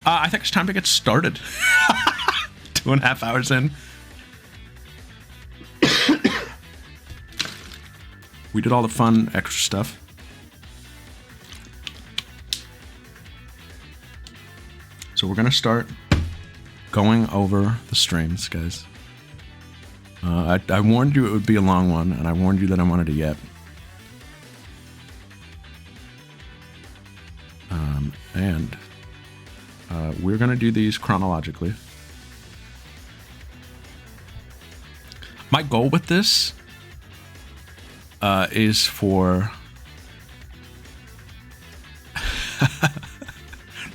I think it's time to get started. 2.5 hours in. We did all the fun extra stuff. So we're gonna start going over the streams, guys. I warned you it would be a long one, and I warned you that I wanted a yet. And we're gonna do these chronologically. My goal with this is for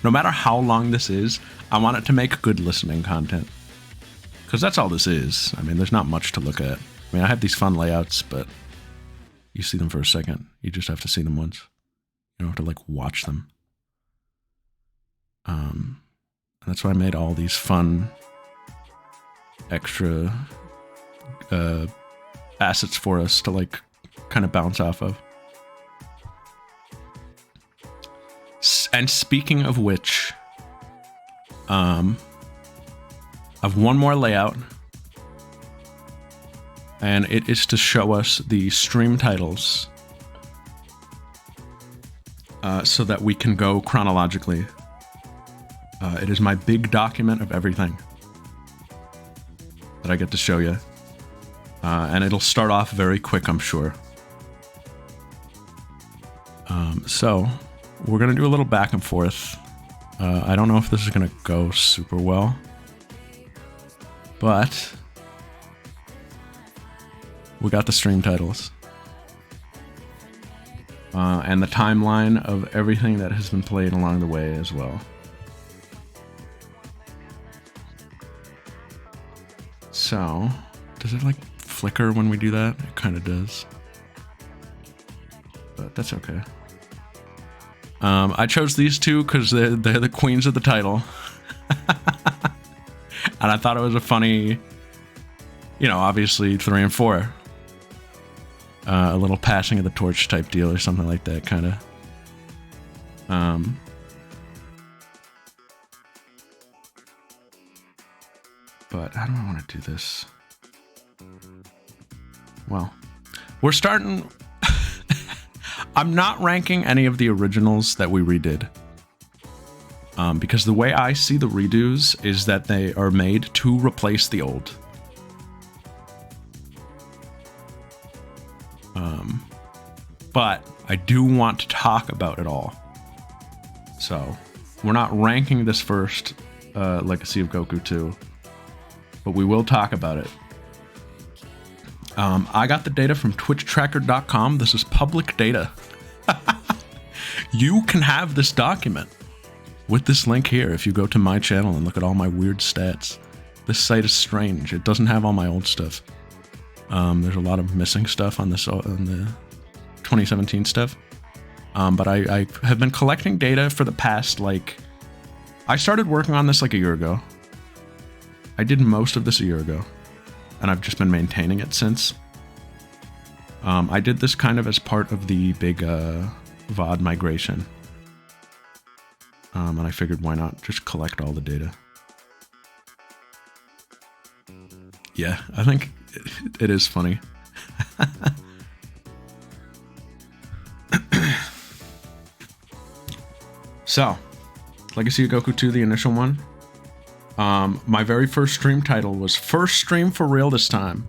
no matter how long this is, I want it to make good listening content. Because that's all this is. I mean, there's not much to look at. I mean, I have these fun layouts, but you see them for a second. You just have to see them once. You don't have to, like, watch them. And that's why I made all these fun extra assets for us to, like, kind of bounce off of. And speaking of which, I've one more layout, and it is to show us the stream titles so that we can go chronologically. It is my big document of everything that I get to show you. And it'll start off very quick, I'm sure. So we're going to do a little back and forth. I don't know if this is going to go super well, but we got the stream titles. And the timeline of everything that has been played along the way as well. So, does it like flicker when we do that? It kind of does. But that's okay. I chose these two because they're the queens of the title. And I thought it was a funny, you know, obviously 3 and 4. A little passing of the torch type deal or something like that, kind of. But how do I want to do this? Well, we're starting... I'm not ranking any of the originals that we redid. Because the way I see the redos is that they are made to replace the old. But I do want to talk about it all. So, we're not ranking this first, Legacy of Goku 2. But we will talk about it. I got the data from twitchtracker.com. This is public data. You can have this document with this link here if you go to my channel and look at all my weird stats. This site is strange. It doesn't have all my old stuff. There's a lot of missing stuff on this on the 2017 stuff. But I have been collecting data for the past, like... I started working on this like a year ago. I did most of this a year ago. And I've just been maintaining it since. I did this kind of as part of the big VOD migration. And I figured why not just collect all the data. Yeah, I think it is funny. So, Legacy of Goku 2, the initial one. My very first stream title was First Stream for Real This Time,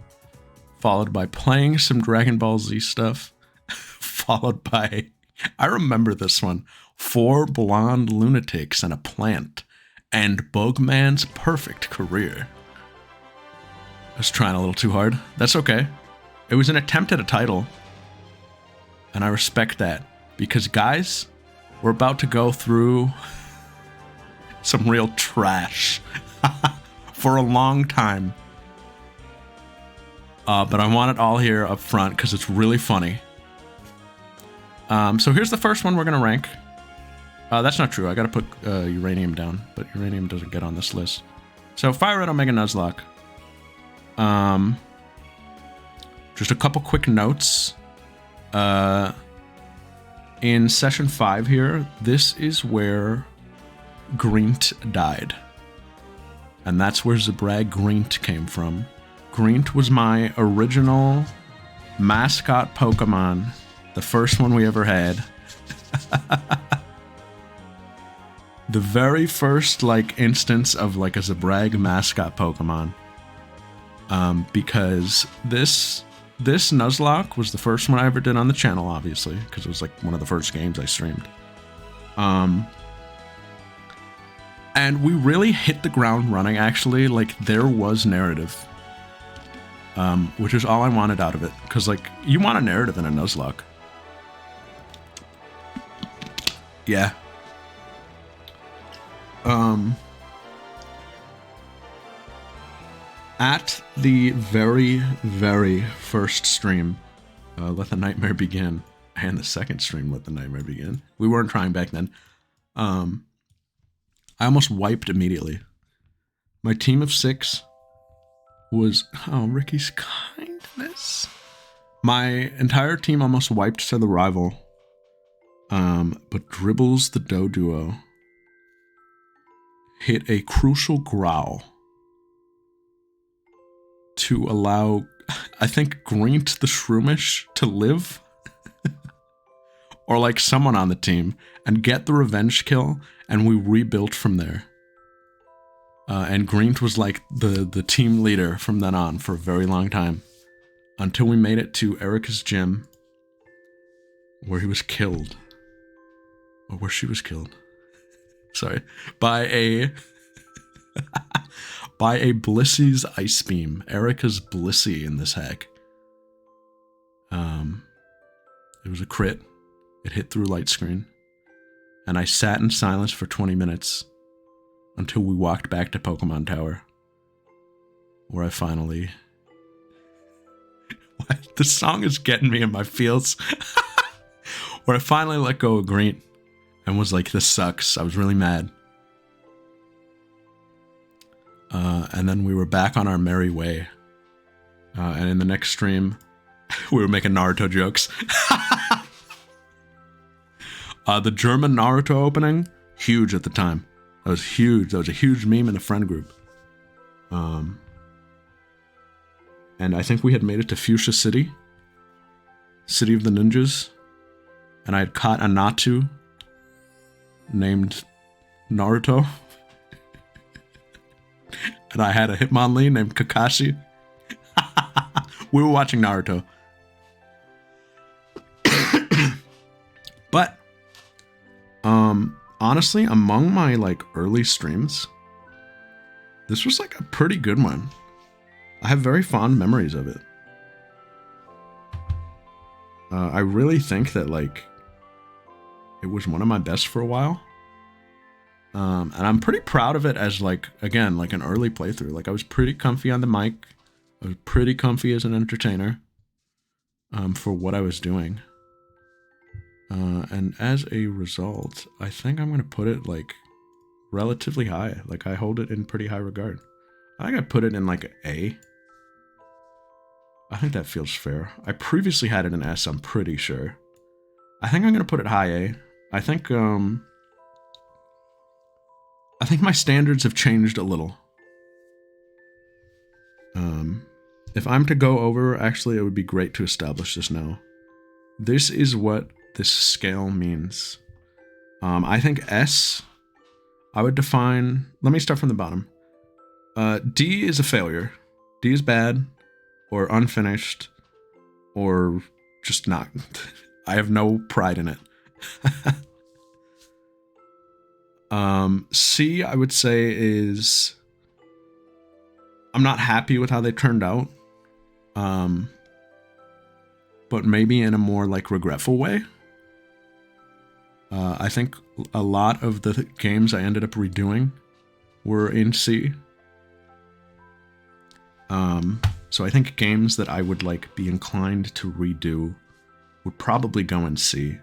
followed by playing some Dragon Ball Z stuff, followed by, I remember this one, 4 Blonde Lunatics and a Plant, and Bugman's Perfect Career. I was trying a little too hard. That's okay. It was an attempt at a title, and I respect that, because guys, we're about to go through some real trash for a long time. But I want it all here up front because it's really funny. So here's the first one we're going to rank. That's not true. I got to put Uranium down, but Uranium doesn't get on this list. So Fire Red Omega Nuzlocke. Just a couple quick notes. In session 5 here, this is where Greent died. And that's where Zabrag Greent came from. Greent was my original mascot Pokemon. The first one we ever had. The very first, like, instance of, like, a Zabrag mascot Pokemon. Because this Nuzlocke was the first one I ever did on the channel, obviously, because it was, like, one of the first games I streamed. And we really hit the ground running, actually. Like, there was narrative. Which is all I wanted out of it. Because, like, you want a narrative in a Nuzlocke. Yeah. At the very, very first stream, Let the Nightmare Begin, and the second stream, Let the Nightmare Begin, we weren't trying back then, I almost wiped immediately. My team of 6 was... Oh, Ricky's kindness. My entire team almost wiped to the rival. But Dribbles the Doduo hit a crucial growl to allow, I think, Greent the Shroomish to live. Or like someone on the team, and get the revenge kill, and we rebuilt from there. And Greent was like the team leader from then on for a very long time. Until we made it to Erica's gym, where he was killed. Or where she was killed. Sorry. By a Blissy's Ice Beam. Erica's Blissey in this hack. It was a crit. It hit through light screen. And I sat in silence for 20 minutes until we walked back to Pokemon Tower, where I finally... The song is getting me in my feels. Where I finally let go of Greent and was like, this sucks. I was really mad. And then we were back on our merry way. And in the next stream, we were making Naruto jokes. The German Naruto opening, huge at the time. That was huge. That was a huge meme in the friend group. And I think we had made it to Fuchsia City. City of the Ninjas. And I had caught a Natu named Naruto. And I had a Hitmonlee named Kakashi. We were watching Naruto. But honestly, among my like early streams, this was like a pretty good one. I have very fond memories of it. I really think that like it was one of my best for a while. And I'm pretty proud of it as like, again, like an early playthrough. Like I was pretty comfy on the mic. I was pretty comfy as an entertainer for what I was doing. And as a result, I think I'm going to put it like relatively high. Like I hold it in pretty high regard. I think I put it in like A. I think that feels fair. I previously had it in S, I'm pretty sure. I think I'm going to put it high A. I think my standards have changed a little. If I'm to go over, actually, it would be great to establish this now. This is what this scale means. I think S, I would define... Let me start from the bottom. D is a failure. D is bad, or unfinished, or just not. I have no pride in it. C, I would say, is... I'm not happy with how they turned out. But maybe in a more, like, regretful way. I think a lot of the games I ended up redoing were in C. So I think games that I would, like, be inclined to redo would probably go in C.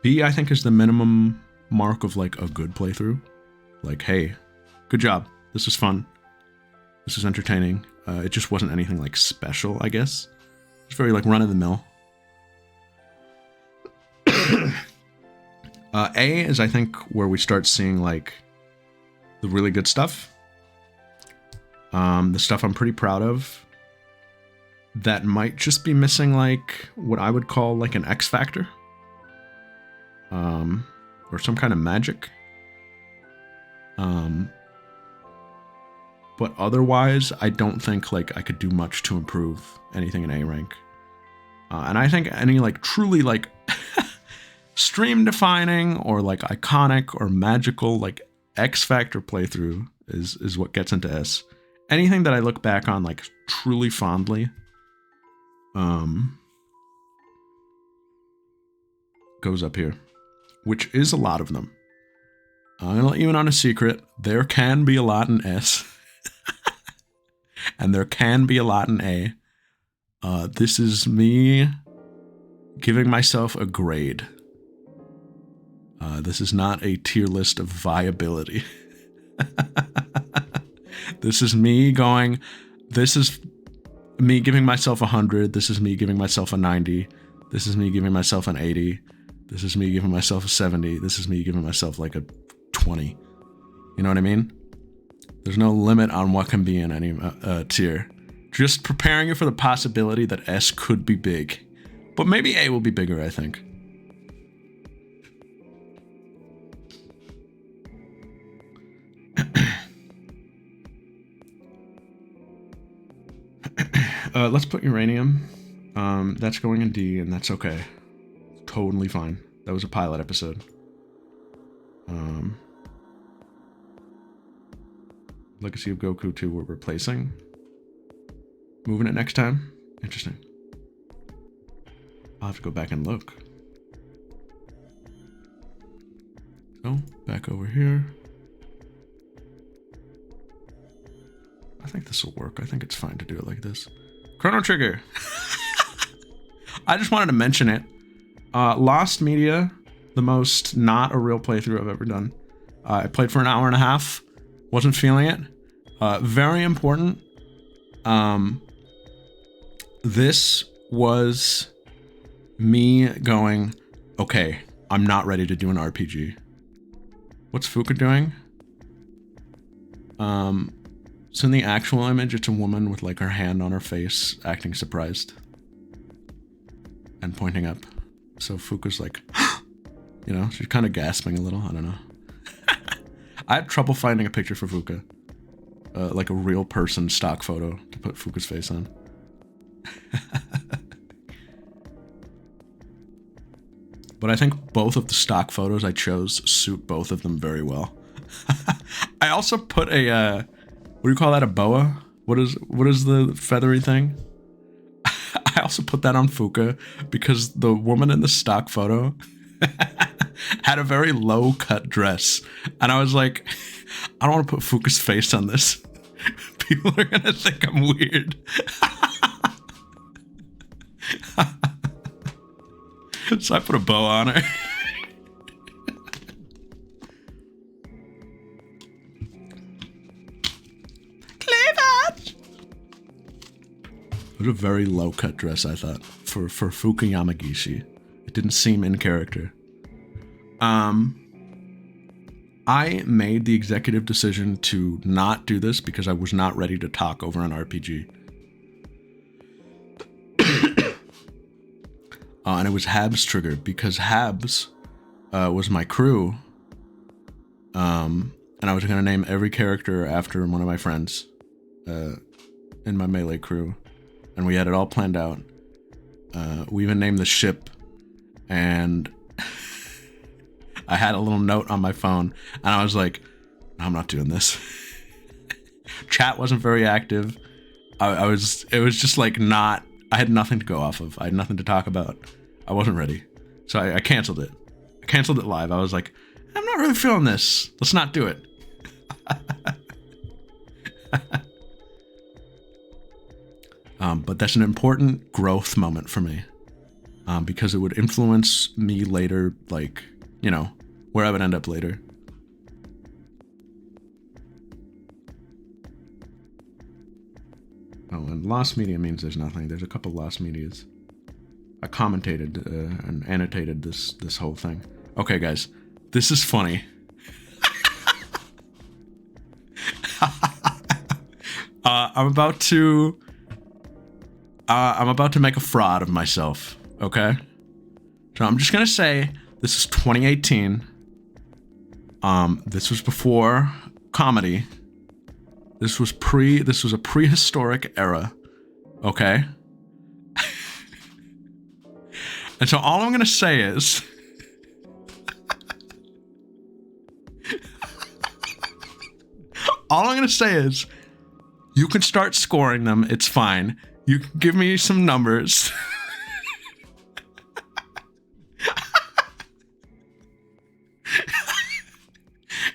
B, I think, is the minimum mark of, like, a good playthrough. Like, hey, good job. This was fun. This was entertaining. It just wasn't anything, like, special, I guess. It's very, like, run-of-the-mill. A is, I think, where we start seeing, like, the really good stuff. The stuff I'm pretty proud of. That might just be missing, like, what I would call, like, an X factor. Or some kind of magic. But otherwise, I don't think, like, I could do much to improve anything in A rank. And I think any, like, truly, like, stream-defining or, like, iconic or magical, like, X Factor playthrough is what gets into S. Anything that I look back on, like, truly fondly, goes up here. Which is a lot of them. I'm gonna let you in on a secret. There can be a lot in S. And there can be a lot in A. This is me giving myself a grade. This is not a tier list of viability. This is me going, this is me giving myself 100. This is me giving myself a 90. This is me giving myself an 80. This is me giving myself a 70. This is me giving myself like a 20. You know what I mean? There's no limit on what can be in any tier. Just preparing you for the possibility that S could be big. But maybe A will be bigger, I think. Let's put uranium. That's going in D, and that's okay. Totally fine. That was a pilot episode. Legacy of Goku 2 we're replacing. Moving it next time. Interesting. I'll have to go back and look. So, back over here. I think this will work. I think it's fine to do it like this. Chrono Trigger. I just wanted to mention it. Lost Media, the most not a real playthrough I've ever done. I played for an hour and a half. Wasn't feeling it. Very important. This was me going, okay, I'm not ready to do an RPG. What's Fuka doing? So in the actual image, it's a woman with like her hand on her face, acting surprised. And pointing up. So Fuka's like, you know, she's kind of gasping a little, I don't know. I had trouble finding a picture for Fuka. Like a real person stock photo to put Fuka's face on. But I think both of the stock photos I chose suit both of them very well. I also put a, what do you call that, a boa? What is the feathery thing? I also put that on Fuka because the woman in the stock photo had a very low cut dress. And I was like, I don't want to put Fuka's face on this. People are going to think I'm weird. So I put a bow on her. Cleavage! It was a very low cut dress, I thought, for Fuka Yamagishi. It didn't seem in character. I made the executive decision to not do this because I was not ready to talk over an RPG. And it was Hab's trigger because Hab's was my crew. And I was going to name every character after one of my friends in my melee crew. And we had it all planned out. We even named the ship. And I had a little note on my phone. And I was like, no, I'm not doing this. Chat wasn't very active. It was just like not... I had nothing to go off of. I had nothing to talk about. I wasn't ready. So I canceled it. I canceled it live. I was like, I'm not really feeling this. Let's not do it. But that's an important growth moment for me. Because it would influence me later, like, you know, where I would end up later. Oh, and lost media means there's nothing. There's a couple lost medias. I commentated and annotated this whole thing. Okay, guys, This is funny. I'm about to make a fraud of myself, okay? So I'm just gonna say this is 2018. This was before comedy. This was a prehistoric era, okay? And so all I'm gonna say is you can start scoring them. It's fine. You can give me some numbers.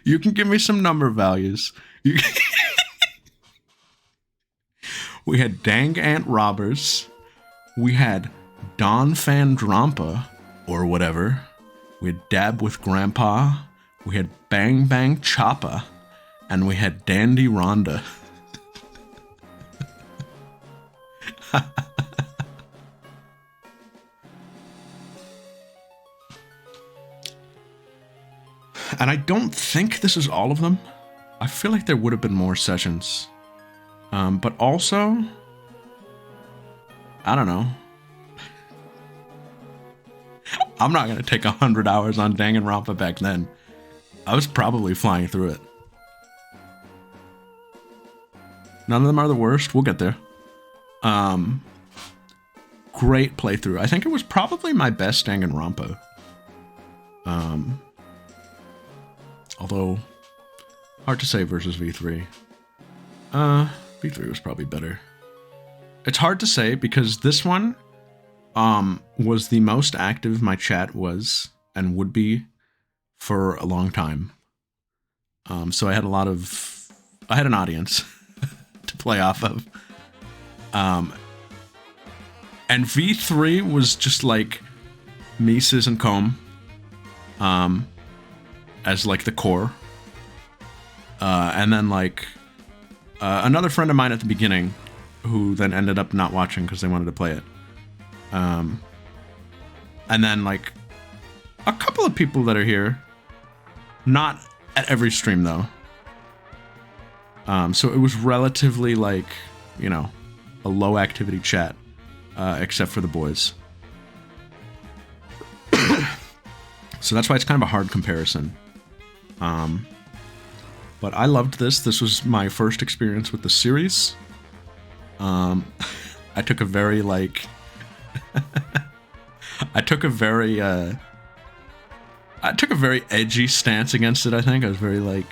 You can give me some number values. We had Dang Ant Robbers. We had Don Fandrampa, or whatever. We had Dab with Grandpa. We had Bang Bang Choppa. And we had Dandy Rhonda. And I don't think this is all of them. I feel like there would have been more sessions. But also, I don't know. I'm not going to take 100 hours on Danganronpa back then. I was probably flying through it. None of them are the worst. We'll get there. Great playthrough. I think it was probably my best Danganronpa. Although, hard to say versus V3. V3 was probably better. It's hard to say because this one was the most active my chat was and would be for a long time. So I had an audience to play off of. And V3 was just like Mises and Comb as like the core. And then like another friend of mine at the beginning who then ended up not watching because they wanted to play it. And then like a couple of people that are here, not at every stream though. So it was relatively like, you know, a low activity chat, except for the boys. So that's why it's kind of a hard comparison. But I loved this. This was my first experience with the series. I took a very like, I took a very edgy stance against it. I think I was very like,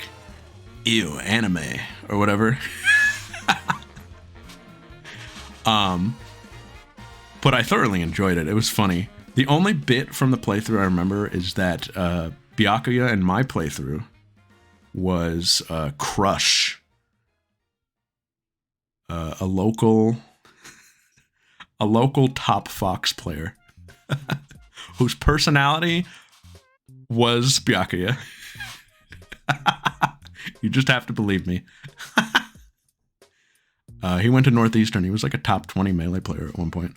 ew, anime or whatever. But I thoroughly enjoyed it. It was funny. The only bit from the playthrough I remember is that Byakuya in my playthrough was Crush, a local top Fox player whose personality was Byakuya. You just have to believe me. He went to Northeastern. He was like a top 20 Melee player at one point.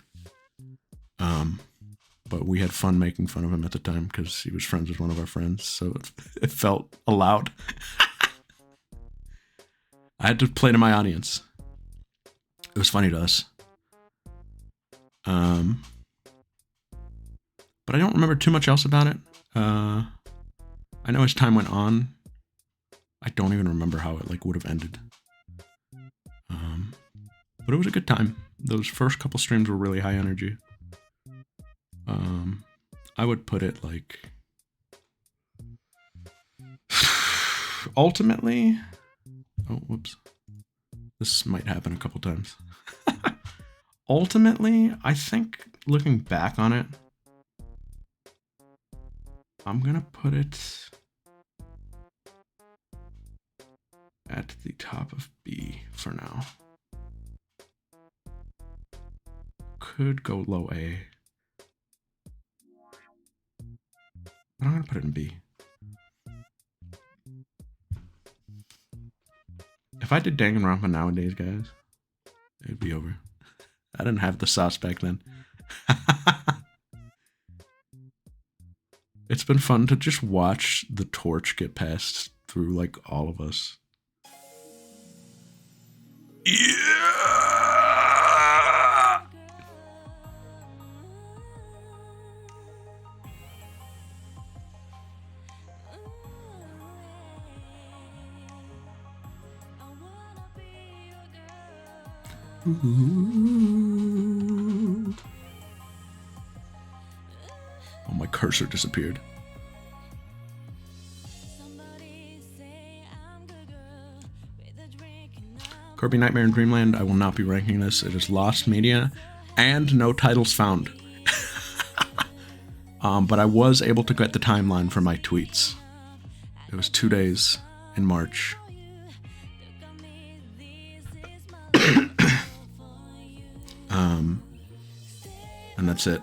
But we had fun making fun of him at the time because he was friends with one of our friends, so it felt allowed. I had to play to my audience. It was funny to us. But I don't remember too much else about it. I know as time went on, I don't even remember how it like would have ended. But it was a good time. Those first couple streams were really high energy. I would put it like ultimately. Oh, whoops. This might happen a couple times. Ultimately, I think looking back on it, I'm gonna put it at the top of B for now. Could go low A. But I'm gonna put it in B. If I did Danganronpa nowadays, guys, it'd be over. I didn't have the sauce back then. It's been fun to just watch the torch get passed through like all of us. Yeah. Oh, my cursor disappeared. Kirby Nightmare in Dreamland, I will not be ranking this. It is lost media and no titles found. But I was able to get the timeline for my tweets. It was 2 days in March. And that's it.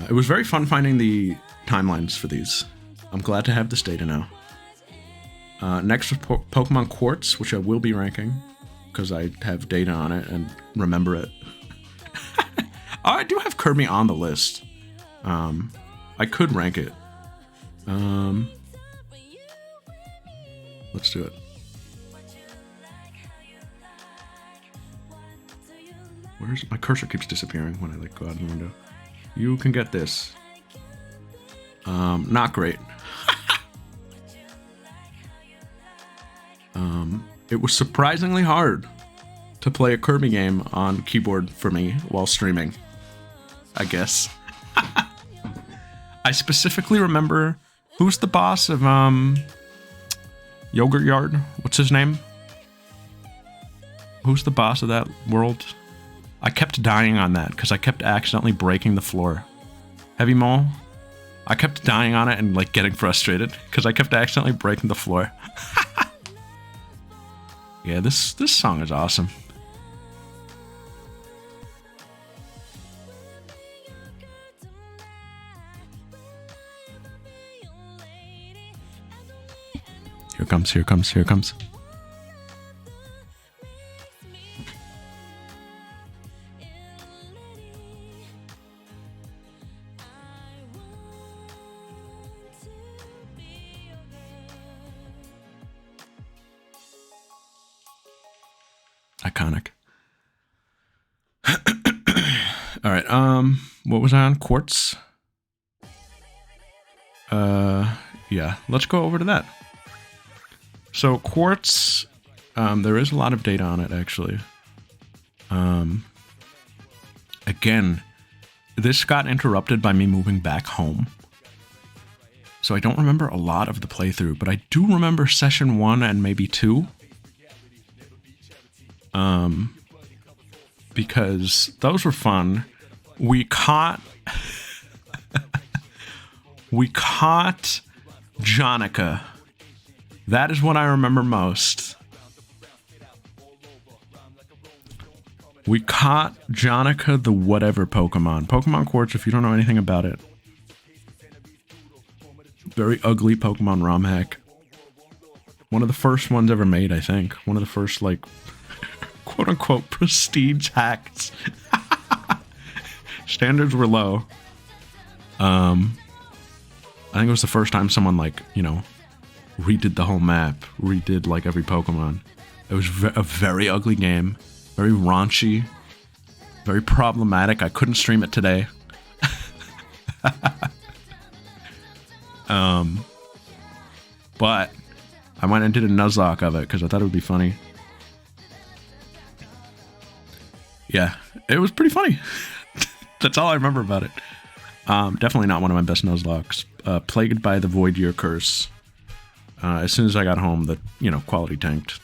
It was very fun finding the timelines for these. I'm glad to have this data now. Next was Pokemon Quartz, which I will be ranking because I have data on it and remember it. I do have Kirby on the list. I could rank it. Let's do it. Where's my cursor keeps disappearing when I like go out the window. You can get this. Not great. It was surprisingly hard to play a Kirby game on keyboard for me while streaming, I guess. I specifically remember, who's the boss of Yogurt Yard? What's his name? Who's the boss of that world? I kept dying on that because I kept accidentally breaking the floor. Heavy Mole? I kept dying on it and like getting frustrated because I kept accidentally breaking the floor. Yeah, this song is awesome. Here comes, here comes, here comes. Iconic. All right, what was I on? Quartz? Yeah, let's go over to that. So Quartz, there is a lot of data on it, actually. Again, this got interrupted by me moving back home. So I don't remember a lot of the playthrough, but I do remember session 1 and maybe 2. Because those were fun. We caught Jonica. That is what I remember most. We caught Jonica the whatever Pokemon. Pokemon Quartz, if you don't know anything about it. Very ugly Pokemon ROM hack. One of the first ones ever made, I think. One of the first, like, quote-unquote prestige hacks. Standards were low. I think it was the first time someone, like, you know, redid the whole map. Redid, like, every Pokemon. It was a very ugly game. Very raunchy. Very problematic. I couldn't stream it today. But I went and did a Nuzlocke of it because I thought it would be funny. Yeah, it was pretty funny. That's all I remember about it. Definitely not one of my best Nuzlocks. Plagued by the Void Year curse. As soon as I got home, the quality tanked.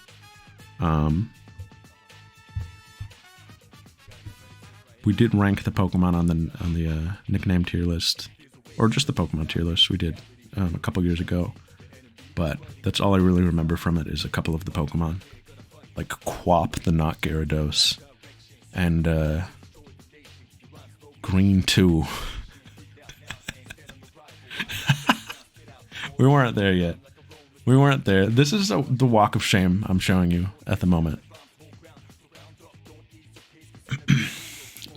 We did rank the Pokemon on the nickname tier list, or just the Pokemon tier list. We did a couple years ago, but that's all I really remember from it is a couple of the Pokemon, like Quap the Not Gyarados, and Green 2. We weren't there yet. We weren't there. This is the walk of shame I'm showing you at the moment.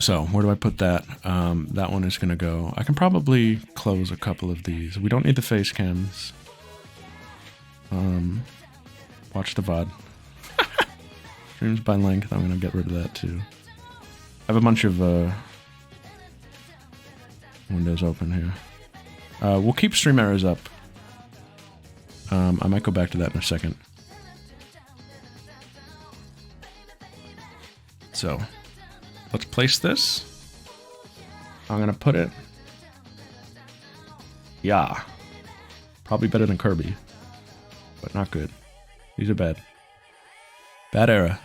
So where do I put that? That one is going to go. I can probably close a couple of these. We don't need the face cams. Watch the VOD. Streams by length. I'm going to get rid of that too. I have a bunch of windows open here. We'll keep stream errors up. I might go back to that in a second. So, let's place this. I'm gonna put it. Yeah. Probably better than Kirby. But not good. These are bad. Bad era.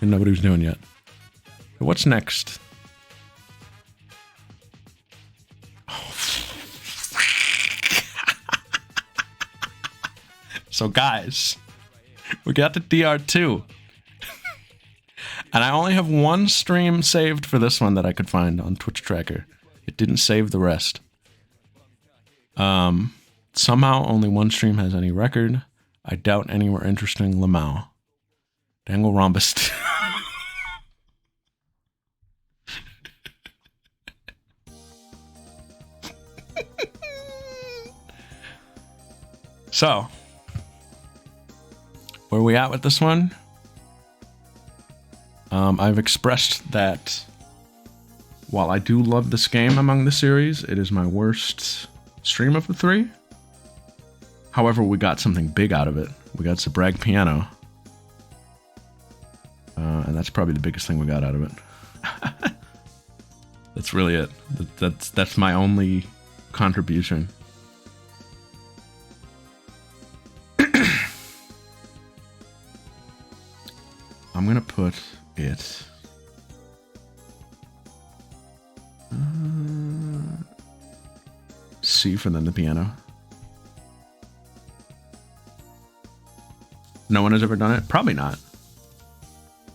Didn't know what he was doing yet. So what's next? So guys, we got the DR2. And I only have one stream saved for this one that I could find on Twitch Tracker. It didn't save the rest. Somehow only one stream has any record. I doubt any were interesting. Lamau. Dangle Rhombus. So, where are we at with this one? I've expressed that while I do love this game among the series, it is my worst stream of the three. However, we got something big out of it. We got Zabrag Piano. And that's probably the biggest thing we got out of it. That's really it. That's my only contribution. I'm gonna put it C for then the piano. No one has ever done it? Probably not.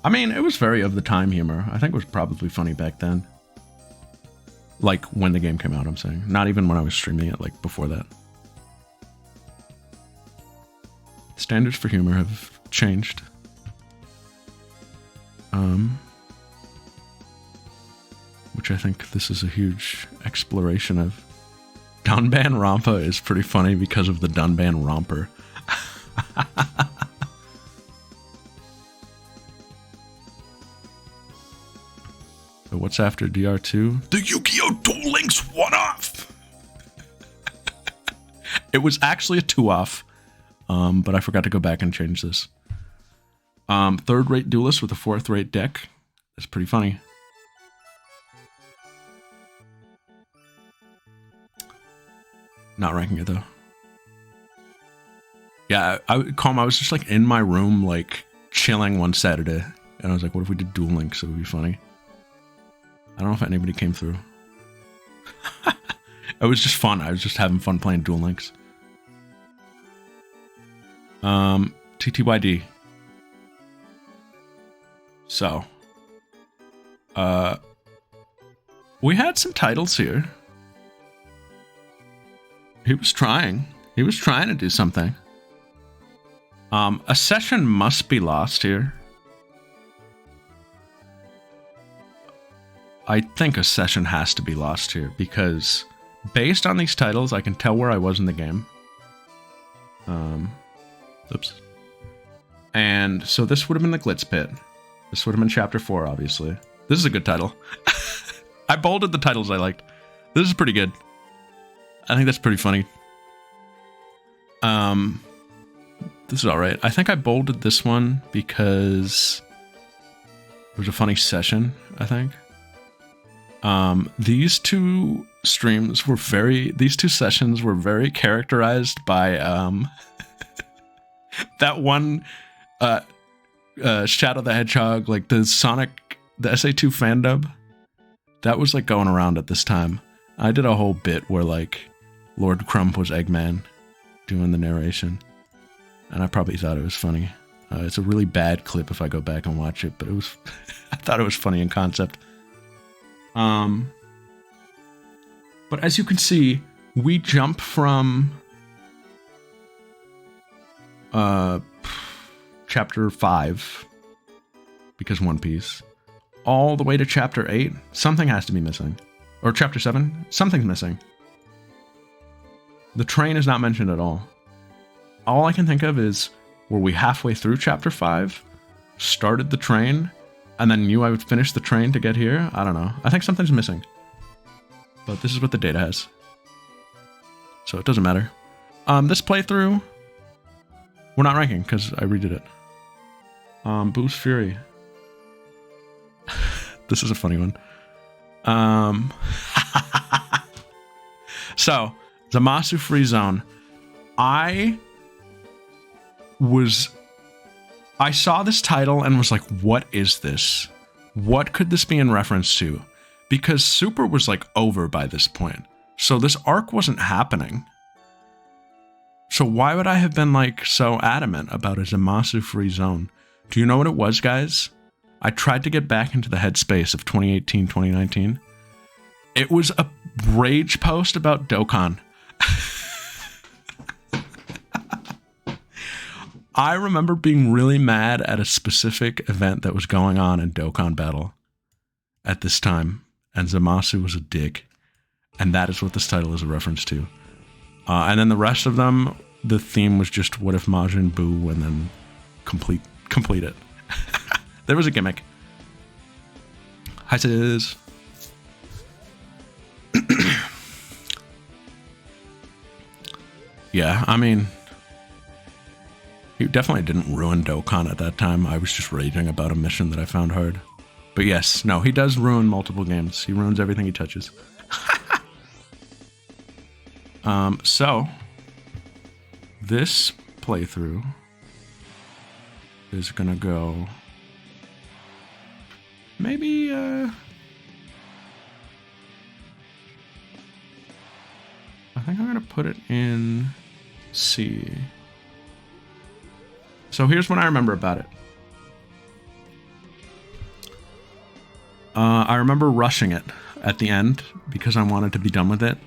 I mean, it was very of the time humor. I think it was probably funny back then. Like when the game came out, I'm saying. Not even when I was streaming it, like before that. Standards for humor have changed. Which I think this is a huge exploration of. Dunban Rompa is pretty funny because of the Dunban Romper. So what's after DR2? The Yu-Gi-Oh! Duel Links 1-off! It was actually a 2-off, but I forgot to go back and change this. Third-rate duelist with a fourth-rate deck. That's pretty funny. Not ranking it though. Yeah, I was just like in my room, like chilling one Saturday, and I was like, "What if we did Duel Links? It would be funny." I don't know if anybody came through. It was just fun. I was just having fun playing Duel Links. TTYD. So, we had some titles here. He was trying. He was trying to do something. A session must be lost here. I think a session has to be lost here because based on these titles, I can tell where I was in the game. Oops. And so this would have been the Glitz Pit. This would have been Chapter 4, obviously. This is a good title. I bolded the titles I liked. This is pretty good. I think that's pretty funny. This is alright. I think I bolded this one because it was a funny session, I think. These two sessions were very characterized by, that one, Shadow the Hedgehog, like the Sonic, the SA2 fan dub. That was like going around at this time. I did a whole bit where like Lord Crump was Eggman doing the narration. And I probably thought it was funny. It's a really bad clip if I go back and watch it, but it was, I thought it was funny in concept. But as you can see, we jump from Chapter 5, because One Piece, all the way to chapter 8, something has to be missing. Or chapter 7, something's missing. The train is not mentioned at all. All I can think of is, were we halfway through chapter 5, started the train, and then knew I would finish the train to get here? I don't know. I think something's missing. But this is what the data has. So it doesn't matter. This playthrough, we're not ranking because I redid it. Boost Fury. This is a funny one. So, Zamasu Free Zone. I saw this title and was like, what is this? What could this be in reference to? Because Super was like over by this point. So this arc wasn't happening. So why would I have been like so adamant about a Zamasu Free Zone? Do you know what it was, guys? I tried to get back into the headspace of 2018, 2019. It was a rage post about Dokkan. I remember being really mad at a specific event that was going on in Dokkan Battle at this time, and Zamasu was a dick, and that is what this title is a reference to. And then the rest of them, the theme was just what if Majin Buu, and then complete it. There was a gimmick. Hi, sis. Yeah, I mean, he definitely didn't ruin Dokkan at that time. I was just raging about a mission that I found hard. But yes, no, he does ruin multiple games. He ruins everything he touches. So, this playthrough is gonna go maybe, I think I'm gonna put it in C. So here's what I remember about it. I remember rushing it at the end because I wanted to be done with it,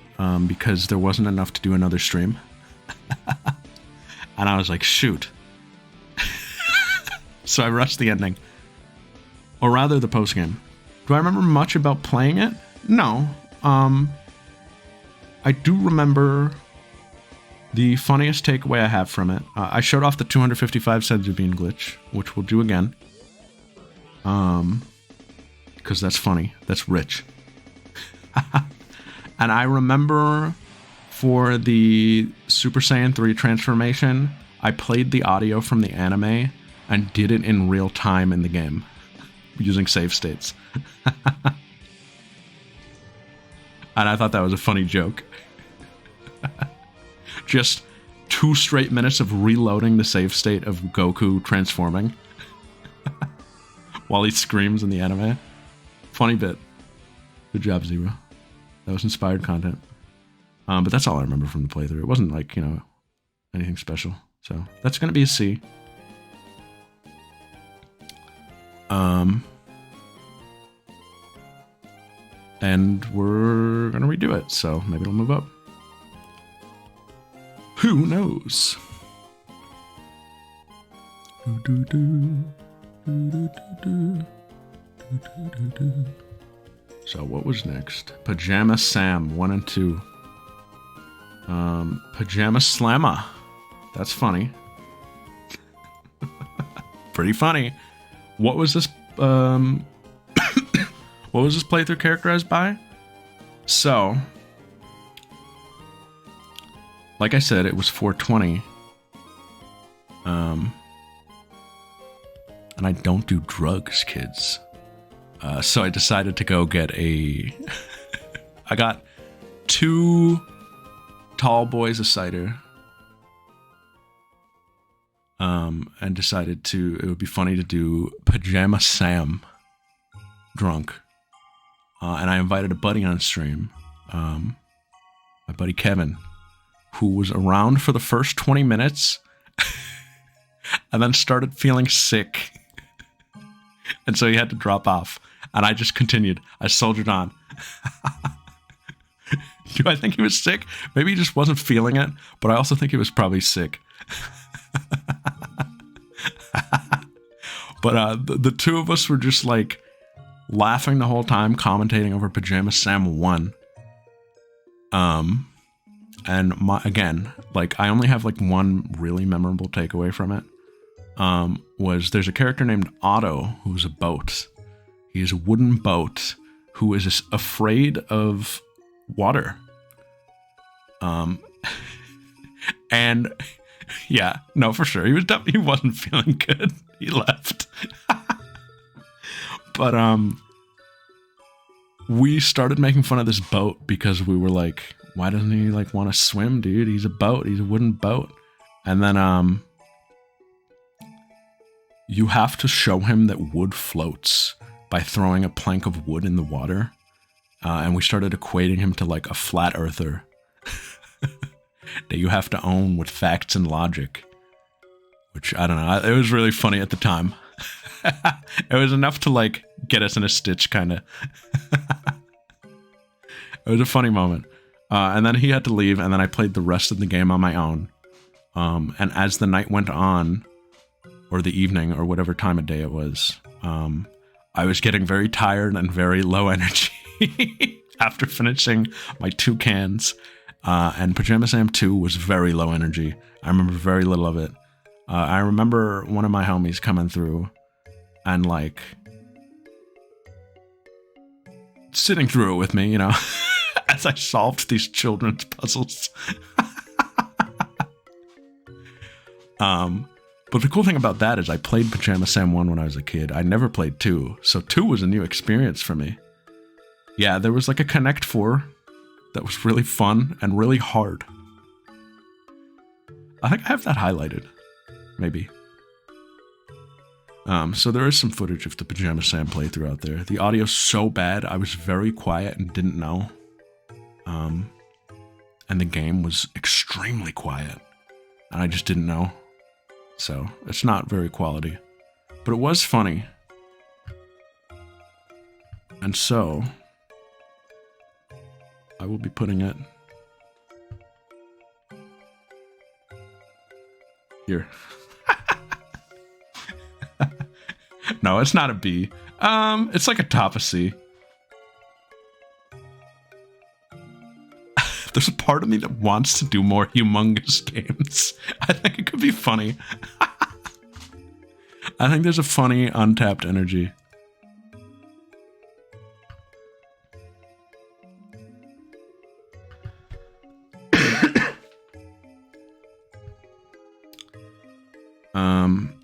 because there wasn't enough to do another stream. And I was like, shoot. So I rushed the ending. Or rather, the postgame. Do I remember much about playing it? No. I do remember the funniest takeaway I have from it. I showed off the 255 Senzubin glitch, which we'll do again. Because that's funny. That's rich. And I remember for the Super Saiyan 3 transformation, I played the audio from the anime and did it in real time in the game using save states. And I thought that was a funny joke. Just 2 straight minutes of reloading the save state of Goku transforming while he screams in the anime. Funny bit. Good job, Zero. That was inspired content. But that's all I remember from the playthrough. It wasn't like, anything special. So that's going to be a C. And we're going to redo it, so maybe it'll move up. Who knows? So what was next? Pajama Sam 1 and 2. Pajama Slammer. That's funny. Pretty funny. What was this what was this playthrough characterized by? So, like I said, it was 420. And I don't do drugs, kids. So I decided to go get I got 2 tall boys of cider. And decided it would be funny to do Pajama Sam drunk. And I invited a buddy on stream, my buddy Kevin, who was around for the first 20 minutes and then started feeling sick. And so he had to drop off. And I just continued. I soldiered on. Do I think he was sick? Maybe he just wasn't feeling it, but I also think he was probably sick. But the 2 of us were just like laughing the whole time, commentating over Pajama Sam 1. And again, like, I only have like one really memorable takeaway from it. Was there's a character named Otto who's a boat. He's a wooden boat who is afraid of water. And yeah, no, for sure. He wasn't feeling good. He left. But we started making fun of this boat because we were like, why doesn't he like want to swim, dude? He's a boat. He's a wooden boat. And then you have to show him that wood floats by throwing a plank of wood in the water. And we started equating him to like a flat earther that you have to own with facts and logic. Which, I don't know, it was really funny at the time. It was enough to like get us in a stitch, kind of. It was a funny moment. And then he had to leave, and then I played the rest of the game on my own. And as the night went on, or the evening, or whatever time of day it was, I was getting very tired and very low energy after finishing my 2 cans. And Pajama Sam 2 was very low energy. I remember very little of it. I remember one of my homies coming through and like sitting through it with me, you know, as I solved these children's puzzles. But the cool thing about that is I played Pajama Sam 1 when I was a kid. I never played 2, so 2 was a new experience for me. Yeah, there was like a Connect 4 that was really fun and really hard. I think I have that highlighted. Maybe. So there is some footage of the Pajama Sam playthrough out there. The audio's so bad, I was very quiet and didn't know. And the game was extremely quiet. And I just didn't know. So, it's not very quality. But it was funny. And so, I will be putting it here. No, it's not a B. It's like a top of C. There's a part of me that wants to do more humongous games. I think it could be funny. I think there's a funny, untapped energy.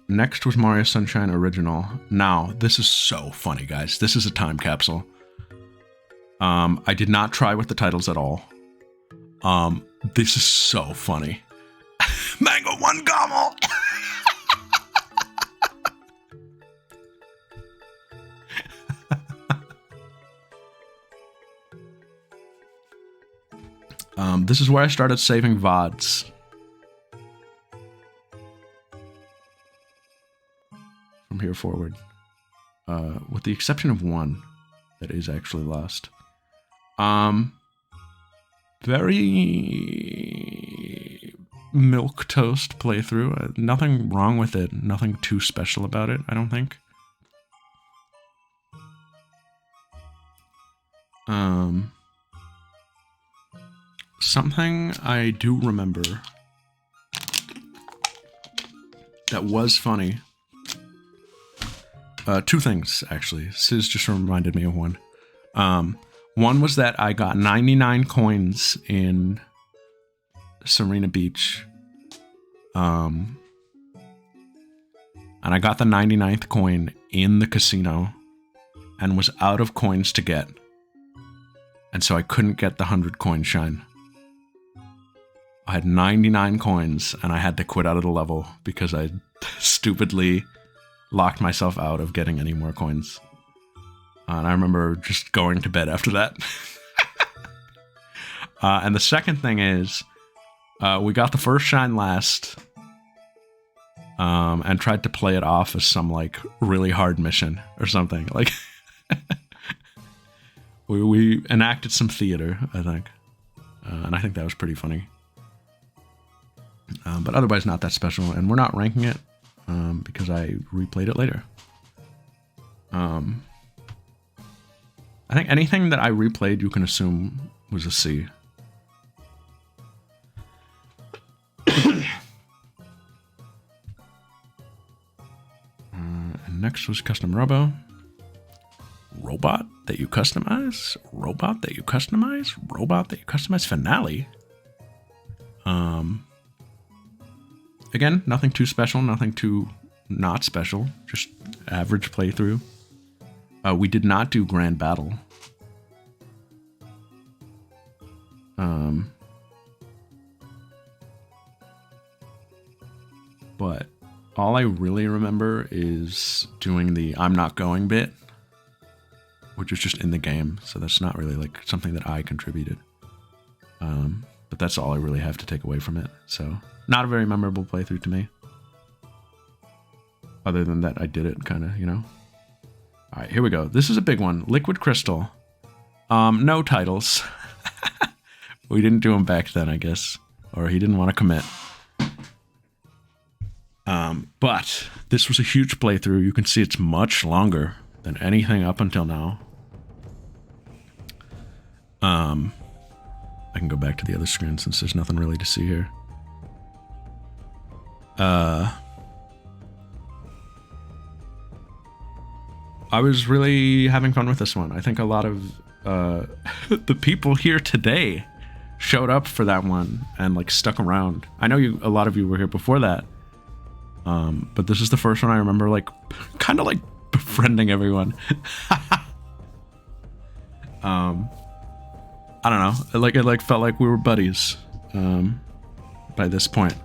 Next was Mario Sunshine Original. Now, this is so funny, guys. This is a time capsule. I did not try with the titles at all. This is so funny. Mango 1 Gomel! This is where I started saving VODs. From here forward. With the exception of one that is actually lost. Very milquetoast playthrough. Nothing wrong with it. Nothing too special about it, I don't think. Something I do remember that was funny. 2 things, actually. Sis just reminded me of one. One was that I got 99 coins in Serena Beach. And I got the 99th coin in the casino and was out of coins to get. And so I couldn't get the 100 coin shine. I had 99 coins and I had to quit out of the level because I stupidly locked myself out of getting any more coins. And I remember just going to bed after that. And the second thing is, we got the first shine last, and tried to play it off as some like really hard mission or something. Like, we enacted some theater, I think, and I think that was pretty funny. But otherwise, not that special, and we're not ranking it. Because I replayed it later. I think anything that I replayed, you can assume was a C. And next was Custom Robo. Robot that you customize. Robot that you customize. Robot that you customize. Finale. Again, nothing too special, nothing too not special. Just average playthrough. We did not do Grand Battle. But all I really remember is doing the I'm not going bit, which is just in the game. So that's not really like something that I contributed. But that's all I really have to take away from it. So not a very memorable playthrough to me. Other than that, I did it kind of, you know. All right, here we go. This is a big one. Liquid Crystal. No titles. We didn't do them back then, I guess. Or he didn't want to commit. But this was a huge playthrough. You can see it's much longer than anything up until now. I can go back to the other screen since there's nothing really to see here. I was really having fun with this one. I think a lot of the people here today showed up for that one and like stuck around. I know a lot of you were here before that. But this is the first one I remember like kind of like befriending everyone. I don't know. It felt like we were buddies by this point.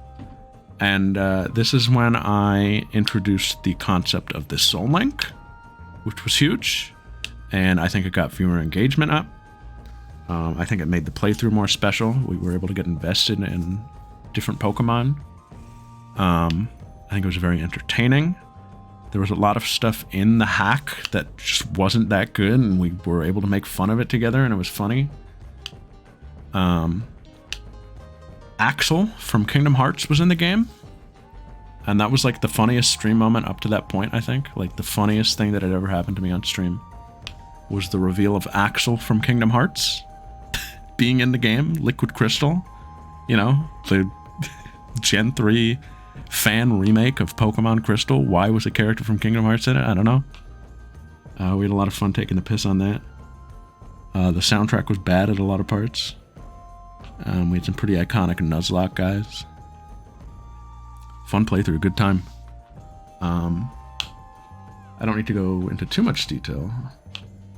And this is when I introduced the concept of the Soul Link, which was huge. And I think it got viewer engagement up. I think it made the playthrough more special. We were able to get invested in different Pokemon. I think it was very entertaining. There was a lot of stuff in the hack that just wasn't that good, and we were able to make fun of it together, and it was funny. Axel from Kingdom Hearts was in the game, and that was like the funniest stream moment up to that point, I think. Like the funniest thing that had ever happened to me on stream was the reveal of Axel from Kingdom Hearts being in the game, Liquid Crystal. You know, the Gen 3 fan remake of Pokemon Crystal. Why was a character from Kingdom Hearts in it? I don't know. We had a lot of fun taking the piss on that. The soundtrack was bad at a lot of parts. We had some pretty iconic Nuzlocke guys. Fun playthrough, good time. I don't need to go into too much detail,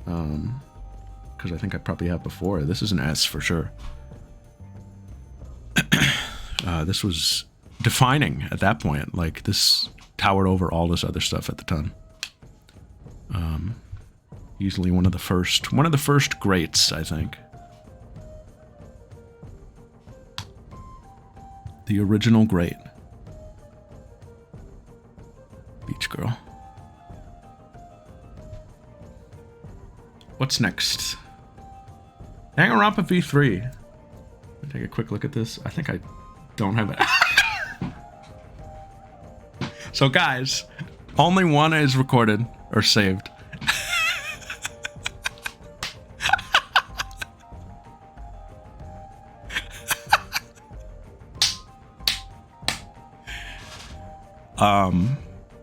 because I think I probably have before. This is an S for sure. This was defining at that point. Like, this towered over all this other stuff at the time. Easily one of the first greats, I think. The original great. Beach Girl. What's next? Danganronpa V3. Let me take a quick look at this. I think I don't have it. So guys, only one is recorded or saved.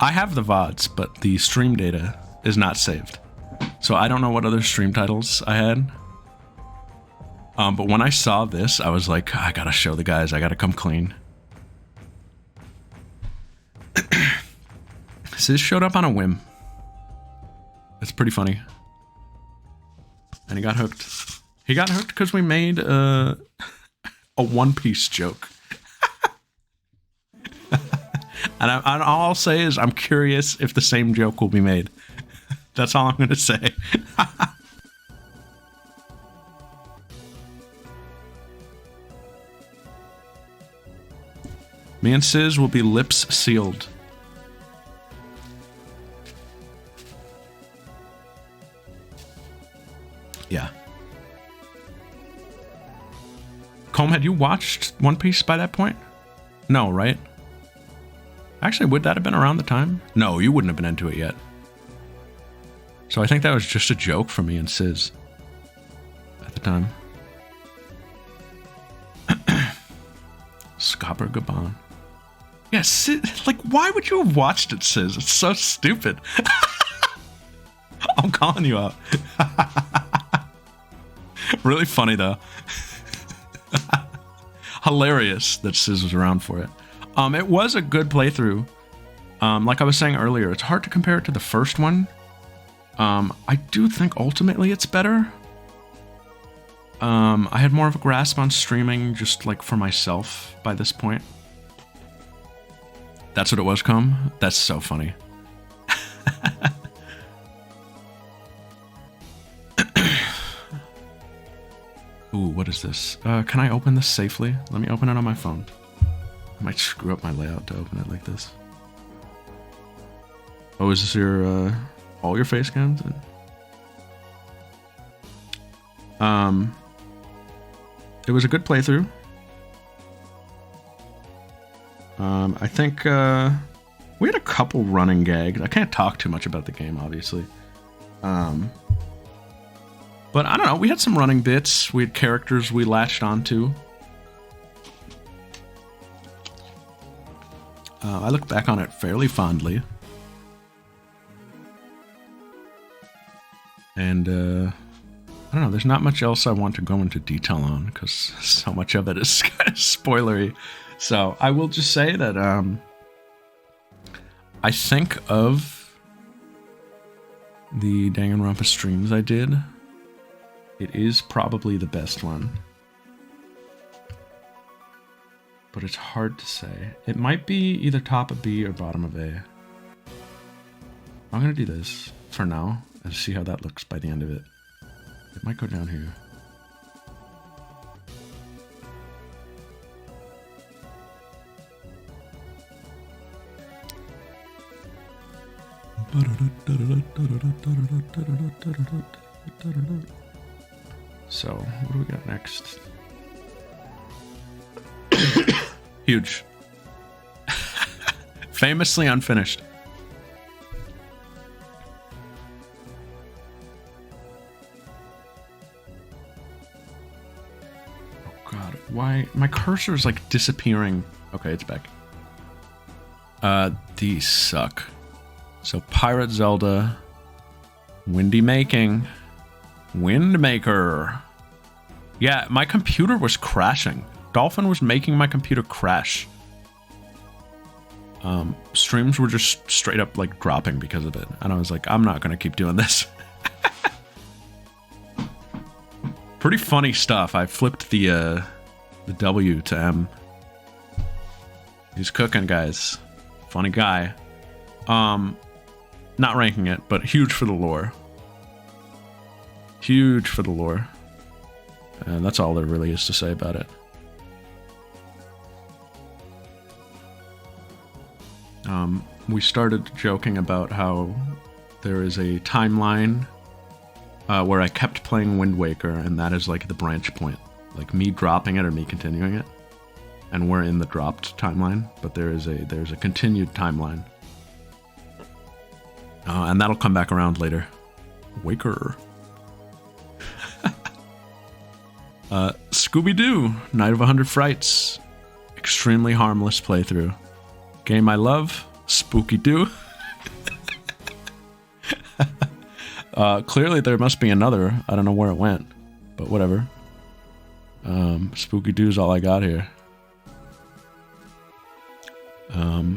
I have the VODs, but the stream data is not saved. So I don't know what other stream titles I had. But when I saw this, I was like, I gotta show the guys, I gotta come clean. Sis showed up on a whim. It's pretty funny. And he got hooked. He got hooked because we made a One Piece joke. And all I'll say is I'm curious if the same joke will be made. That's all I'm going to say. Me and Sis will be lips sealed. Yeah. Comb, had you watched One Piece by that point? No, right? Actually, would that have been around the time? No, you wouldn't have been into it yet. So I think that was just a joke from me and Sis. the time. Scopper Gabon. Yeah, like, why would you have watched it, Sis? It's so stupid. I'm calling you out. Really funny, though. Hilarious that Sis was around for it. It was a good playthrough. Like I was saying earlier, it's hard to compare it to the first one. I do think ultimately it's better. I had more of a grasp on streaming just like for myself by this point. That's what it was, Com? That's so funny. Ooh, what is this? Can I open this safely? Let me open it on my phone. I might screw up my layout to open it like this. Oh, is this your, all your face cams? It was a good playthrough. I think, we had a couple running gags. I can't talk too much about the game, obviously. But I don't know, we had some running bits. We had characters we latched onto. I look back on it fairly fondly. And, I don't know, there's not much else I want to go into detail on, because so much of it is kind of spoilery. So, I will just say that, I think of the Danganronpa streams I did, it is probably the best one. But it's hard to say. It might be either top of B or bottom of A. I'm gonna do this for now and see how that looks by the end of it. It might go down here. So, what do we got next? Huge. Famously unfinished. Oh god, why? My cursor is like disappearing. Okay, it's back. These suck. So, Pirate Zelda, Windy Making, Windmaker. Yeah, my computer was crashing. Dolphin was making my computer crash. Streams were just straight up like dropping because of it. And I was like, I'm not gonna keep doing this. Pretty funny stuff. I flipped the W to M. He's cooking, guys. Funny guy. Not ranking it, but huge for the lore. Huge for the lore. And that's all there really is to say about it. We started joking about how there is a timeline where I kept playing Wind Waker, and that is like the branch point. Like me dropping it or me continuing it. And we're in the dropped timeline, but there's a continued timeline. And that'll come back around later. Waker. Scooby-Doo, Night of 100 Frights. Extremely harmless playthrough. Game I love, Spooky-Doo. Clearly there must be another. I don't know where it went, but whatever. Spooky-Doo's all I got here. I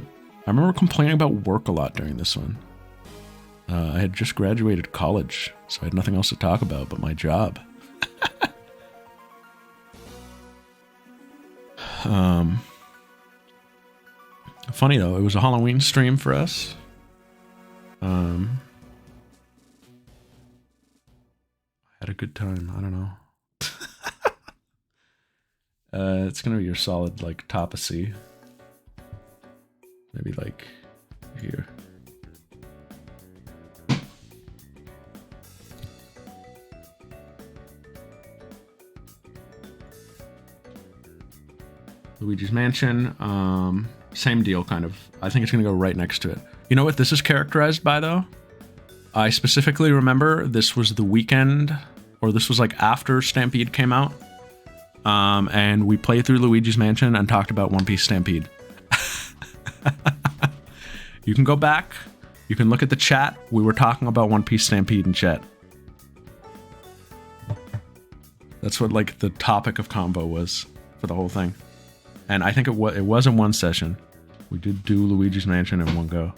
remember complaining about work a lot during this one. I had just graduated college, so I had nothing else to talk about but my job. Funny though, it was a Halloween stream for us. I had a good time. I don't know. It's gonna be your solid like top of C. Maybe like here. Luigi's Mansion, same deal kind of. I think it's gonna go right next to it. You know what this is characterized by though? I specifically remember this was the weekend or this was like after Stampede came out. And we played through Luigi's Mansion and talked about One Piece Stampede. You can go back. You can look at the chat. We were talking about One Piece Stampede in chat. That's what like the topic of combo was for the whole thing. And I think it was in one session. We did do Luigi's Mansion in one go.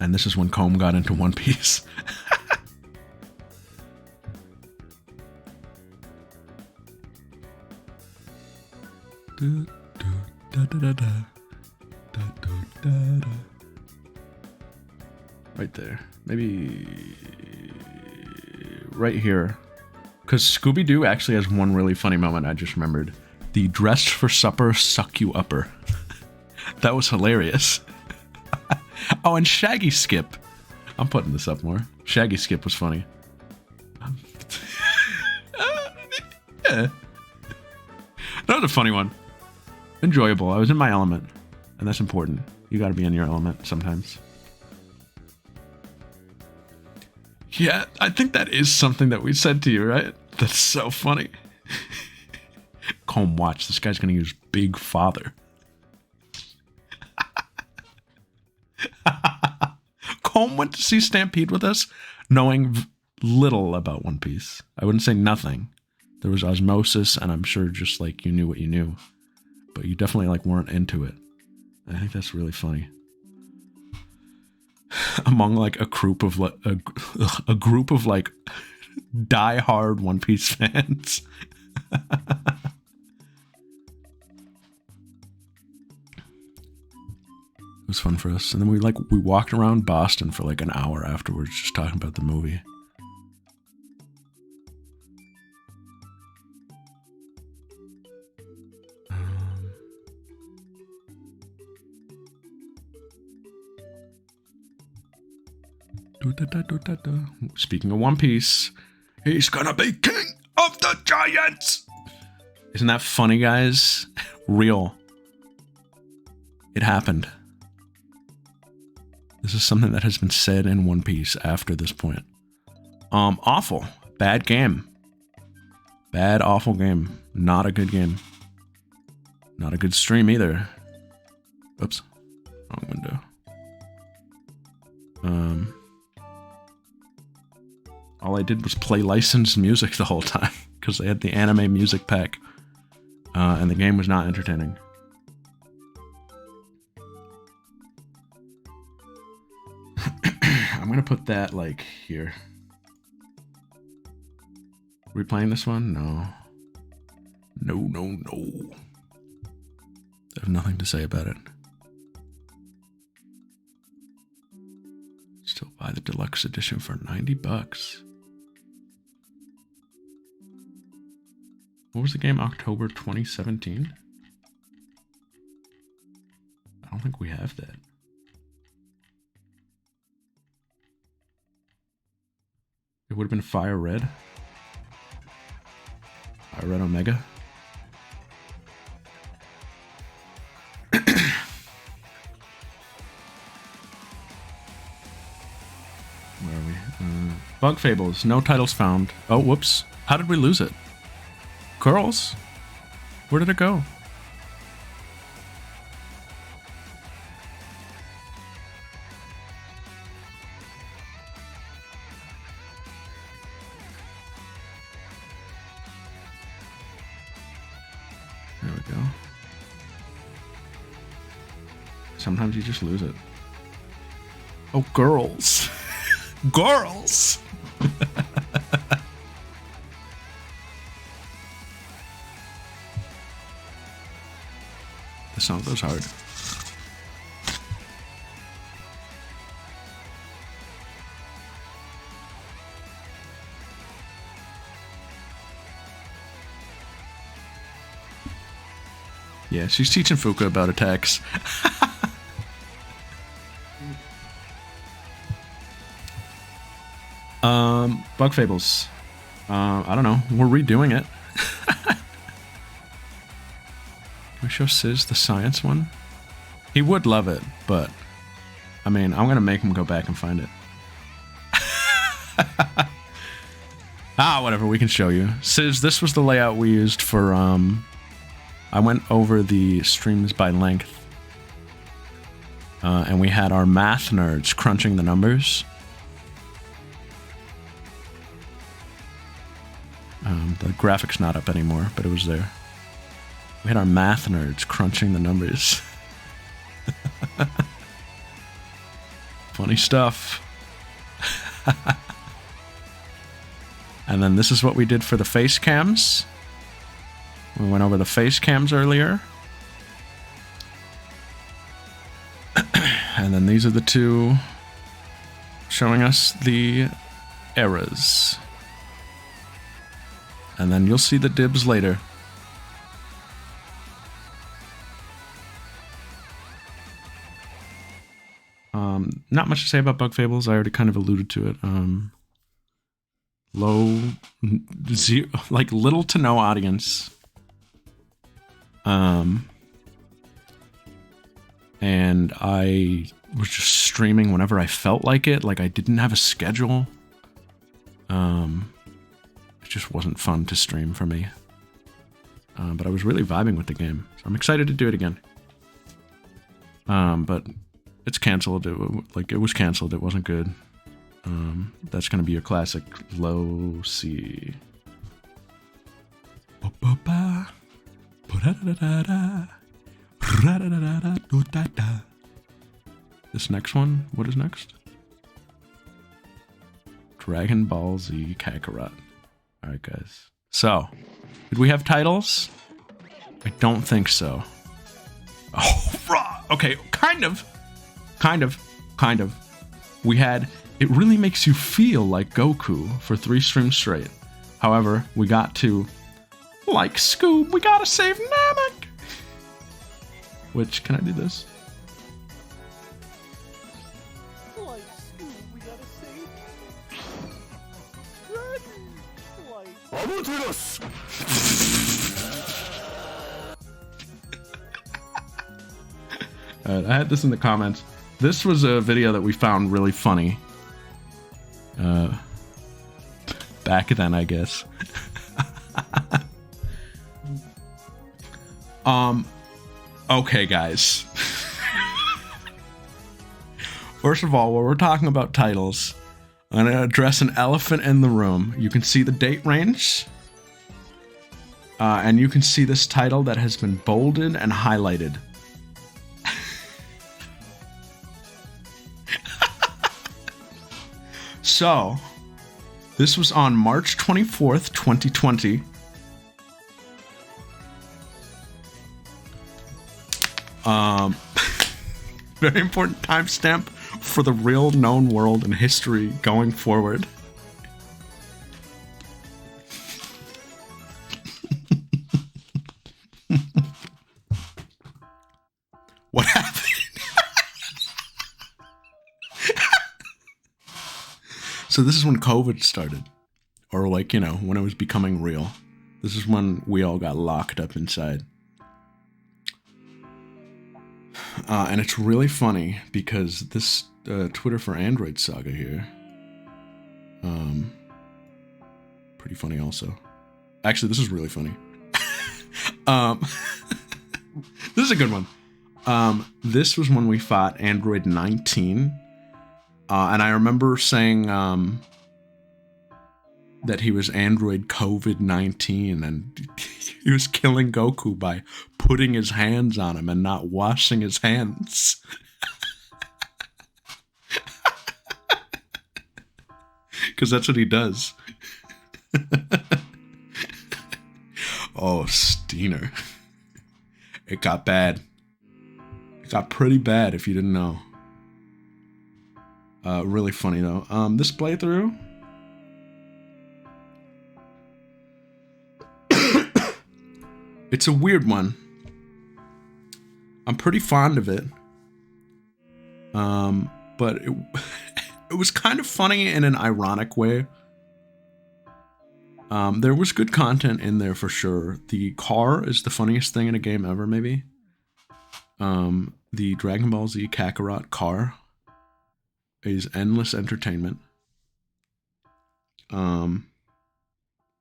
And this is when Comb got into One Piece. Right there. Maybe right here. Because Scooby-Doo actually has one really funny moment I just remembered. The dressed for supper suck you upper. That was hilarious. Oh, and Shaggy Skip. I'm putting this up more. Shaggy Skip was funny. Yeah. That was a funny one. Enjoyable. I was in my element. And that's important. You gotta be in your element sometimes. Yeah, I think that is something that we said to you, right? That's so funny. Comb, watch. This guy's gonna use Big Father. Comb went to see Stampede with us, knowing little about One Piece. I wouldn't say nothing. There was osmosis, and I'm sure just like you knew what you knew. But you definitely like weren't into it. I think that's really funny. Among like a group of like die-hard One Piece fans. It was fun for us. And then we walked around Boston for like an hour afterwards just talking about the movie. Speaking of One Piece, he's gonna be king of the giants! Isn't that funny, guys? Real. It happened. This is something that has been said in One Piece after this point. Awful. Bad game. Bad, awful game. Not a good game. Not a good stream either. Oops. Wrong window. All I did was play licensed music the whole time because they had the anime music pack, and the game was not entertaining. I'm gonna put that like here. Are we playing this one? No. No. I have nothing to say about it. Still buy the deluxe edition for $90. What was the game? October 2017? I don't think we have that. It would have been Fire Red. Fire Red Omega. Where are we? Bug Fables. No titles found. Oh, whoops. How did we lose it? Girls? Where did it go? There we go. Sometimes you just lose it. Oh, girls. Girls! The song goes hard. Yeah, she's teaching Fuka about attacks. Bug Fables. I don't know. We're redoing it. Can we show Sizz the science one? He would love it, but I mean, I'm gonna make him go back and find it. Ah, whatever, we can show you. Sis, this was the layout we used for, I went over the streams by length. And we had our math nerds crunching the numbers. The graphic's not up anymore, but it was there. We had our math nerds crunching the numbers. Funny stuff. And then this is what we did for the face cams. We went over the face cams earlier. And then these are the two showing us the errors. And then you'll see the dibs later. Not much to say about Bug Fables. I already kind of alluded to it. Like little to no audience. And I was just streaming whenever I felt like it. Like I didn't have a schedule. It just wasn't fun to stream for me. But I was really vibing with the game. So I'm excited to do it again. But it's canceled. It was canceled. It wasn't good. That's gonna be your classic low C. This next one, what is next? Dragon Ball Z Kakarot. Alright, guys. So, did we have titles? I don't think so. Oh, okay, kind of. We had It Really Makes You Feel Like Goku for 3 streams straight. However, we got to Like Scoob, We Gotta Save Namek. Which, can I do this? Like Scoob, we gotta save Alright, I had this in the comments. This was a video that we found really funny. Back then, I guess. Okay, guys. First of all, while we're talking about titles, I'm going to address an elephant in the room. You can see the date range. And you can see this title that has been bolded and highlighted. So, this was on March 24th, 2020. Very important timestamp for the real known world and history going forward. What happened? So this is when COVID started. Or like, you know, when it was becoming real. This is when we all got locked up inside. And it's really funny because this Twitter for Android saga here. Pretty funny also. Actually, this is really funny. This is a good one. This was when we fought Android 19. And I remember saying that he was Android COVID-19 and he was killing Goku by putting his hands on him and not washing his hands. Because that's what he does. Oh, Steanie. It got bad. It got pretty bad if you didn't know. Really funny though. This playthrough. It's a weird one. I'm pretty fond of it. But it was kind of funny in an ironic way. There was good content in there for sure. The car is the funniest thing in a game ever, maybe. The Dragon Ball Z Kakarot car is endless entertainment.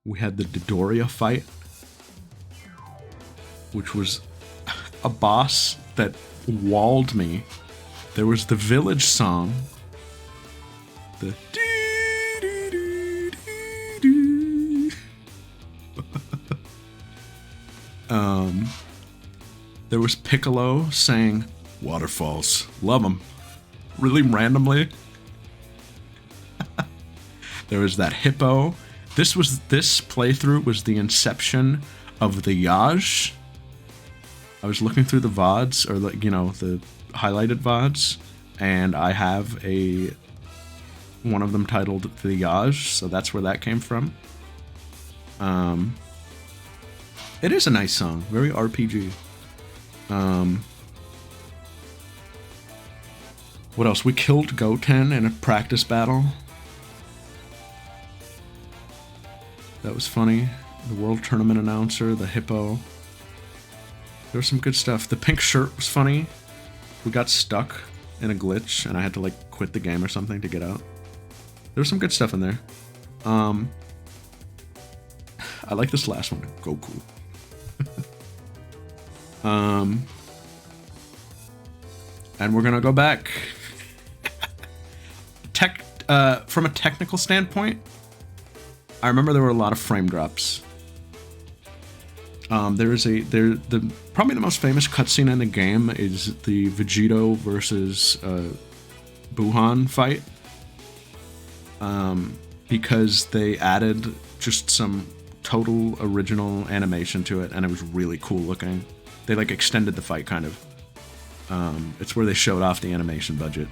We had the Dodoria fight, which was a boss that walled me. There was the village song. The there was Piccolo saying waterfalls. Love them. Really randomly. There was that hippo. This playthrough was the inception of the Yaj. I was looking through the VODs, or the highlighted VODs, and I have one of them titled The Yaj, so that's where that came from. It is a nice song, very RPG. What else? We killed Goten in a practice battle. That was funny. The world tournament announcer, the hippo. There was some good stuff. The pink shirt was funny. We got stuck in a glitch, and I had to like quit the game or something to get out. There was some good stuff in there. I like this last one, Goku. And we're gonna go back. From a technical standpoint, I remember there were a lot of frame drops. Probably the most famous cutscene in the game is the Vegito versus Buhan fight. Because they added just some total original animation to it, and it was really cool looking. They like extended the fight kind of. It's where they showed off the animation budget.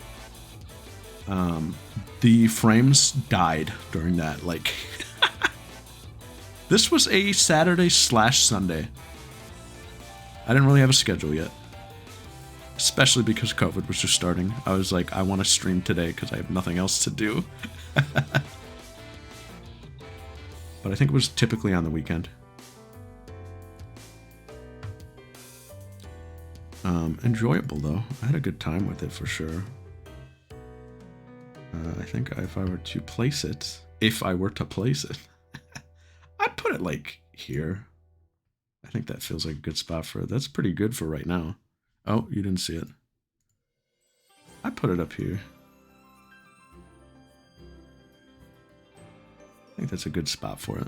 The frames died during that. Like, this was a Saturday/Sunday. I didn't really have a schedule yet, especially because COVID was just starting. I was like, I want to stream today because I have nothing else to do. But I think it was typically on the weekend. Enjoyable though. I had a good time with it for sure. I think if I were to place it, I'd put it like here. I think that feels like a good spot for it. That's pretty good for right now. Oh, you didn't see it. I put it up here. I think that's a good spot for it.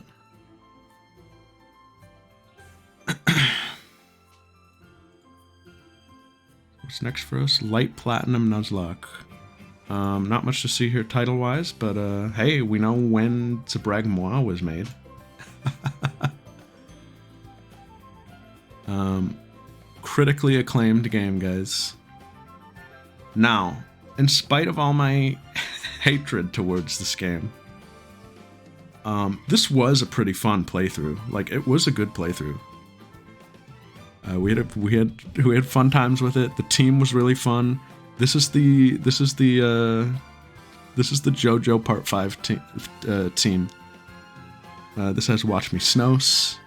What's next for us? Light Platinum Nuzlocke. Not much to see here title-wise, but hey, we know when Zabrag Moi was made. Critically acclaimed game, guys. Now, in spite of all my hatred towards this game, this was a pretty fun playthrough. Like, it was a good playthrough. We had fun times with it. The team was really fun. This is the JoJo Part 5 team. This has Watch Me Snows.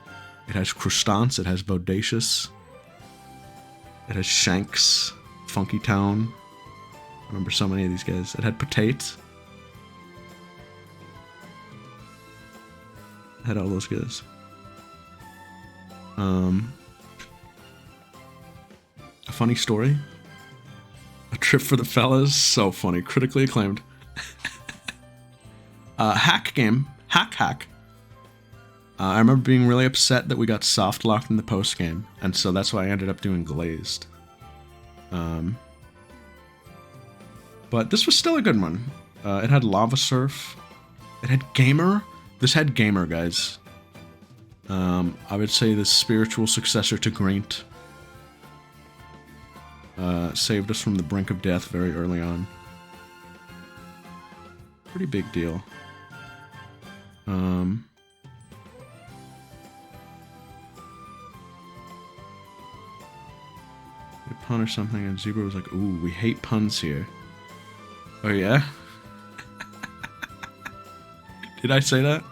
It has Crustance. It has Bodacious. It has Shanks. Funky Town. I remember so many of these guys. It had Potate. It had all those guys. A funny story. A trip for the fellas. So funny. Critically acclaimed. Hack game. Hack. I remember being really upset that we got soft locked in the post game, and so that's why I ended up doing glazed. But this was still a good one. It had Lava Surf. It had Gamer. This had Gamer, guys. I would say the spiritual successor to Greent. Saved us from the brink of death very early on. Pretty big deal. A pun or something, and Zebra was like, ooh, we hate puns here. Oh yeah? Did I say that?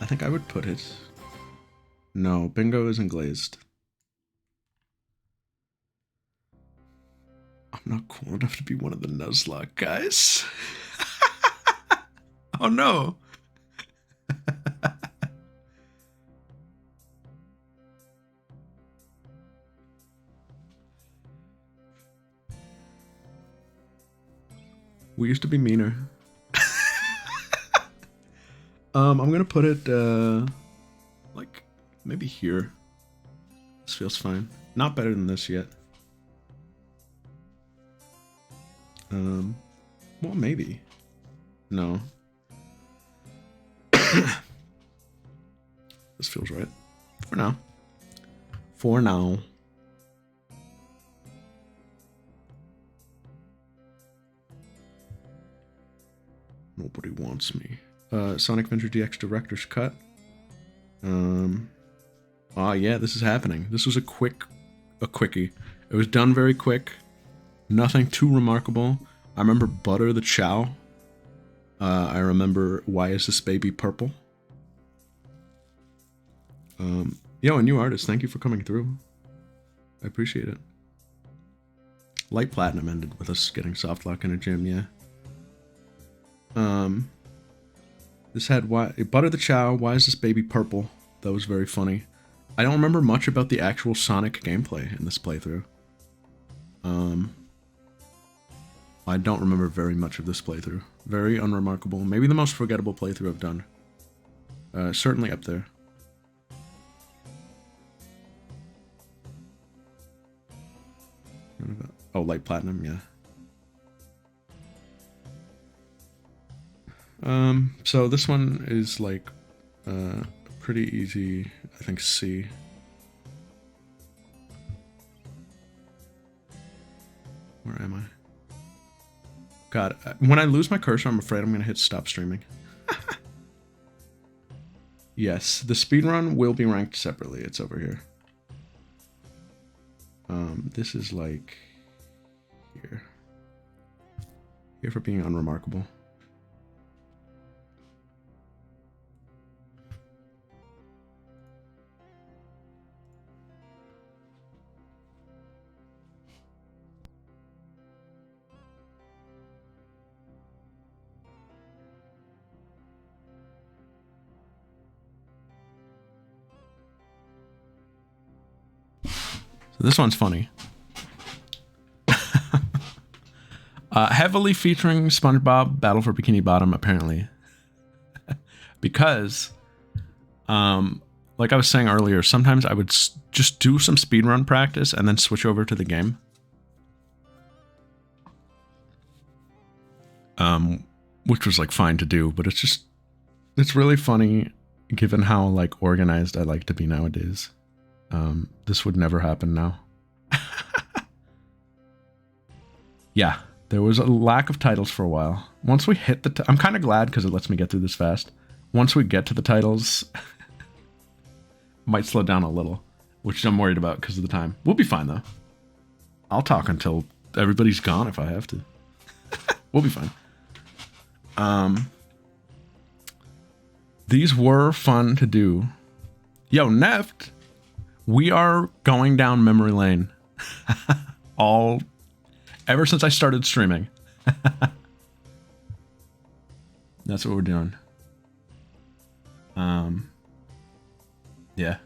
I think I would put it. No, Bingo isn't glazed. I'm not cool enough to be one of the Nuzlocke guys. Oh no. We used to be meaner. I'm gonna put it like maybe here. This feels fine. Not better than this yet. Well, maybe. No. This feels right. For now. For now. Nobody wants me. Sonic Adventure DX Director's Cut. Oh yeah, this is happening. This was a quickie. It was done very quick. Nothing too remarkable. I remember Butter the Chow. I remember Why Is This Baby Purple? Yo, a new artist, thank you for coming through. I appreciate it. Light Platinum ended with us getting Softlock in a gym, yeah. This had Butter the Chow, Why Is This Baby Purple? That was very funny. I don't remember much about the actual Sonic gameplay in this playthrough. I don't remember very much of this playthrough. Very unremarkable. Maybe the most forgettable playthrough I've done. Certainly up there. Oh, Light Platinum, yeah. So this one is like pretty easy, I think C. Where am I? God, when I lose my cursor, I'm afraid I'm gonna hit stop streaming. Yes, the speedrun will be ranked separately. It's over here. This is like here. Here for being unremarkable. So this one's funny. Heavily featuring SpongeBob Battle for Bikini Bottom, apparently. Because, like I was saying earlier, sometimes I would just do some speedrun practice and then switch over to the game. Which was like fine to do, but it's really funny given how like organized I like to be nowadays. This would never happen now. Yeah, there was a lack of titles for a while. Once we hit the... I'm kind of glad because it lets me get through this fast. Once we get to the titles, might slow down a little, which I'm worried about because of the time. We'll be fine, though. I'll talk until everybody's gone if I have to. We'll be fine. These were fun to do. Yo, Neft, we are going down memory lane. Ever since I started streaming. That's what we're doing. Yeah.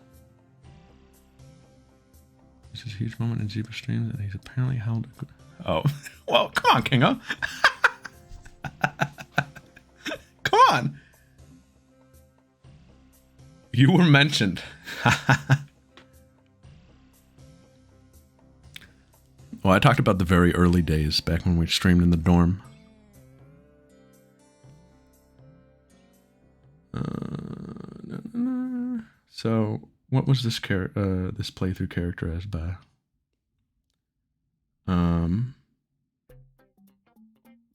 This is a huge moment in Zebra streams and he's apparently held a good... Oh, well, come on, Kingo. Come on. You were mentioned. Well, I talked about the very early days back when we streamed in the dorm. So, what was this this playthrough characterized by?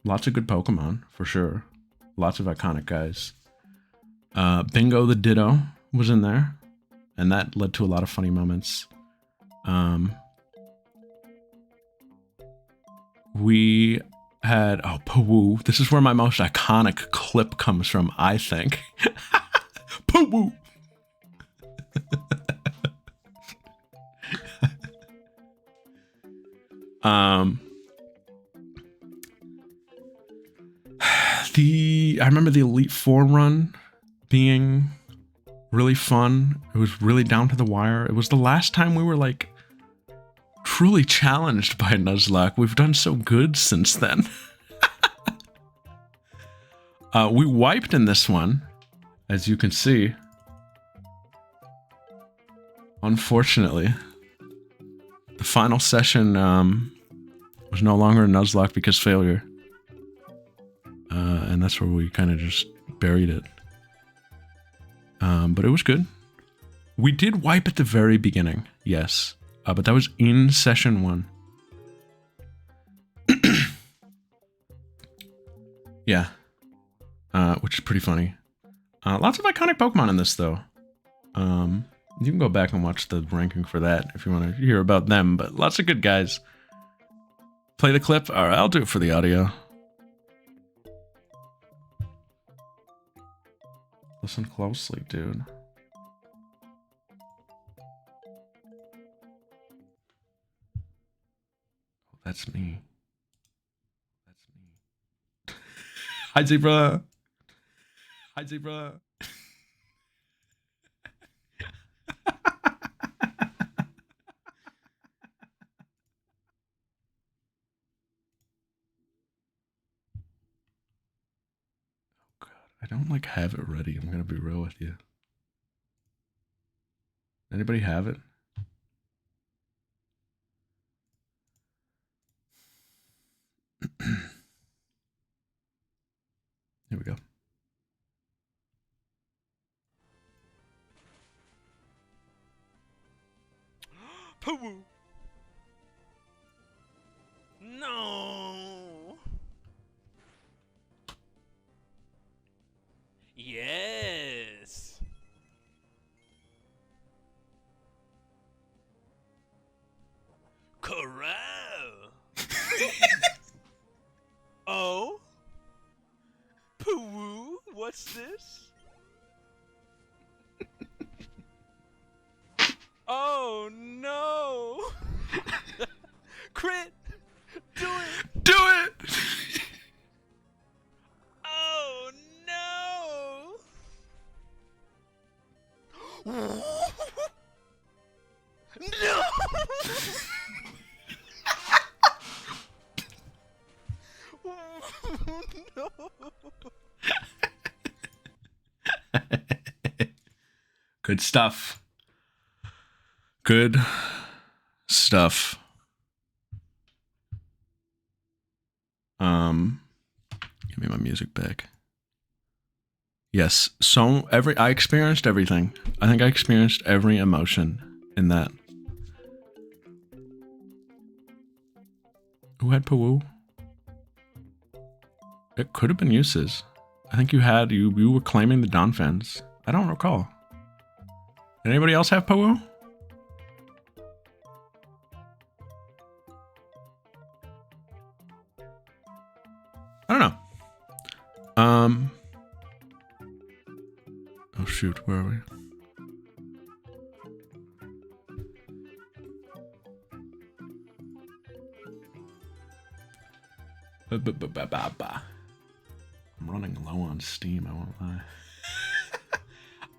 Lots of good Pokemon, for sure. Lots of iconic guys. Bingo the Ditto was in there, and that led to a lot of funny moments. We had... Oh, Pawoo. This is where my most iconic clip comes from, I think. Pawoo! I remember the Elite Four run being really fun. It was really down to the wire. It was the last time we were like truly challenged by Nuzlocke. We've done so good since then. We wiped in this one, as you can see. Unfortunately, the final session was no longer a Nuzlocke because failure. And that's where we kind of just buried it. But it was good. We did wipe at the very beginning, yes. But that was in session 1. Yeah. Which is pretty funny. Lots of iconic Pokemon in this, though. You can go back and watch the ranking for that if you want to hear about them, but lots of good guys. Play the clip? Alright, I'll do it for the audio. Listen closely, dude. Oh, that's me. That's me. Hi, Zebra. Hi, Zebra. I don't like have it ready. I'm gonna be real with you. Anybody have it? Here we go. Poo! No! Yes! Corral! Oh? Poo! What's this? Oh no! Crit! Do it! Do it! Oh no! No! No! Good stuff. Good stuff. Give me my music back. Yes, so I experienced everything. I think I experienced every emotion in that. Who had Pawoo? It could have been Uses. I think you were claiming the Donphans. I don't recall. Did anybody else have Pawoo? I don't know. Oh shoot, where are we? I'm running low on steam, I won't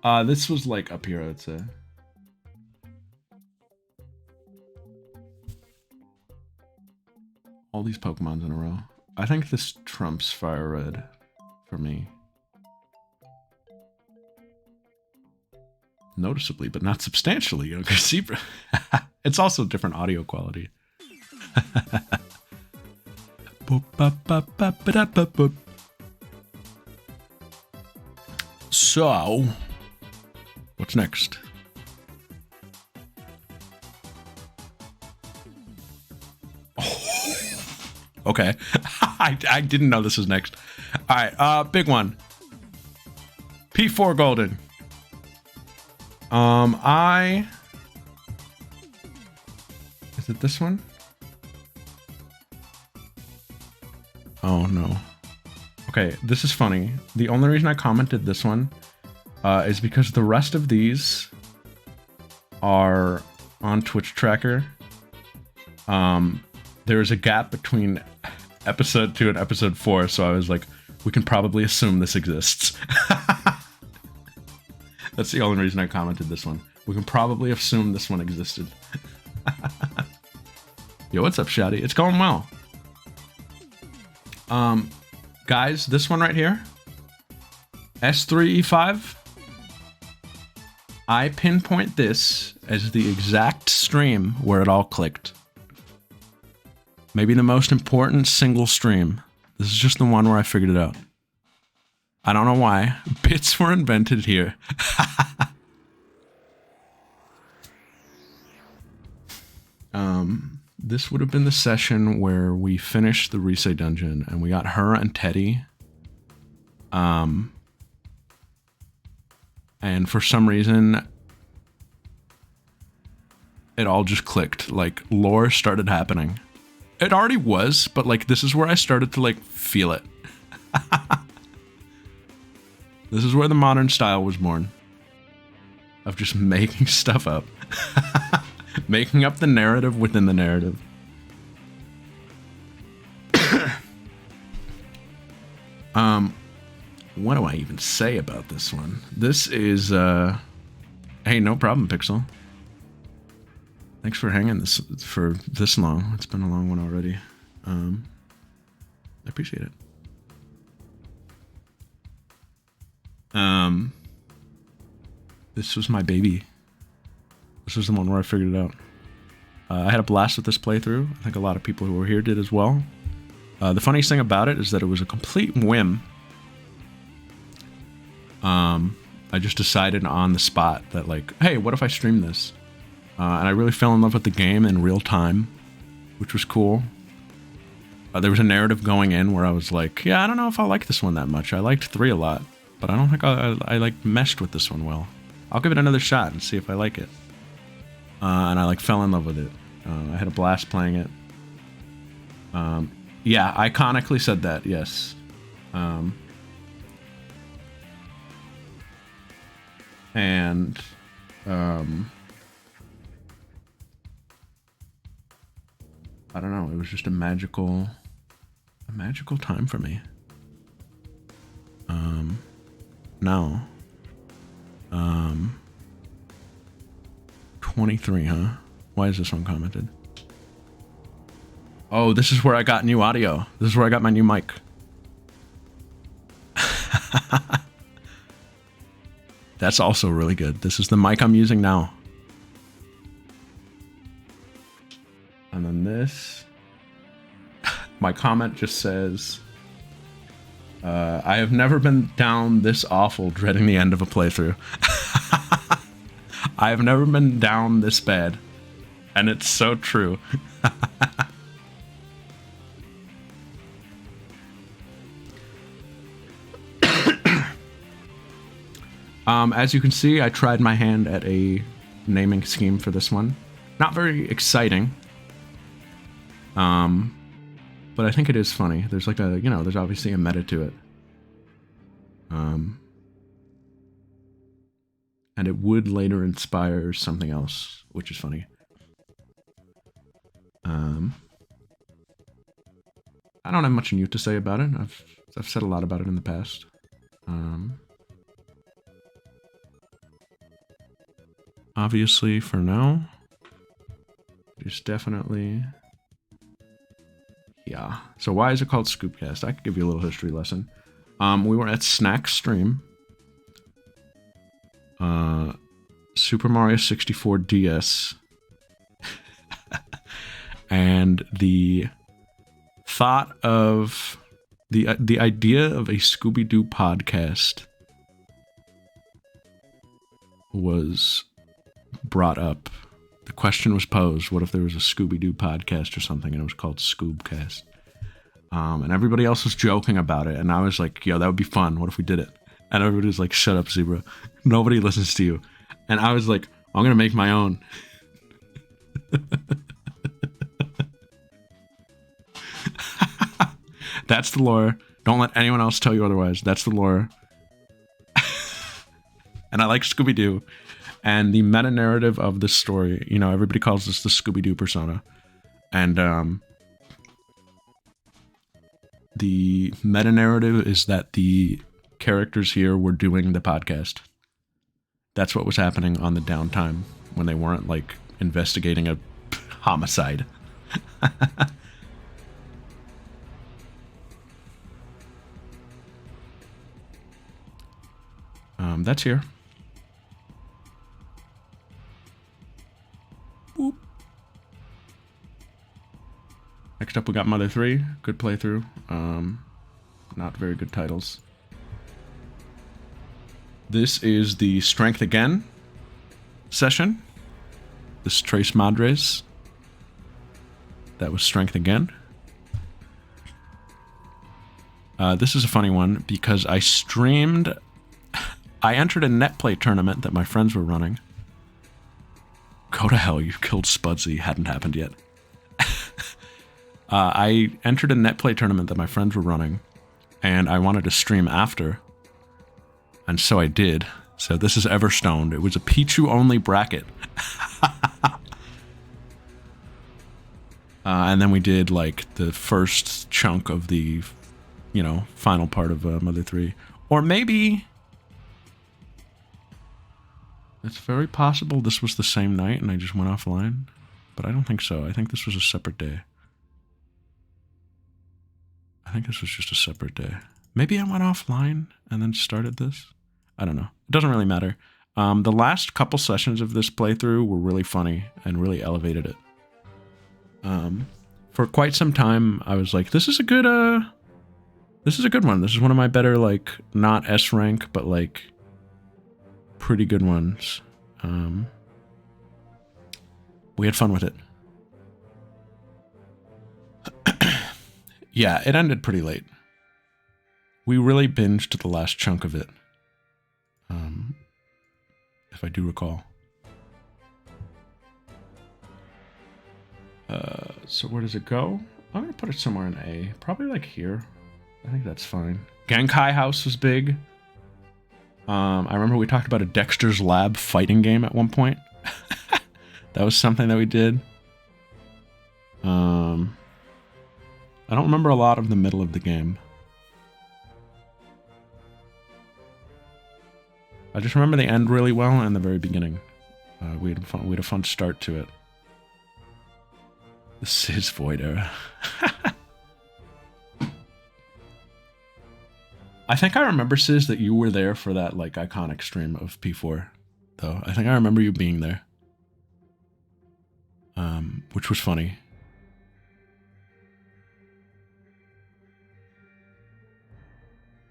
lie. This was like up here, I'd say. All these Pokemons in a row. I think this trumps Fire Red for me. Noticeably, but not substantially younger Zebra. It's also different audio quality. So, what's next? Okay. I didn't know this was next. Alright, big one. P4 Golden. Is it this one? Oh no. Okay, this is funny. The only reason I commented this one is because the rest of these are on Twitch Tracker. There is a gap between episode 2 and episode 4, so I was like, We can probably assume this exists. That's the only reason I commented this one. We can probably assume this one existed. Yo, what's up, Shotty? It's going well. Guys, this one right here, S3E5, I pinpoint this as the exact stream where it all clicked. Maybe the most important single stream. This is just the one where I figured it out. I don't know why. Bits were invented here. This would have been the session where we finished the Risei dungeon and we got her and Teddy. And for some reason, it all just clicked. Like, lore started happening. It already was, but like, this is where I started to like feel it. This is where the modern style was born. Of just making stuff up. Making up the narrative within the narrative. What do I even say about this one? This is, hey, no problem, Pixel. Thanks for hanging this for this long. It's been a long one already. I appreciate it. This was my baby. This was the one where I figured it out. I had a blast with this playthrough. I think a lot of people who were here did as well. The funniest thing about it is that it was a complete whim. I just decided on the spot that like, hey, what if I stream this? And I really fell in love with the game in real time, which was cool. There was a narrative going in where I was like, yeah, I don't know if I like this one that much. I liked 3 a lot, but I don't think I like meshed with this one well. I'll give it another shot and see if I like it. And I like fell in love with it. I had a blast playing it. Yeah, iconically said that, yes. And I don't know, it was just a magical time for me. Now 23, huh? Why is this one commented? Oh, this is where I got new audio. This is where I got my new mic. That's also really good. This is the mic I'm using now. And then this. My comment just says, I have never been down this awful dreading the end of a playthrough. I have never been down this bad. And it's so true. As you can see, I tried my hand at a naming scheme for this one. Not very exciting. But I think it is funny. There's like a, there's obviously a meta to it. And it would later inspire something else, which is funny. I don't have much new to say about it. I've said a lot about it in the past. Obviously, for now, there's definitely... Yeah. So why is it called Scoopcast? I could give you a little history lesson. We were at Snack's stream. Super Mario 64 DS. And the thought of... The idea of a Scooby-Doo podcast was brought up. The question was posed, what if there was a Scooby-Doo podcast or something and it was called Scoobcast? And everybody else was joking about it, and I was like, yo, that would be fun. What if we did it? And everybody was like, shut up, Zebra. Nobody listens to you. And I was like, I'm going to make my own. That's the lore. Don't let anyone else tell you otherwise. That's the lore. And I like Scooby-Doo. And the meta-narrative of this story, everybody calls this the Scooby-Doo persona. And the meta narrative is that the characters here were doing the podcast. That's what was happening on the downtime when they weren't like investigating a homicide. That's here. Boop. Next up, we got Mother 3. Good playthrough. Not very good titles. This is the Strength Again session. This is Trace Madres. That was Strength Again. This is a funny one because I streamed... I entered a netplay tournament that my friends were running. Go to hell, you killed Spudsy. Hadn't happened yet. I entered a netplay tournament that my friends were running, and I wanted to stream after. And so I did. So this is Everstoned. It was a Pichu-only bracket. And then we did, like, the first chunk of the, you know, final part of Mother 3. Or maybe... It's very possible this was the same night and I just went offline. But I don't think so. I think this was a separate day. I think this was just a separate day. Maybe I went offline and then started this. I don't know. It doesn't really matter. The last couple sessions of this playthrough were really funny and really elevated it. For quite some time, I was like, this is a good one. This is one of my better, like, not S rank, but, like, pretty good ones. We had fun with it. Yeah, it ended pretty late. We really binged the last chunk of it. If I do recall. So where does it go? I'm gonna put it somewhere in A. Probably like here. I think that's fine. Genkai House was big. I remember we talked about a Dexter's Lab fighting game at one point. That was something that we did. I don't remember a lot of the middle of the game. I just remember the end really well and the very beginning. We had a fun start to it. The Sis Void era. I think I remember, Sis, that you were there for that, like, iconic stream of P4, though. I think I remember you being there. Which was funny.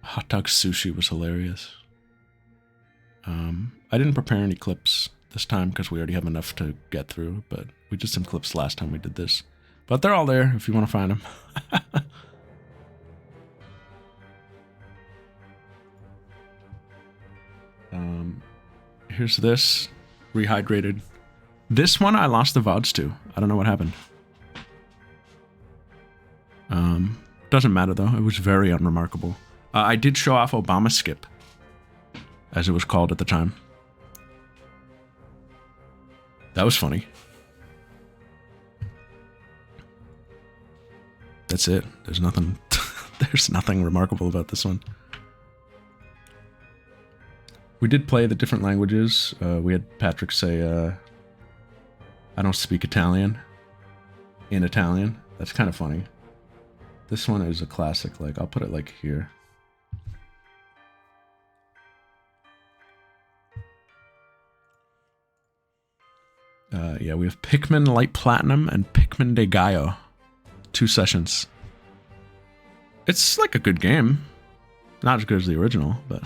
Hot dog sushi was hilarious. I didn't prepare any clips this time because we already have enough to get through, but we did some clips last time we did this. But they're all there if you want to find them. Here's this. Rehydrated. This one I lost the VODs to. I don't know what happened. Doesn't matter though. It was very unremarkable. I did show off Obama Skip, as it was called at the time. That was funny. That's it. There's nothing. There's nothing remarkable about this one. We did play the different languages. We had Patrick say, I don't speak Italian in Italian. That's kind of funny. This one is a classic. Like, I'll put it like here. Yeah, we have Pikmin Light Platinum and Pikmin de Gallo. 2 sessions. It's like a good game. Not as good as the original, but...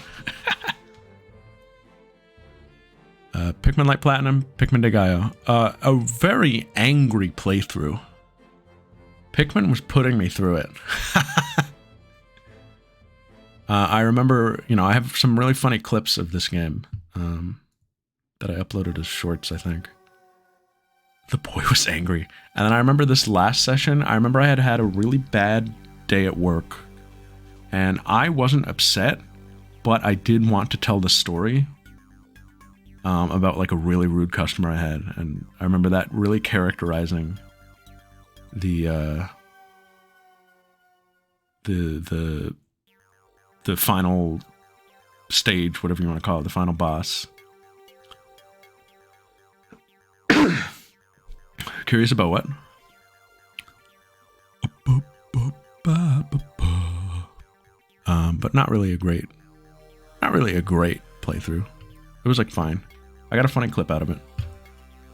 Pikmin Light Platinum, Pikmin de Gallo. A very angry playthrough. Pikmin was putting me through it. I remember, you know, I have some really funny clips of this game that I uploaded as shorts, I think. The boy was angry. And then I remember this last session, I remember I had had a really bad day at work. And I wasn't upset, but I did want to tell the story about like a really rude customer I had. And I remember that really characterizing the the final stage, whatever you want to call it, the final boss. Curious about what? But not really a great playthrough. It was like fine. I got a funny clip out of it.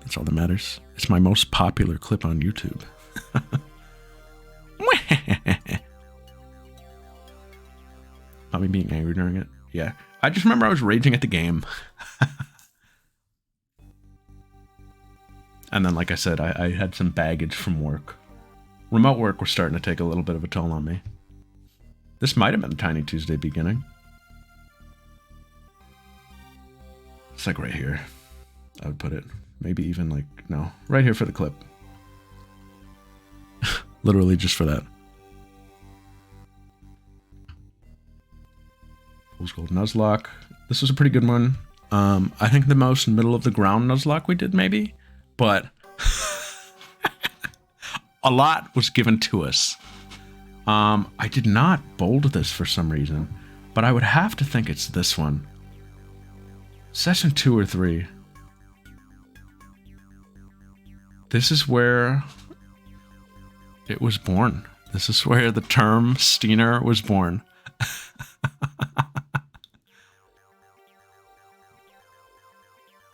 That's all that matters. It's my most popular clip on YouTube. Not me being angry during it. Yeah. I just remember I was raging at the game. And then, like I said, I had some baggage from work. Remote work was starting to take a little bit of a toll on me. This might have been Tiny Tuesday beginning. It's like right here, I would put it. Maybe even like, no, right here for the clip. Literally just for that. Fool's Gold Nuzlocke. This was a pretty good one. I think the most middle of the ground Nuzlocke we did maybe, but a lot was given to us. I did not bold this for some reason, but I would have to think it's this one. Session 2 or 3. This is where it was born. This is where the term Steiner was born.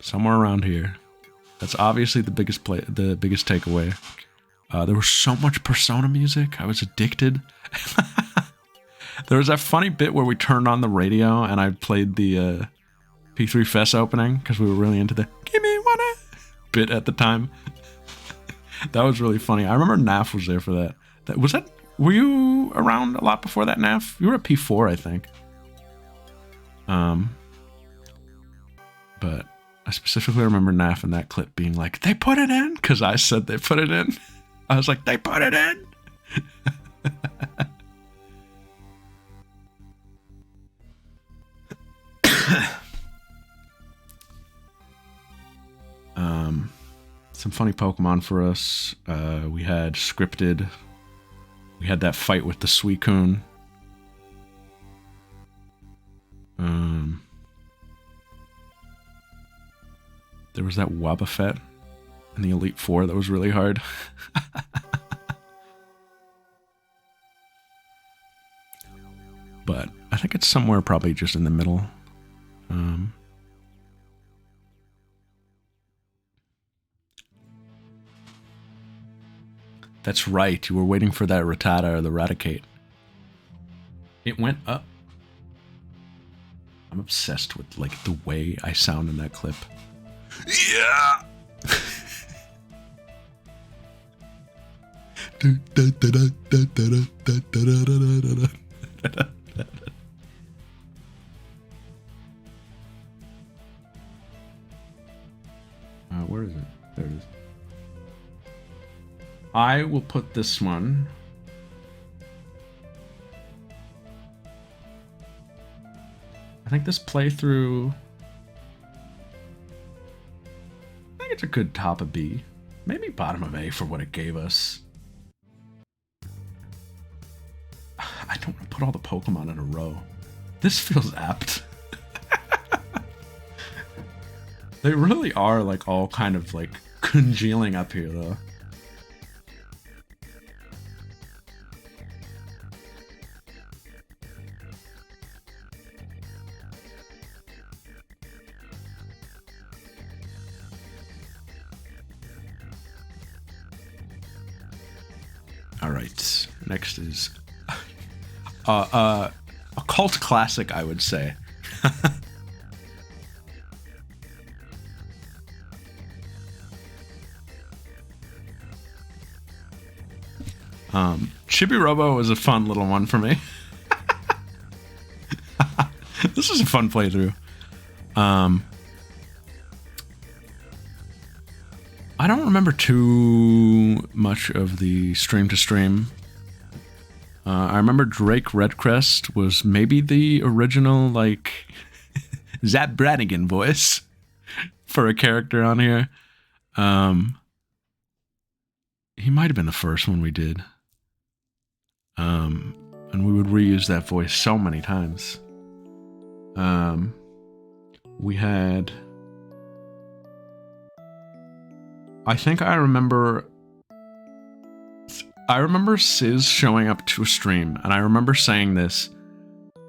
Somewhere around here. That's obviously the biggest takeaway. There was so much Persona music. I was addicted. There was that funny bit where we turned on the radio and I played the P3 Fest opening because we were really into the "Give me one" bit at the time. That was really funny. I remember Naf was there for that. Were you around a lot before that, Naf? You were at P4, I think. But I specifically remember Naf in that clip being like, "They put it in," because I said they put it in. I was like, "They put it in." Some funny Pokemon for us. We had scripted. We had that fight with the Suicune. There was that Wobbuffet in the Elite Four that was really hard. But I think it's somewhere probably just in the middle. That's right, you were waiting for that Rattata or the Raticate. It went up. I'm obsessed with like the way I sound in that clip. Yeah! Where is it? There it is. I will put this one. I think this playthrough, I think it's a good top of B. Maybe bottom of A for what it gave us. I don't want to put all the Pokemon in a row. This feels apt. They really are like all kind of like congealing up here though. All right, next is a cult classic, I would say. Chibi-Robo was a fun little one for me. This was a fun playthrough. I don't remember too much of the stream-to-stream. I remember Drake Redcrest was maybe the original, like, Zap Brannigan voice for a character on here. He might have been the first one we did. and we would reuse that voice so many times. We had... I remember Sizz showing up to a stream, and I remember saying this.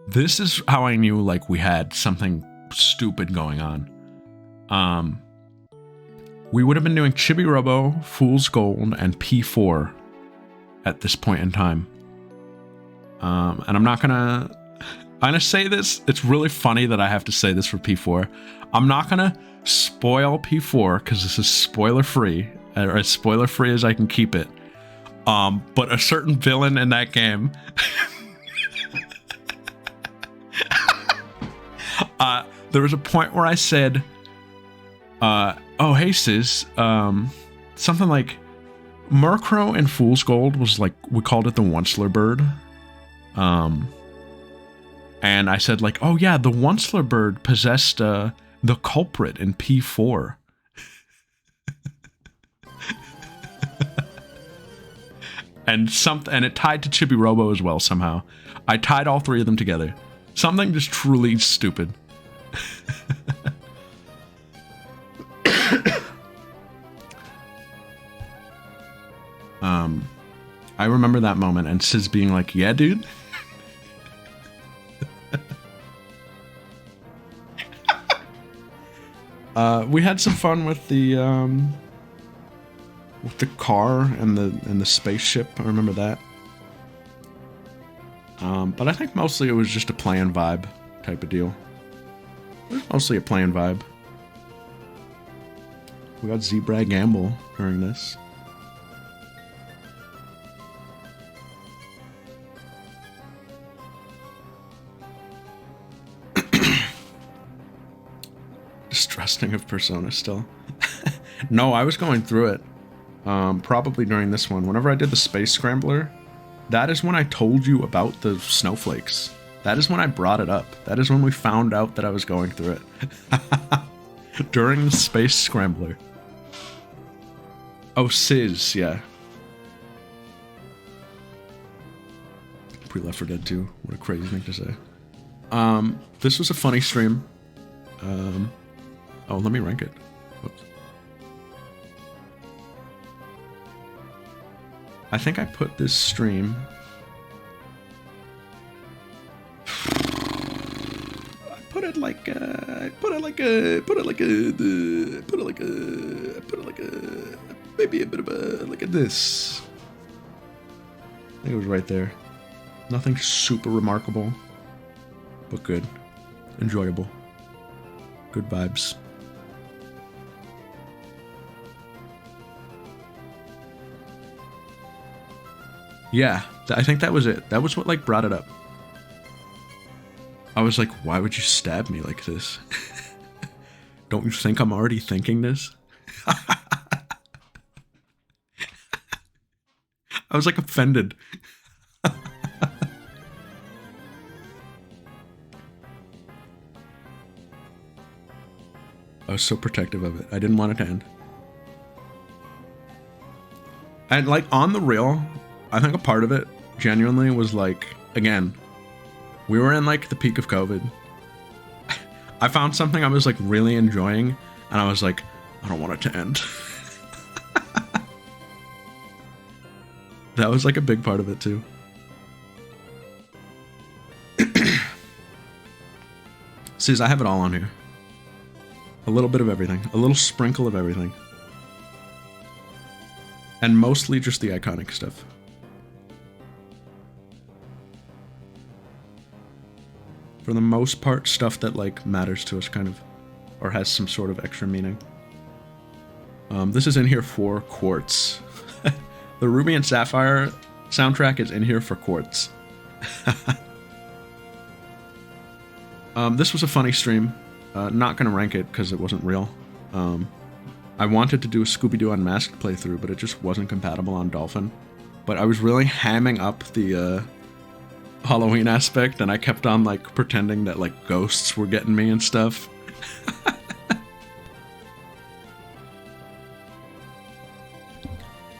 This is how I knew, like, we had something stupid going on. We would have been doing Chibi Robo, Fool's Gold, and P4 at this point in time. And I'm gonna say this. It's really funny that I have to say this for P4. I'm not gonna spoil P4 because this is spoiler free, or as spoiler free as I can keep it. But a certain villain in that game, there was a point where I said, "Oh hey Sizz," something like Murkrow in Fool's Gold was like, we called it the Onceler bird. And I said like, oh yeah, the Onceler bird possessed the culprit in P4. and it tied to Chibi Robo as well somehow. I tied all three of them together. Something just truly stupid. I remember that moment and Sizz being like, yeah, dude. We had some fun with the car and the spaceship. I remember that. But I think mostly it was just a playing vibe type of deal. It was mostly a playing vibe. We got Zebra Gamble during this. Distrusting of Persona still. No, I was going through it. Probably during this one. Whenever I did the Space Scrambler, that is when I told you about the snowflakes. That is when I brought it up. That is when we found out that I was going through it. During the Space Scrambler. Oh, Sizz, yeah. Pre-Left 4 Dead 2. What a crazy thing to say. This was a funny stream. Oh, let me rank it. Whoops. I think I put this stream... I put it like maybe a bit of a, like a this. I think it was right there. Nothing super remarkable, but good. Enjoyable. Good vibes. Yeah, I think that was it. That was what, like, brought it up. I was like, why would you stab me like this? Don't you think I'm already thinking this? I was, like, offended. I was so protective of it. I didn't want it to end. And, like, on the real... I think a part of it genuinely was like, again, we were in like the peak of COVID. I found something I was like really enjoying and I was like, I don't want it to end. That was like a big part of it too. Sizz, I have it all on here. A little bit of everything. A little sprinkle of everything. And mostly just the iconic stuff. For the most part, stuff that, like, matters to us, kind of. Or has some sort of extra meaning. This is in here for Quartz. The Ruby and Sapphire soundtrack is in here for Quartz. This was a funny stream. Not gonna rank it, because it wasn't real. I wanted to do a Scooby-Doo Unmasked playthrough, but it just wasn't compatible on Dolphin. But I was really hamming up the, Halloween aspect, and I kept on like pretending that like ghosts were getting me and stuff.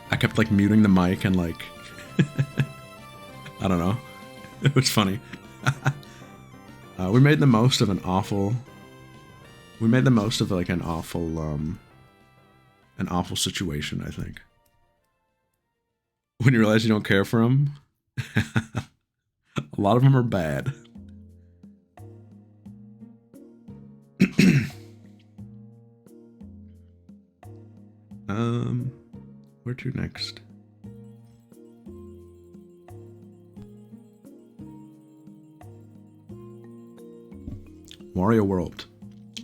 I kept like muting the mic and like I don't know. It was funny. We made the most of an awful. We made the most of like an awful situation. I think. When you realize you don't care for them, a lot of them are bad. Where to next? Wario World.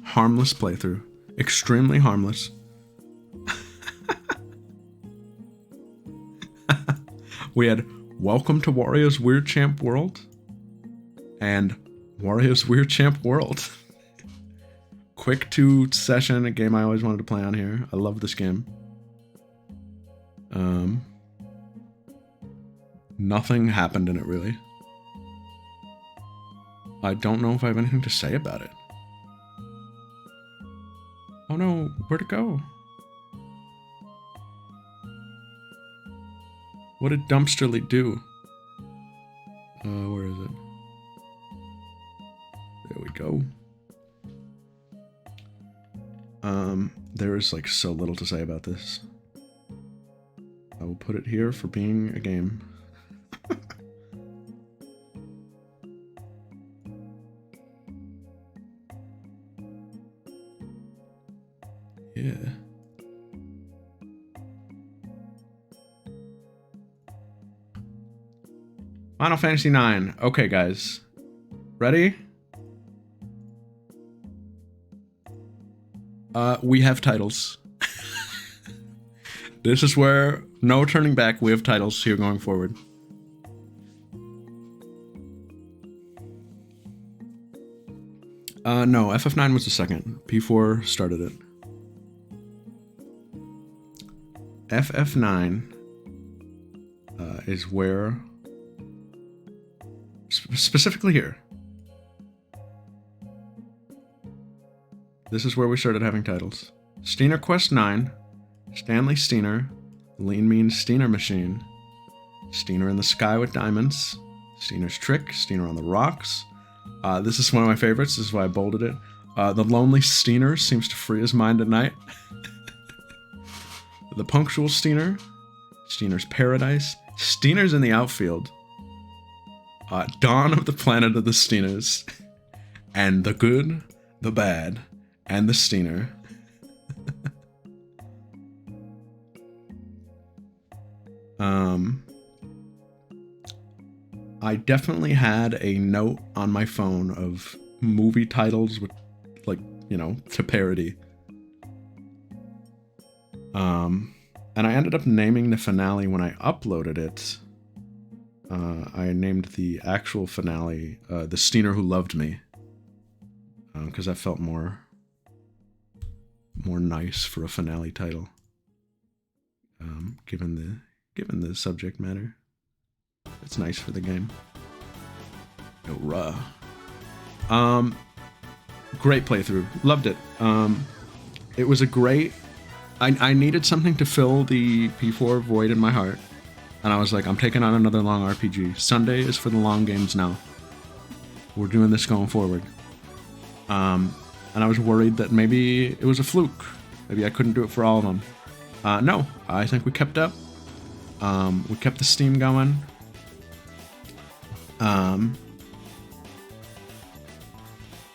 Harmless playthrough. Extremely harmless. We had Welcome to Wario's Weird Champ World and Wario's Weird Champ World. Quick 2 session, a game I always wanted to play on here. I love this game. Nothing happened in it really. I don't know if I have anything to say about it. Oh no, where'd it go? What did Dumpsterly do? Where is it? There we go. There is like so little to say about this. I will put it here for being a game. Yeah. Final Fantasy IX. Okay, guys. Ready? We have titles. This is where no turning back. We have titles here going forward. No, FF9 was the second. P4 started it. FF9 is where, specifically here, this is where we started having titles. Steiner Quest 9, Stanley Steiner, Lean Mean Steiner Machine, Steiner in the Sky with Diamonds, Steiner's Trick, Steiner on the Rocks. This is one of my favorites, this is why I bolded it. The Lonely Steiner seems to free his mind at night. The Punctual Steiner, Steiner's Paradise, Steiner's in the Outfield, Dawn of the Planet of the Steiners, and The Good, the Bad, and the Steiner. I definitely had a note on my phone of movie titles with, like, you know, to parody. And I ended up naming the finale when I uploaded it. I named the actual finale The Steiner Who Loved Me. Because that felt more nice for a finale title. Given the subject matter. It's nice for the game. Hurrah. Great playthrough. Loved it. It was a great... I needed something to fill the P4 void in my heart. And I was like, I'm taking on another long RPG. Sunday is for the long games now. We're doing this going forward. And I was worried that maybe it was a fluke. Maybe I couldn't do it for all of them. No, I think we kept up. We kept the steam going.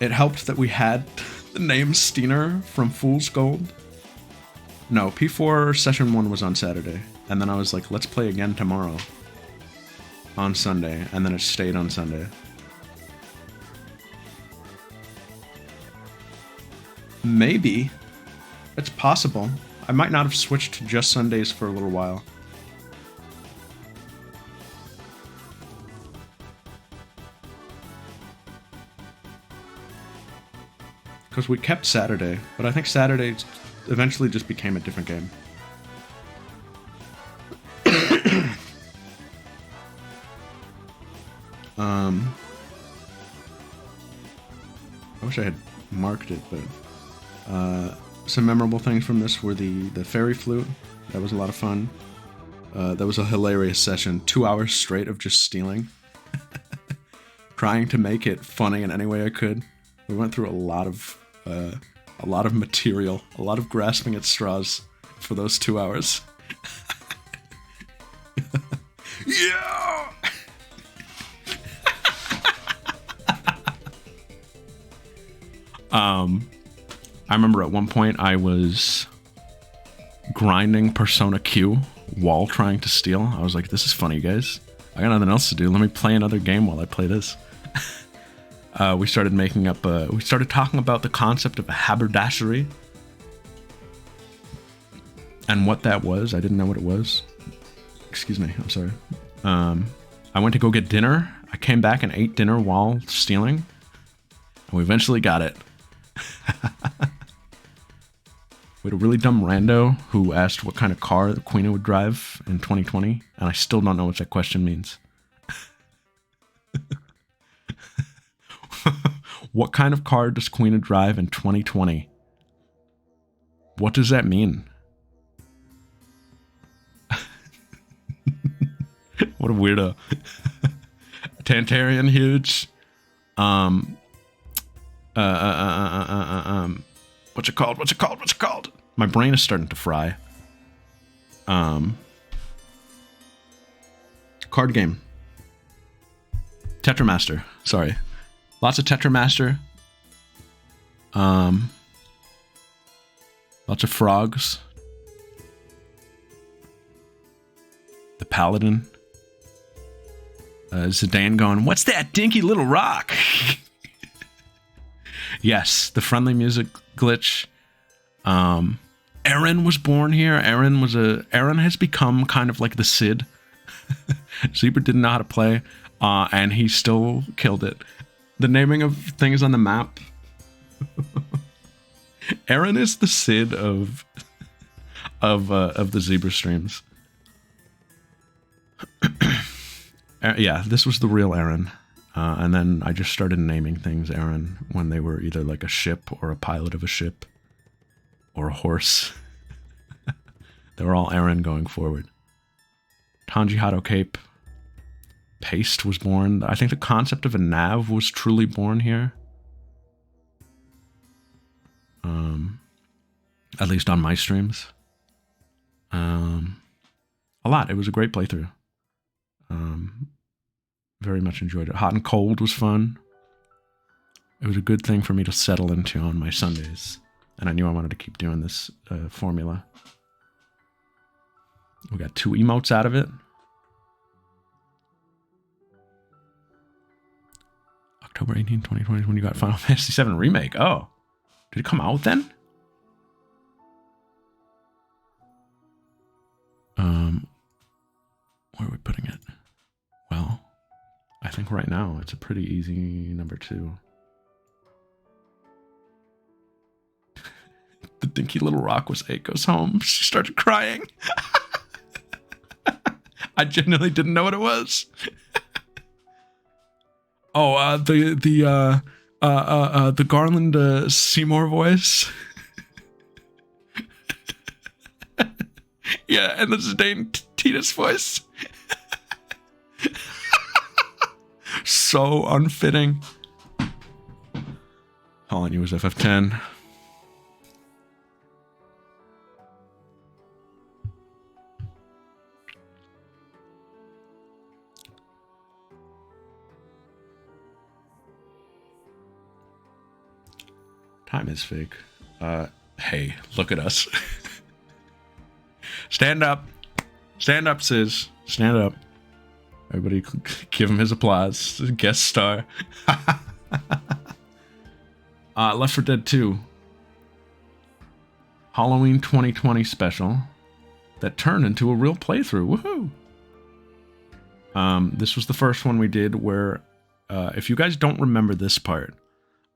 It helped that we had the name Steiner from Fool's Gold. No, P4 Session 1 was on Saturday. And then I was like, let's play again tomorrow. On Sunday. And then it stayed on Sunday. Maybe. It's possible. I might not have switched to just Sundays for a little while. Because we kept Saturday, but I think Saturday eventually just became a different game. I wish I had marked it, but some memorable things from this were the fairy flute. That was a lot of fun. That was a hilarious session. 2 hours straight of just stealing. trying to make it funny in any way I could. We went through a lot of material, a lot of grasping at straws for those 2 hours. Yeah. I remember at one point I was grinding Persona Q while trying to steal. I was like, this is funny, guys. I got nothing else to do. Let me play another game while I play this. We started talking about the concept of a haberdashery and what that was. I didn't know what it was. Excuse me. I'm sorry. I went to go get dinner. I came back and ate dinner while stealing. And we eventually got it. We had a really dumb rando who asked what kind of car the Queen would drive in 2020, and I still don't know what that question means. What kind of car does Queen drive in 2020? What does that mean? What a weirdo. Tantarian huge. What's it called? My brain is starting to fry. Card game. Tetramaster. Sorry. Lots of Tetramaster. Lots of frogs. The Paladin. Zidane going, what's that dinky little rock? Yes, the friendly music glitch. Aaron was born here. Aaron has become kind of like the Cid. Zebra didn't know how to play, and he still killed it. The naming of things on the map. Aaron is the Cid of the Zebra streams. Yeah, this was the real Aaron. And then I just started naming things Aaron when they were either like a ship or a pilot of a ship or a horse. They were all Aaron going forward. Tanji Hado Cape. Paste was born. I think the concept of a nav was truly born here. At least on my streams. A lot. It was a great playthrough. Very much enjoyed it. Hot and Cold was fun. It was a good thing for me to settle into on my Sundays. And I knew I wanted to keep doing this formula. We got 2 emotes out of it. October 18, 2020 is when you got Final Fantasy VII Remake. Oh. Did it come out then? Where are we putting it? Well, I think right now it's a pretty easy number 2. The dinky little rock was 8 goes home. She started crying. I genuinely didn't know what it was. Oh, the Garland Seymour voice. Yeah, and the Zidane Titus voice. So unfitting. All I knew was FF10. Time is fake. Hey, look at us. Stand up. Stand up, Sis. Stand up. Everybody give him his applause. Guest star. Left 4 Dead 2. Halloween 2020 special that turned into a real playthrough. Woohoo! This was the first one we did where, if you guys don't remember this part,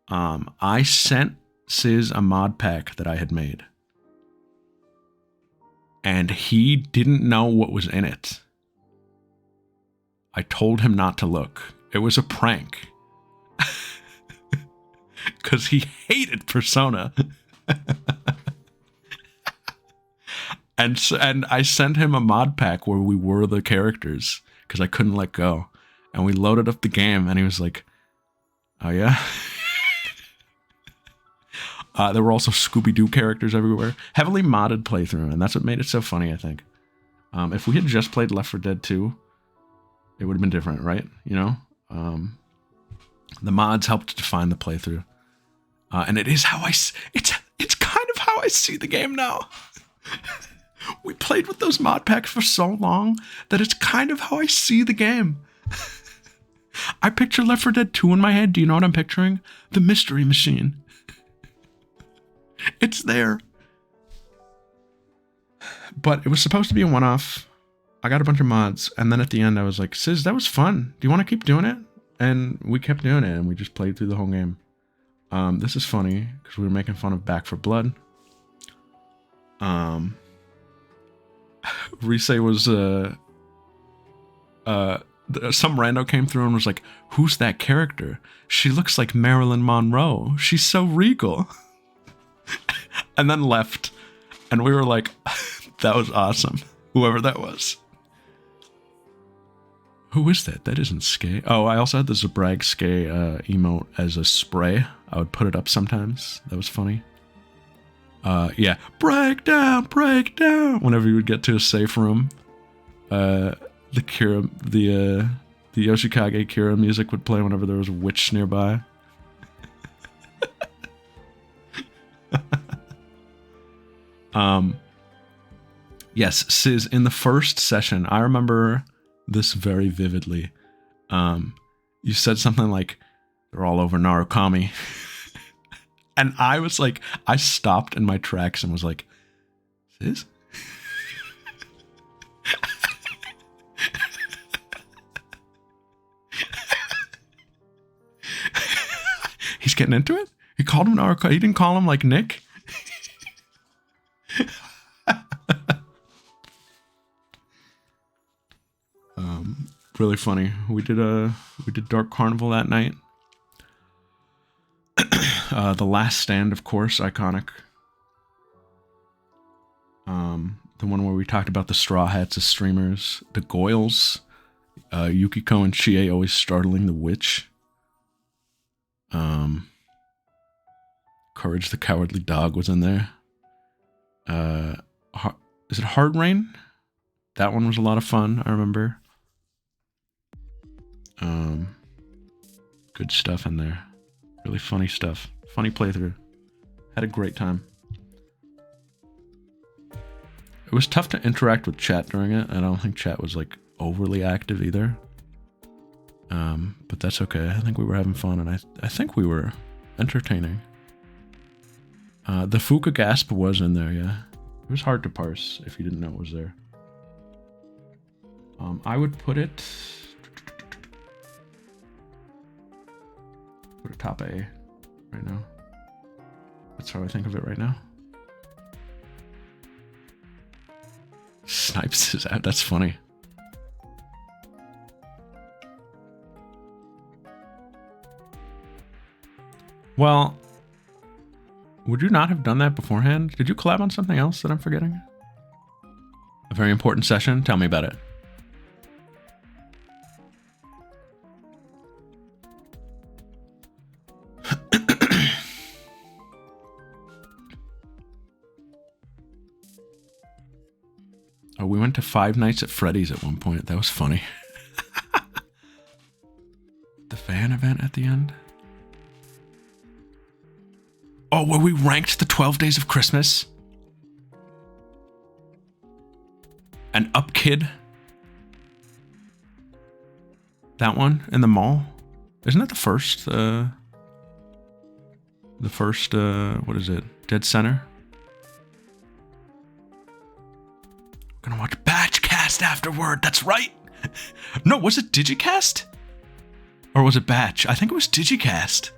I sent Sis a mod pack that I had made. And he didn't know what was in it. I told him not to look. It was a prank. Because he hated Persona. And I sent him a mod pack where we were the characters. Because I couldn't let go. And we loaded up the game and he was like, Oh, yeah? There were also Scooby-Doo characters everywhere. Heavily modded playthrough, and that's what made it so funny, I think. If we had just played Left 4 Dead 2, it would have been different, right? You know? The mods helped define the playthrough. And it is how it's kind of how I see the game now. We played with those mod packs for so long that it's kind of how I see the game. I picture Left 4 Dead 2 in my head. Do you know what I'm picturing? The mystery machine. It's there. But it was supposed to be a one-off. I got a bunch of mods, and then at the end I was like, Sis, that was fun. Do you want to keep doing it? And we kept doing it, and we just played through the whole game. This is funny, because we were making fun of Back 4 Blood. Rise was, some rando came through and was like, who's that character? She looks like Marilyn Monroe. She's so regal. And then left. And we were like, that was awesome. Whoever that was. Who is that? That isn't Skay. Oh, I also had the Zabrag Skay emote as a spray. I would put it up sometimes. That was funny. Yeah. Break down, break down. Whenever you would get to a safe room, the Yoshikage Kira music would play whenever there was a witch nearby. Yes, Sis, in the first session, I remember this very vividly. You said something like, they're all over Narukami. And I was like, I stopped in my tracks and was like, Sis? He's getting into it? He called him Narukami. He didn't call him like Nick? Really funny. We did Dark Carnival that night. The Last Stand, of course, iconic. The one where we talked about the Straw Hats as streamers. The Goyles. Yukiko and Chie always startling the witch. Courage the Cowardly Dog was in there. Is it Hard Rain? That one was a lot of fun, I remember. Good stuff in there. Really funny stuff. Funny playthrough. Had a great time. It was tough to interact with chat during it. I don't think chat was like overly active either. But that's okay. I think we were having fun, and I think we were entertaining. The Fuka Gasp was in there, yeah. It was hard to parse if you didn't know it was there. I would put it top A right now. That's how I think of it right now. Snipes is out. That's funny. Well, would you not have done that beforehand? Did you collab on something else that I'm forgetting? A very important session? Tell me about it. Oh, we went to Five Nights at Freddy's at one point. That was funny. The fan event at the end? Oh, where we ranked the 12 Days of Christmas? And Up Kid? That one in the mall? Isn't that the first, what is it? Dead Center? Gonna watch Batchcast afterward. That's right. No, was it Digicast? Or was it Batch? I think it was Digicast.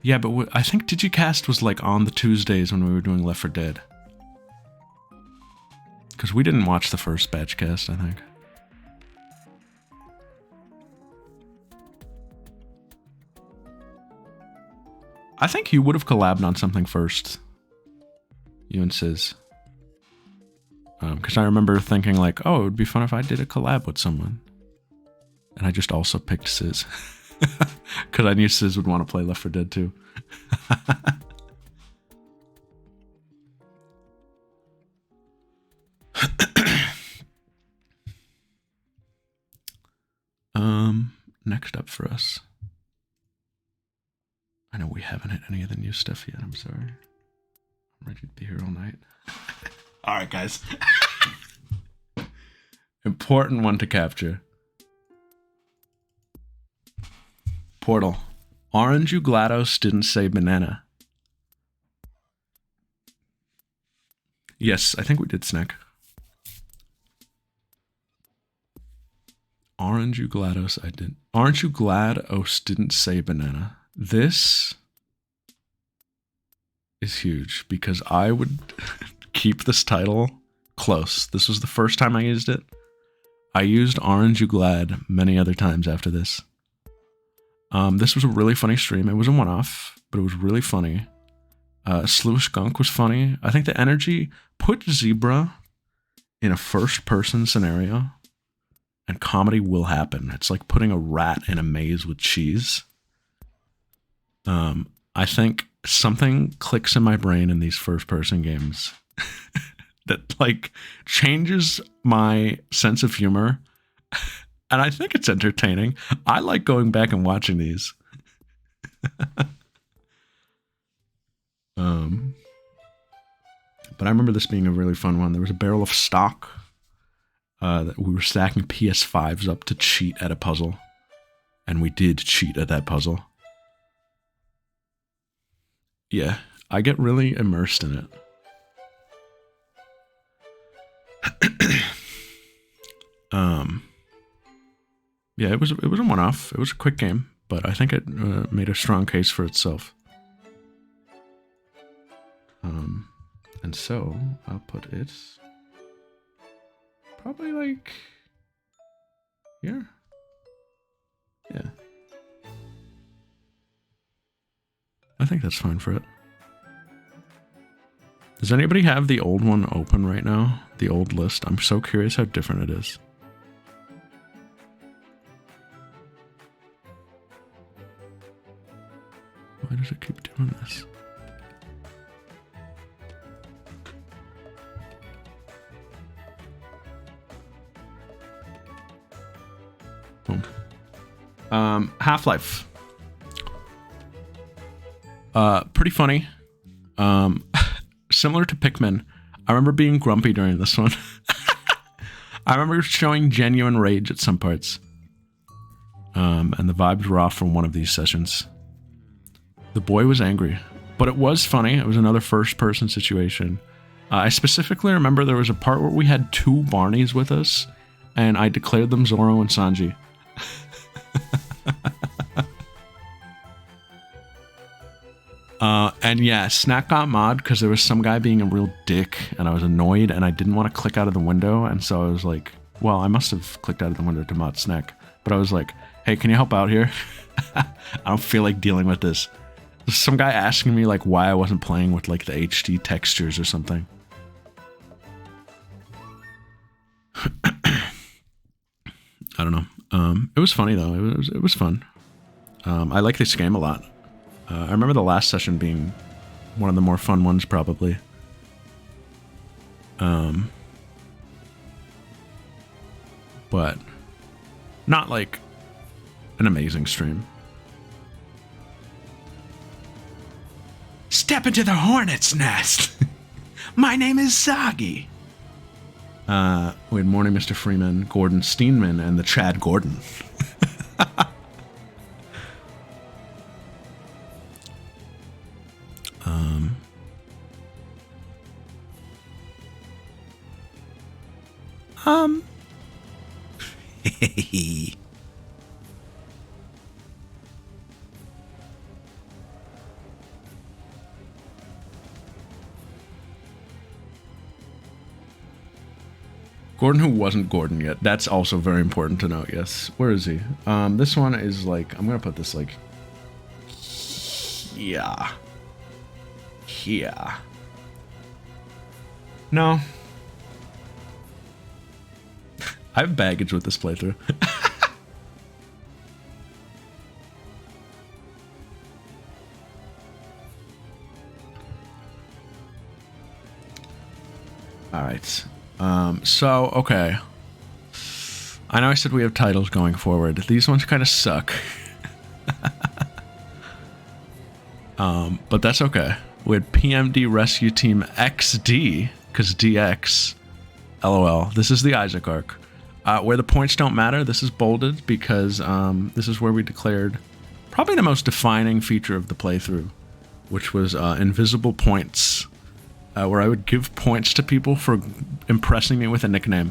Yeah, but I think Digicast was like on the Tuesdays when we were doing Left 4 Dead. Because we didn't watch the first Batchcast, I think. I think you would have collabed on something first. You and Sis. Because I remember thinking like, oh, it would be fun if I did a collab with someone. And I just also picked Sizz. Because I knew Sizz would want to play Left 4 Dead 2. Next up for us. I know we haven't hit any of the new stuff yet. I'm sorry. I'm ready to be here all night. All right, guys. Important one to capture. Portal. Orange you GLaDOS didn't say banana. Yes, I think we did snack. Orange you GLaDOS, I didn't. Orange you GLaDOS didn't say banana. This is huge because I would keep this title close. This was the first time I used it. I used Orange You Glad many other times after this. This was a really funny stream. It was a one-off, but it was really funny. Slew Skunk was funny. I think the energy put Zebra in a first-person scenario, and comedy will happen. It's like putting a rat in a maze with cheese. I think something clicks in my brain in these first-person games that like changes my sense of humor, and I think it's entertaining. I like going back and watching these. But I remember this being a really fun one. There was a barrel of stock that we were stacking PS5s up to cheat at a puzzle, and we did cheat at that puzzle. Yeah, I get really immersed in it. Yeah, it was a one-off. It was a quick game, but I think it made a strong case for itself. And so I'll put it probably like here. Yeah. I think that's fine for it. Does anybody have the old one open right now? The old list? I'm so curious how different it is. Why does it keep doing this? Boom. Half-Life. Pretty funny. Similar to Pikmin. I remember being grumpy during this one. I remember showing genuine rage at some parts. And the vibes were off from one of these sessions. The boy was angry, but it was funny. It was another first-person situation. I specifically remember there was a part where we had two Barneys with us, and I declared them Zoro and Sanji. And yeah, Snack got mod because there was some guy being a real dick, and I was annoyed, and I didn't want to click out of the window, and so I was like, well, I must have clicked out of the window to mod Snack, but I was like, hey, can you help out here? I don't feel like dealing with this. There's some guy asking me like why I wasn't playing with like the HD textures or something. I don't know. It was funny though. It was fun. I like this game a lot. I remember the last session being one of the more fun ones, probably. But not like an amazing stream. Step into the hornet's nest. My name is Zagi. We had Morning Mr. Freeman, Gordon Steenman, and the Chad Gordon. Gordon, who wasn't Gordon yet. That's also very important to note, yes. Where is he? This one is like, I'm gonna put this like, yeah. Yeah. No. I have baggage with this playthrough. All right. So, okay. I know I said we have titles going forward. These ones kind of suck. But that's okay. We had PMD Rescue Team XD, because DX. LOL. This is the Isaac arc. Where the points don't matter, this is bolded because this is where we declared probably the most defining feature of the playthrough, which was invisible points, where I would give points to people for impressing me with a nickname.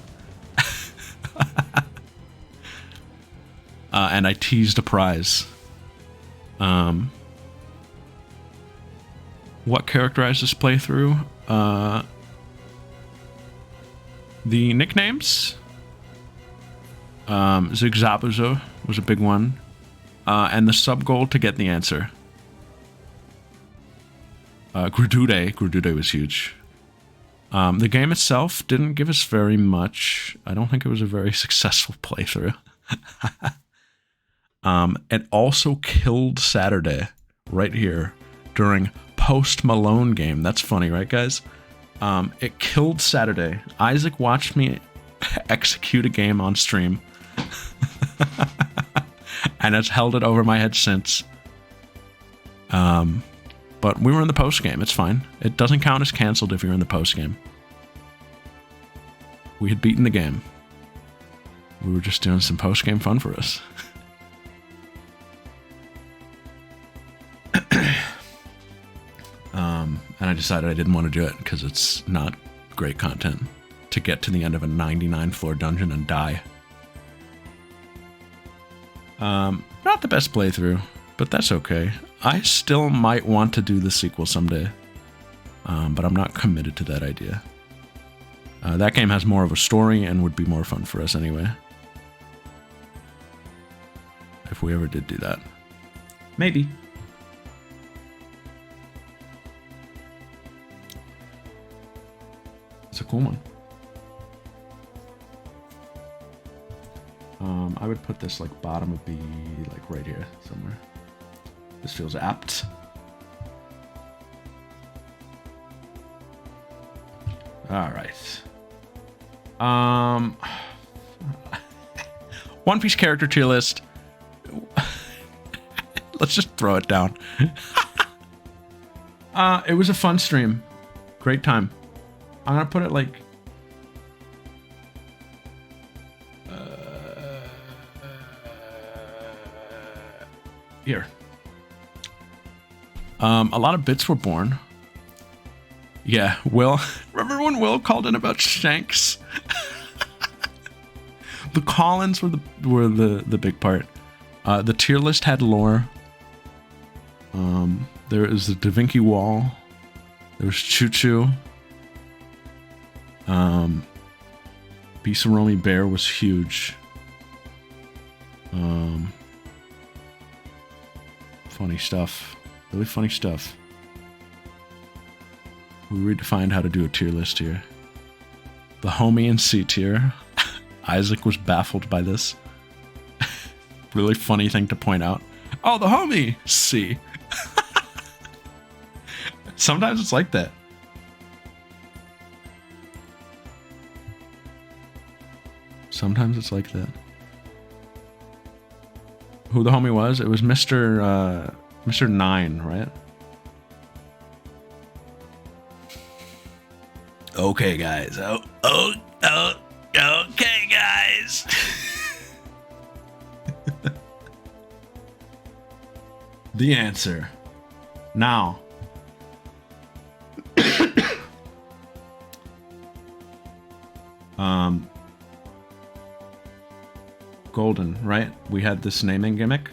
And I teased a prize. What characterized this playthrough? The nicknames. Zigzabuzo was a big one. And the sub-goal to get the answer. Grudude was huge. The game itself didn't give us very much. I don't think it was a very successful playthrough. It also killed Saturday right here during Post Malone game. That's funny, right, guys? It killed Saturday. Isaac watched me execute a game on stream. And has held it over my head since. But we were in the post game. It's fine. It doesn't count as canceled if you're in the post game. We had beaten the game. We were just doing some post game fun for us. And I decided I didn't want to do it because it's not great content to get to the end of a 99 floor dungeon and die. Not the best playthrough, but that's okay. I still might want to do the sequel someday, but I'm not committed to that idea. That game has more of a story and would be more fun for us anyway. If we ever did do that. Maybe. It's a cool one. I would put this like bottom of B, like right here somewhere. This feels apt. All right. One Piece character tier list. Let's just throw it down. It was a fun stream. Great time. I'm gonna put it like here. A lot of bits were born. Yeah, Will. Remember when Will called in about Shanks? The Collins were the big part. The tier list had lore. There is the Da Vinci Wall. There was Choo Choo. Bisaroni Bear was huge. Funny stuff. Really funny stuff. We redefined how to do a tier list here. The homie in C tier. Isaac was baffled by this. Really funny thing to point out. Oh, the homie! C. Sometimes it's like that. Sometimes it's like that. Who the homie was? It was Mr. 9, right? Okay, guys. Okay, guys. The answer. Now. Golden, right? We had this naming gimmick.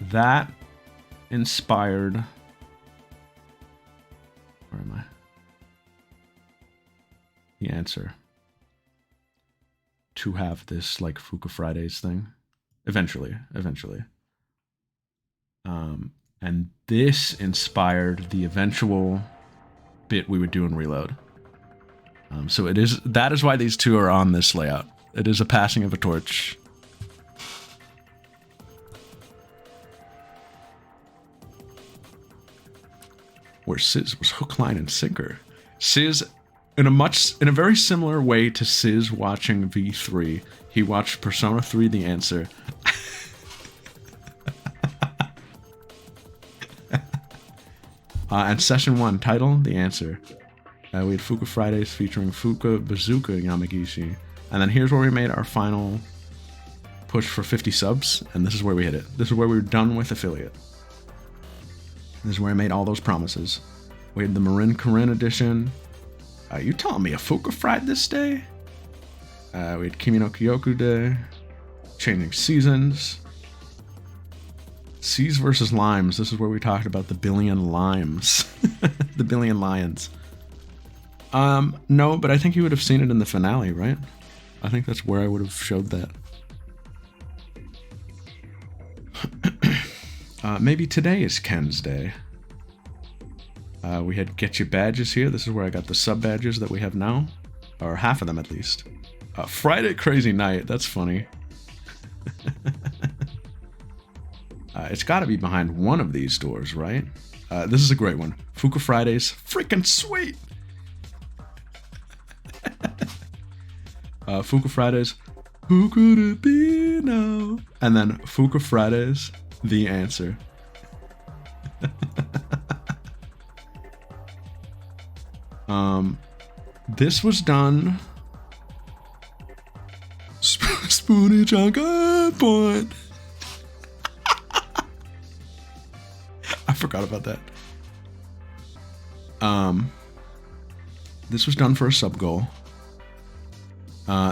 That inspired... Where am I? The answer. To have this, like, Fuka Fridays thing. Eventually. And this inspired the eventual bit we would do in Reload. So that is why these two are on this layout. It is a passing of a torch. Where Sizz was hook, line, and sinker. Sizz, in a very similar way to Sizz watching V3, he watched Persona 3 The Answer. And Session 1, title, The Answer. We had Fuka Fridays featuring Fuka Bazooka Yamagishi. And then here's where we made our final push for 50 subs, and this is where we hit it. This is where we were done with affiliate. This is where I made all those promises. We had the Marin Corinne edition. You telling me a Fuka Fried this day? We had Kimi no Kyoku Day. Changing Seasons. Seas versus Limes. This is where we talked about the billion limes. The billion lions. No, but I think you would have seen it in the finale, right? I think that's where I would have showed that. Maybe today is Ken's day. We had Get Your Badges here. This is where I got the sub badges that we have now. Or half of them at least. Friday Crazy Night. That's funny. It's got to be behind one of these doors, right? This is a great one. Fuka Fridays. Freaking sweet! Fuka Fridays. Who could it be now? And then Fuka Fridays. The Answer. This was done. Spoonage on good point. I forgot about that. This was done for a sub goal.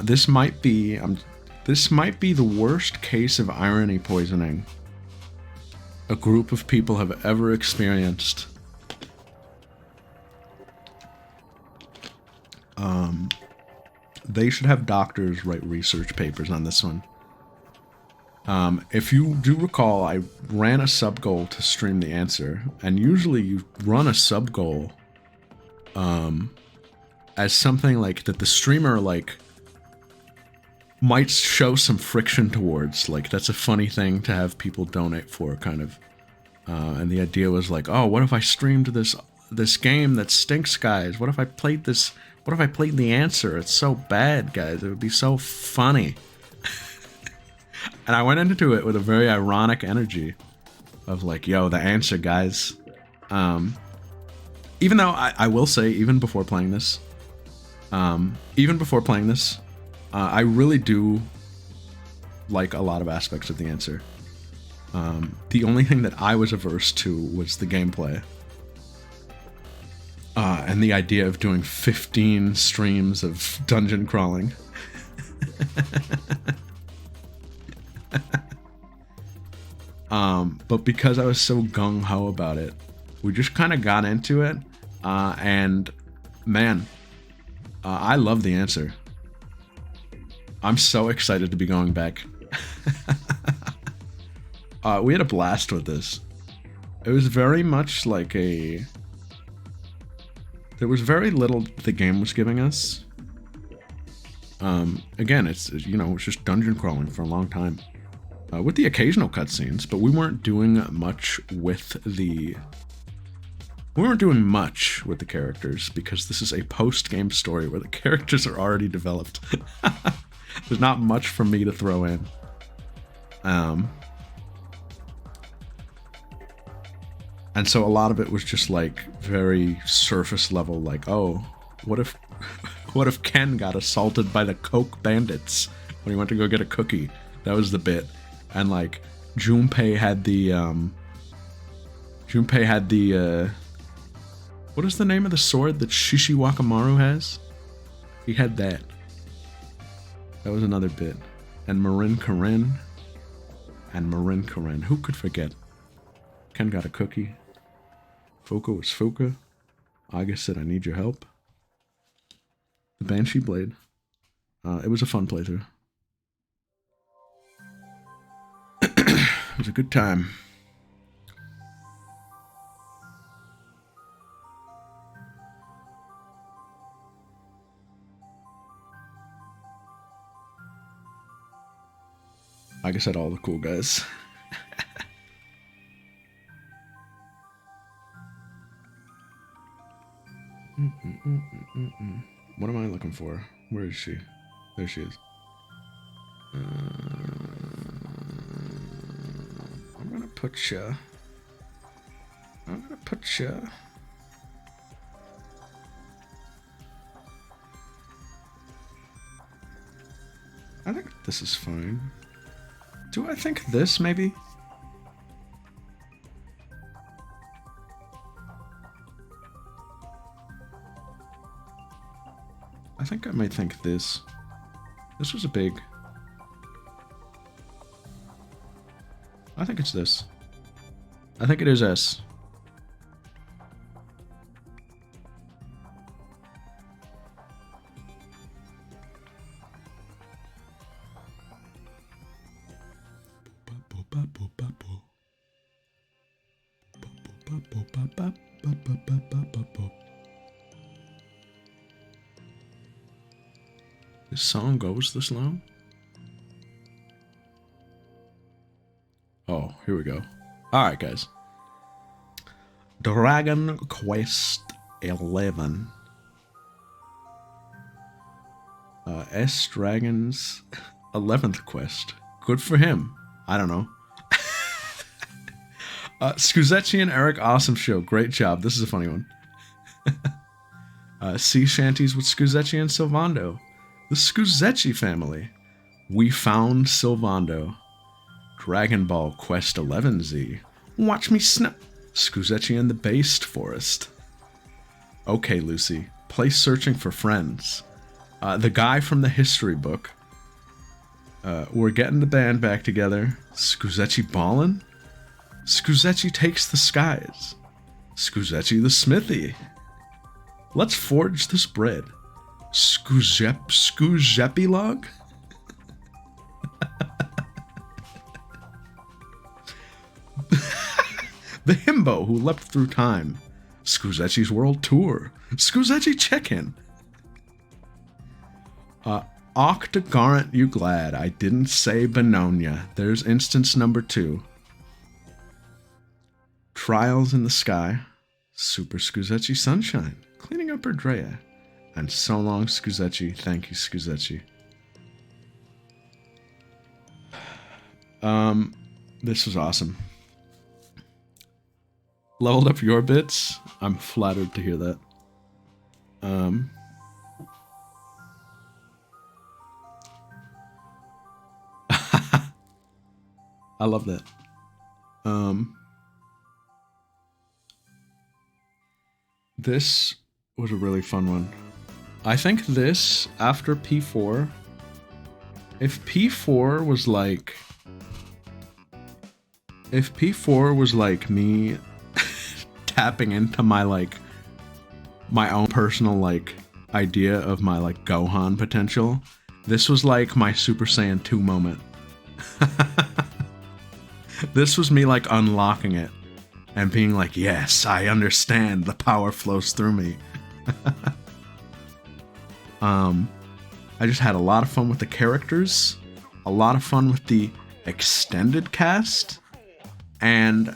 This might be the worst case of irony poisoning a group of people have ever experienced. They should have doctors write research papers on this one. If you do recall, I ran a sub goal to stream The Answer, and usually you run a sub goal as something like that the streamer like might show some friction towards. Like, that's a funny thing to have people donate for, kind of. And the idea was like, oh, what if I streamed this game that stinks, guys? What if I played this? What if I played The Answer? It's so bad, guys. It would be so funny. And I went into it with a very ironic energy of like, yo, The Answer, guys. Even though I will say, even before playing this, I really do like a lot of aspects of The Answer. The only thing that I was averse to was the gameplay. And the idea of doing 15 streams of dungeon crawling. But because I was so gung-ho about it, we just kind of got into it. And man, I love The Answer. I'm so excited to be going back. We had a blast with this. It was very much like a... There was very little the game was giving us. Again, it's just dungeon crawling for a long time. With the occasional cutscenes, but we weren't doing much with the... We weren't doing much with the characters, because this is a post-game story where the characters are already developed. There's not much for me to throw in. And so a lot of it was just like very surface level, like, oh, what if Ken got assaulted by the Coke Bandits when he went to go get a cookie? That was the bit. And like Junpei had the what is the name of the sword that Shishi Wakamaru has? He had that. That was another bit. And Marin Corinne. Who could forget? Ken got a cookie. Fuka was Fuka. Aga said, I need your help. The Banshee Blade. It was a fun playthrough. It was a good time. Like I said, all the cool guys. What am I looking for? Where is she? There she is. I'm gonna put ya. I think this is fine. Do I think this, maybe? I think I might think this. This was a big... I think it's this. I think it is S. This song goes this long? Oh, here we go. Alright, guys. Dragon Quest 11. S Dragon's 11th quest. Good for him. I don't know. Scuzetti and Eric, awesome show. Great job. This is a funny one. Sea shanties with Scuzetti and Silvando. The Scuzetti family. We found Silvando. Dragon Ball Quest 11Z. Watch me snap. Scuzetti and the Based Forest. Okay, Lucy. Play Searching for Friends. The guy from the history book. We're getting the band back together. Scuzetti ballin'? Scuzetti takes the skies. Scuzetti the smithy. Let's forge this bread. Scuzeppi log? The himbo who leapt through time. Scuzetti's world tour. Scuzetti check-in. Octagarant you glad I didn't say Benogna. There's instance number 2. Trials in the sky. Super Scuzetti sunshine. Cleaning up her Drea. And so long, Scuzetti. Thank you, Scuzetti. This was awesome. Leveled up your bits. I'm flattered to hear that. I love that. This was a really fun one. I think this, after P4, if P4 was like... If P4 was like me tapping into my, like, my own personal, like, idea of my, like, Gohan potential, this was like my Super Saiyan 2 moment. This was me, like, unlocking it and being like, yes, I understand, the power flows through me. I just had a lot of fun with the characters, a lot of fun with the extended cast, and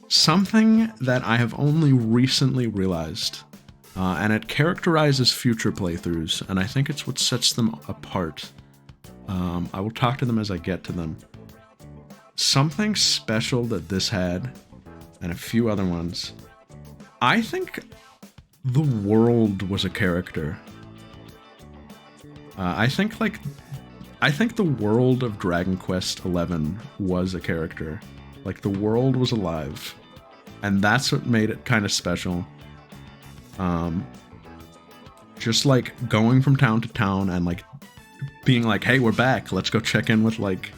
something that I have only recently realized, and it characterizes future playthroughs, and I think it's what sets them apart. I will talk to them as I get to them. Something special that this had, and a few other ones, I think the world was a character. I think the world of Dragon Quest XI was a character. Like, the world was alive. And that's what made it kind of special. Just, like, going from town to town and, like, being like, hey, we're back. Let's go check in with, like,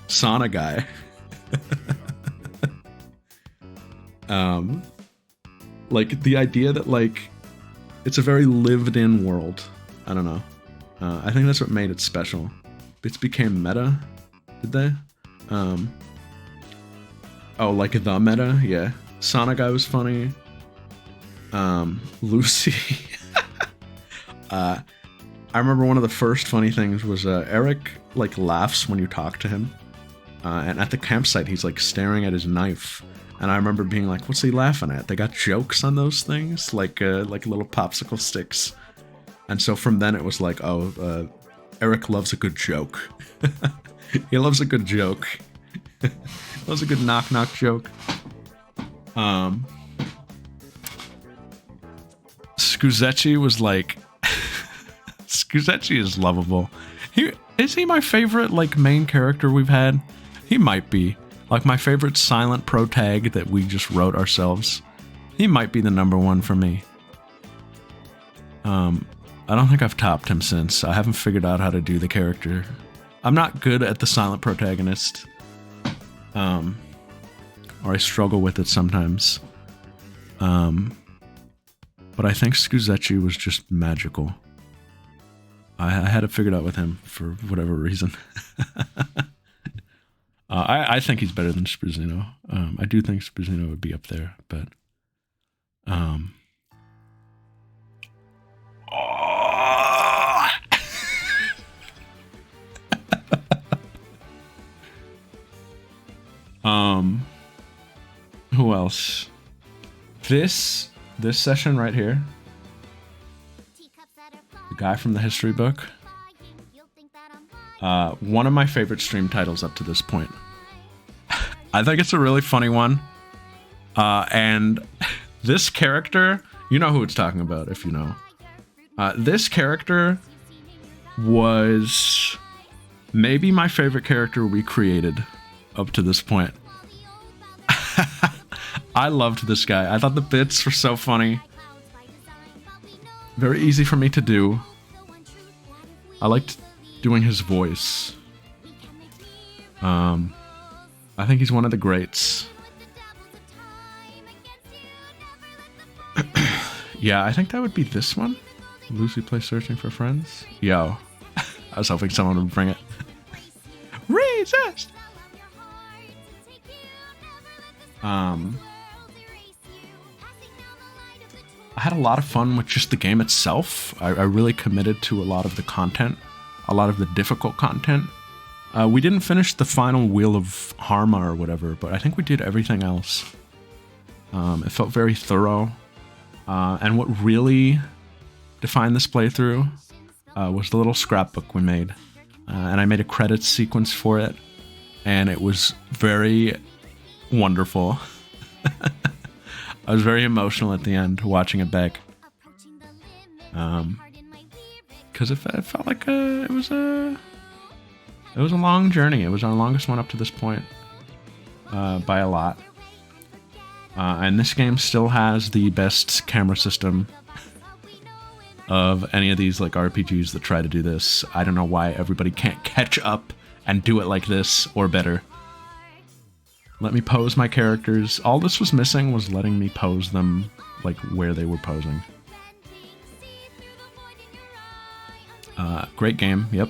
Sauna guy. Like, the idea that, like, it's a very lived-in world. I don't know. I think that's what made it special. It became meta, did they? Oh, like the meta? Yeah. Sonic Guy was funny. Lucy. I remember one of the first funny things was Eric, like, laughs when you talk to him. And at the campsite, he's like staring at his knife. And I remember being like, what's he laughing at? They got jokes on those things, like little popsicle sticks. And so from then it was like, oh, Eric loves a good joke. He loves a good joke. Loves a good knock-knock joke. Scuzetti was like... Scuzetti is lovable. Is he my favorite, like, main character we've had? He might be. Like, my favorite silent protag that we just wrote ourselves. He might be the number one for me. I don't think I've topped him since. I haven't figured out how to do the character. I'm not good at the silent protagonist. Or I struggle with it sometimes. But I think Scuzetti was just magical. I had it figured out with him for whatever reason. I think he's better than Spruzzino. I do think Spruzzino would be up there, but... Who else? This session right here. The guy from the history book. One of my favorite stream titles up to this point. I think it's a really funny one. And this character, you know who it's talking about if you know. This character was maybe my favorite character we created up to this point. I loved this guy. I thought the bits were so funny. Very easy for me to do. I liked doing his voice. I think he's one of the greats. Yeah, I think that would be this one. Lucy plays Searching for Friends. Yo. I was hoping someone would bring it. Resist! I had a lot of fun with just the game itself. I really committed to a lot of the content, a lot of the difficult content. We didn't finish the final Wheel of Harma or whatever, but I think we did everything else. It felt very thorough. And what really defined this playthrough was the little scrapbook we made. And I made a credits sequence for it, and it was very wonderful. I was very emotional at the end watching it back. Because it felt like it was a long journey. It was our longest one up to this point by a lot. And this game still has the best camera system of any of these like RPGs that try to do this. I don't know why everybody can't catch up and do it like this or better. Let me pose my characters. All this was missing was letting me pose them like where they were posing. Great game, yep.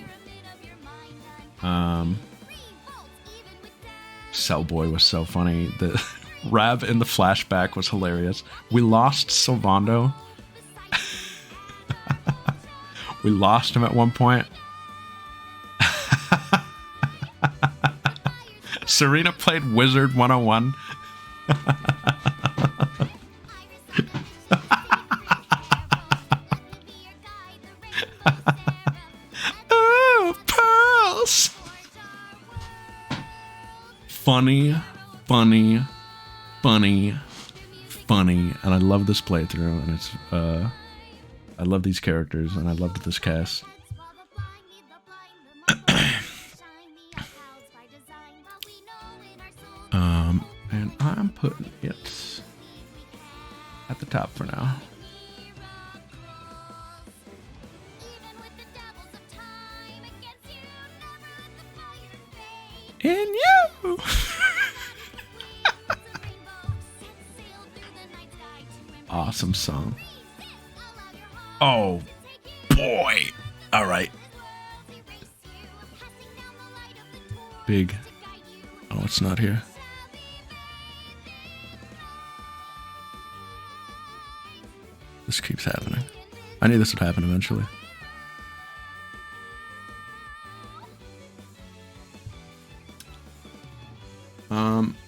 Cellboy was so funny. The Rav in the flashback was hilarious. We lost Silvando. We lost him at one point. Serena played Wizard 101. Oh, pearls! Funny, funny, funny, funny, and I love this playthrough, and it's I love these characters, and I loved this cast. And I'm putting it at the top for now. In you! Awesome song. Oh, boy. All right. Big. Oh, it's not here. This keeps happening. I knew this would happen eventually.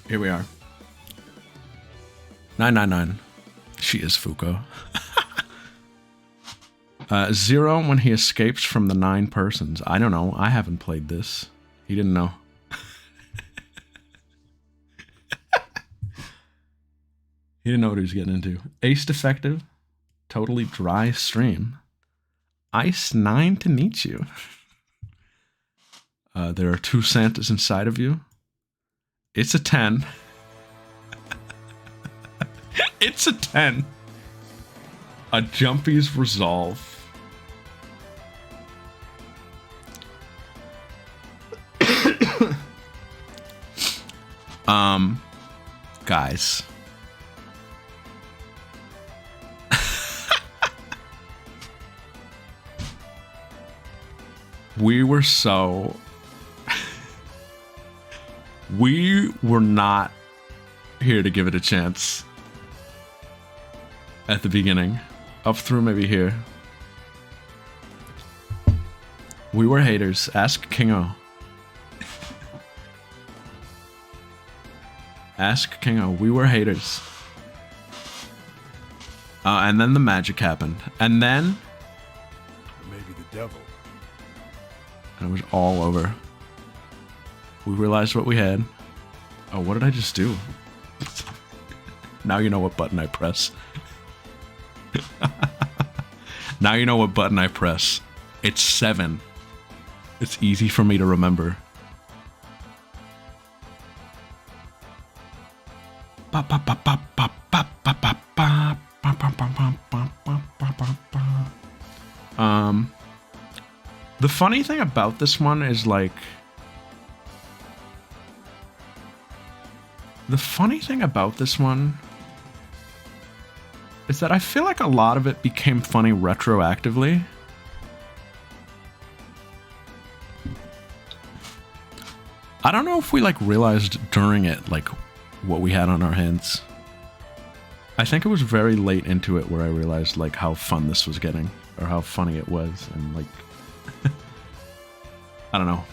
Here we are. 999. She is Fuko. 0 when he escapes from the 9 persons. I don't know. I haven't played this. He didn't know. He didn't know what he was getting into. Ace defective. Totally dry stream. Ice 9 to meet you. There are 2 Santas inside of you. It's a 10. It's a 10. A Jumpy's Resolve. Guys. We were so... we were not here to give it a chance at the beginning. Up through maybe here. We were haters. Ask Kingo. Ask Kingo. We were haters. And then the magic happened. And then... maybe the devil. And it was all over. We realized what we had. Oh, what did I just do? Now you know what button I press. Now you know what button I press. It's 7. It's easy for me to remember. The funny thing about this one is like... the funny thing about this one is that I feel like a lot of it became funny retroactively. I don't know if we like realized during it like what we had on our hands. I think it was very late into it where I realized like how fun this was getting or how funny it was, and like I don't know.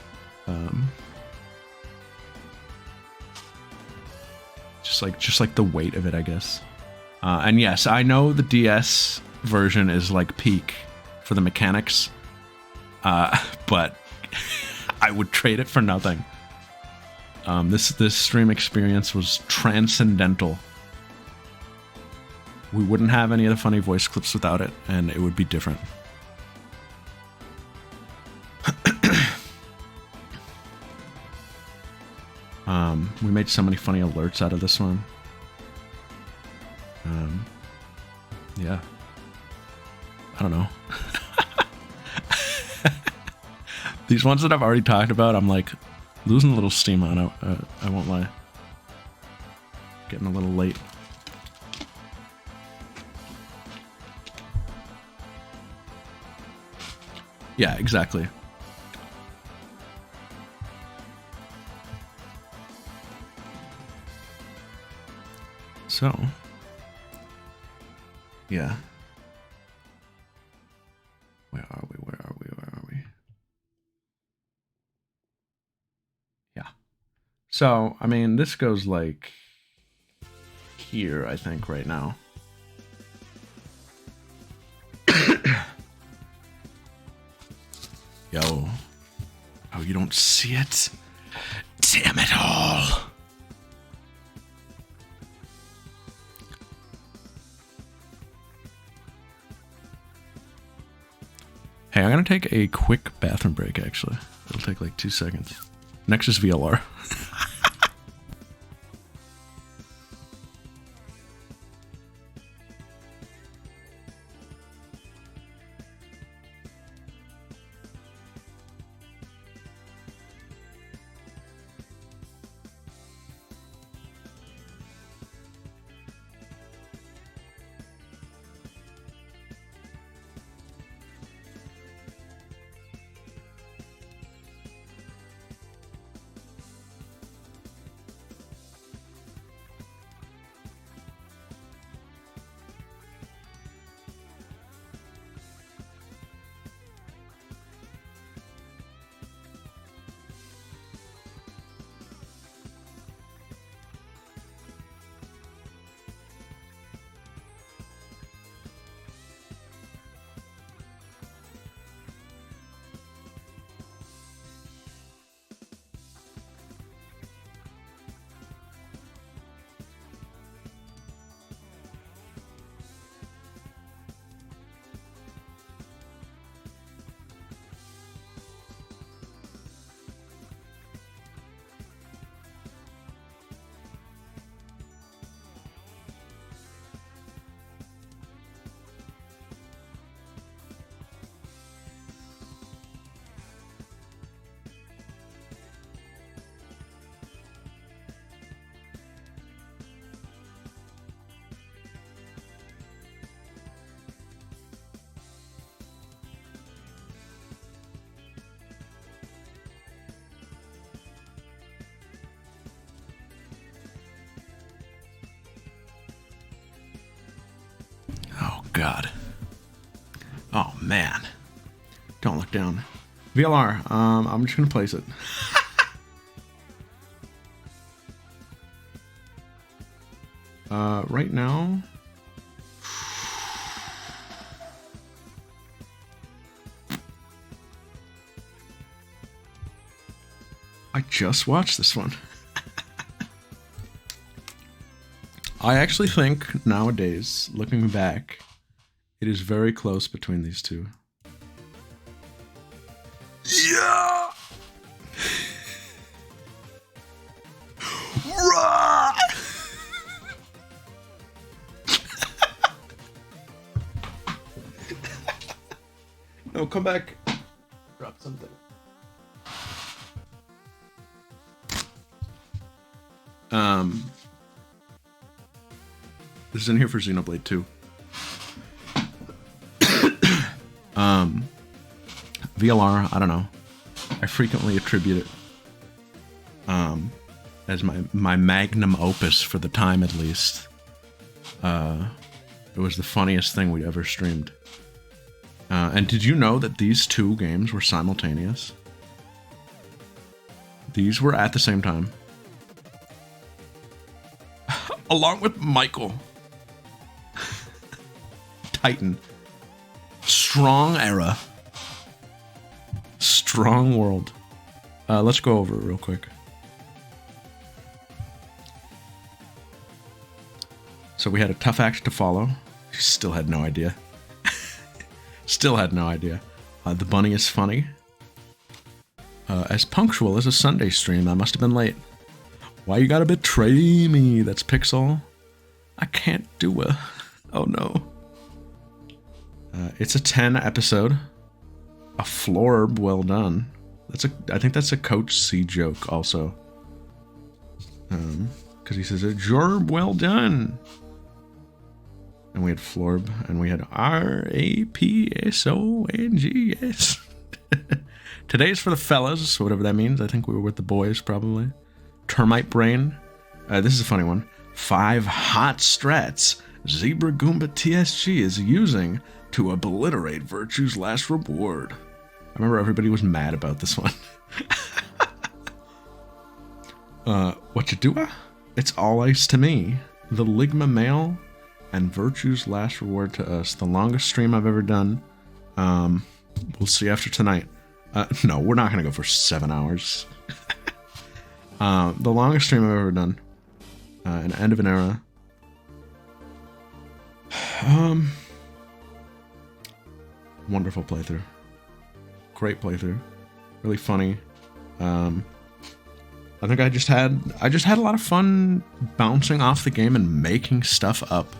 Just like the weight of it, I guess. And yes, I know the DS version is like peak for the mechanics, but I would trade it for nothing. This stream experience was transcendental. We wouldn't have any of the funny voice clips without it, and it would be different. We made so many funny alerts out of this one. Yeah. I don't know. These ones that I've already talked about, I'm like losing a little steam on. I won't lie. Getting a little late. Yeah, exactly. So, yeah. Where are we? Where are we? Where are we? Yeah. So, I mean, this goes like here, I think, right now. Yo. Oh, you don't see it? Damn it all. Hey, I'm gonna take a quick bathroom break, actually. It'll take like 2 seconds. Next is VLR. God. Oh, man. Don't look down. VLR, I'm just gonna place it. Right now... I just watched this one. I actually think nowadays, looking back, it is very close between these two. Yeah! Rah! No, come back. Drop something. This is in here for Xenoblade 2. VLR, I don't know. I frequently attribute it as my magnum opus for the time, at least. It was the funniest thing we'd ever streamed. And did you know that these two games were simultaneous? These were at the same time. Along with Michael. Titan. Strong era. Strong world. Let's go over it real quick. So we had a tough act to follow. Still had no idea. Still had no idea. The bunny is funny. As punctual as a Sunday stream, I must have been late. Why you gotta betray me? That's Pixel. I can't do a... Oh no. It's a 10 episode. A florb, well done. I think that's a Coach C joke also. Because he says, a jorb, well done. And we had florb, and we had RAPSONGS. Today's for the fellas, whatever that means. I think we were with the boys, probably. Termite Brain. This is a funny one. 5 hot strats Zebra Goomba TSG is using to obliterate Virtue's last reward. I remember everybody was mad about this one. What you do? It's all ice to me. The Ligma Mail and Virtue's last reward to us. The longest stream I've ever done. We'll see after tonight. No, we're not gonna go for 7 hours. The longest stream I've ever done. An end of an era. Wonderful playthrough. Great playthrough. Really funny. I think I just had a lot of fun bouncing off the game and making stuff up.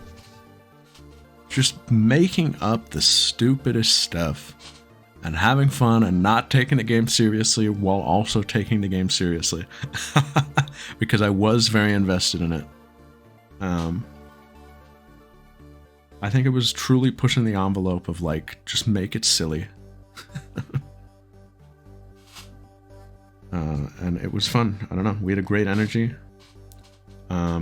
Just making up the stupidest stuff. And having fun and not taking the game seriously while also taking the game seriously. Because I was very invested in it. I think it was truly pushing the envelope of, like, just make it silly. And it was fun. I don't know. We had a great energy. I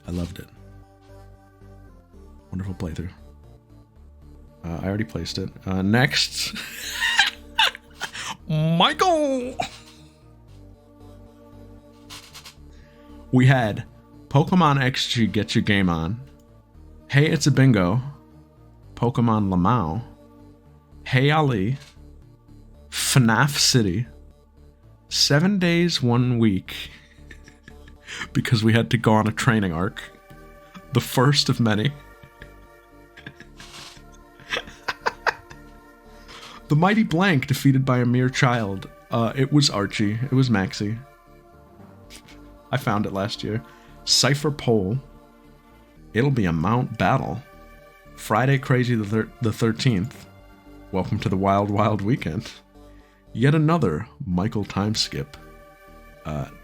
loved it. Wonderful playthrough. I already placed it. Next. Michael! We had Pokemon XG Get Your Game On. Hey, It's a Bingo. Pokemon Lamau. Hey Ali. FNAF City. 7 days, 1 week. Because we had to go on a training arc. The first of many. The Mighty Blank defeated by a mere child. It was Archie. It was Maxie. I found it last year. Cypher Pole. It'll be a Mount Battle. Friday Crazy the 13th. Welcome to the Wild Wild Weekend. Yet another Michael time skip.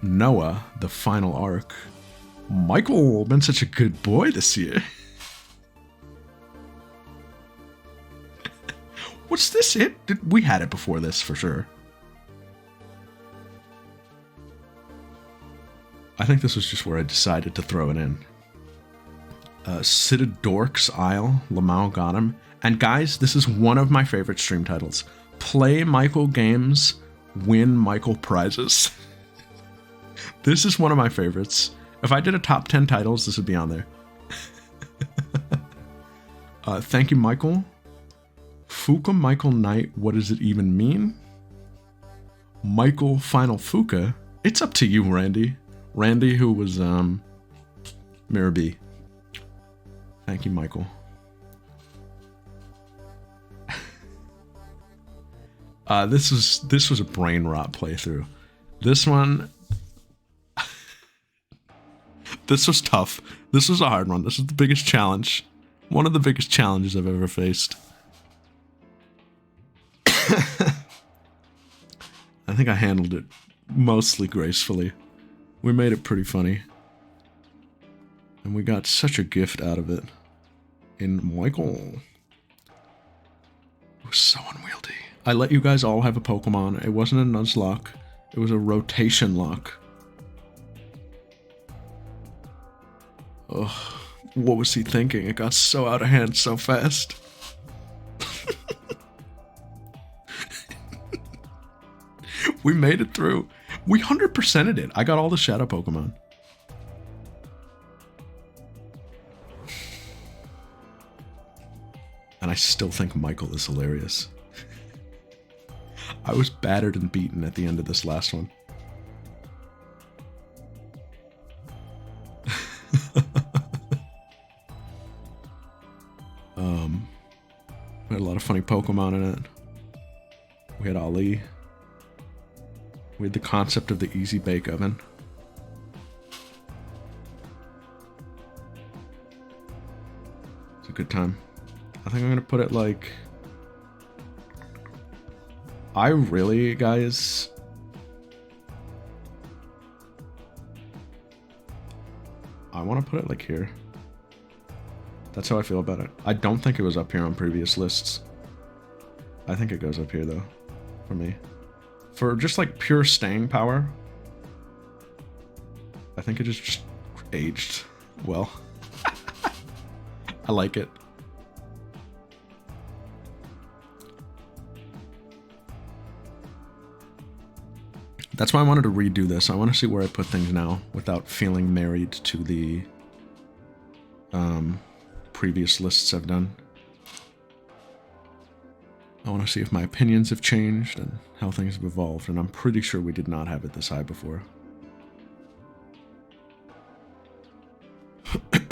Noah, the final arc. Michael, been such a good boy this year. What's this? We had it before this, for sure. I think this was just where I decided to throw it in. Dork's Isle, Lamau got him. And guys, this is one of my favorite stream titles. Play Michael games, win Michael prizes. This is one of my favorites. If I did a top 10 titles, this would be on there. Thank you, Michael. Fuka Michael Knight, what does it even mean? Michael Final Fuka? It's up to you, Randy. Randy, who was, Mirror B. Thank you, Michael. This was a brain rot playthrough. This one, this was tough. This was a hard one. This was the biggest challenge. One of the biggest challenges I've ever faced. I think I handled it mostly gracefully. We made it pretty funny. And we got such a gift out of it. In Michael. It was so unwieldy. I let you guys all have a Pokemon. It wasn't a Nuzlocke. It was a rotation lock. Ugh. What was he thinking? It got so out of hand so fast. We made it through. We 100%ed it. I got all the Shadow Pokemon. And I still think Michael is hilarious. I was battered and beaten at the end of this last one. We had a lot of funny Pokemon in it. We had Ali. We had the concept of the easy bake oven. It's a good time. I think I'm gonna put it like... I really, guys... I want to put it like here. That's how I feel about it. I don't think it was up here on previous lists. I think it goes up here though, for me. For just like pure staying power, I think it just aged well. I like it. That's why I wanted to redo this. I want to see where I put things now without feeling married to the previous lists I've done. I want to see if my opinions have changed and how things have evolved, and I'm pretty sure we did not have it this high before. What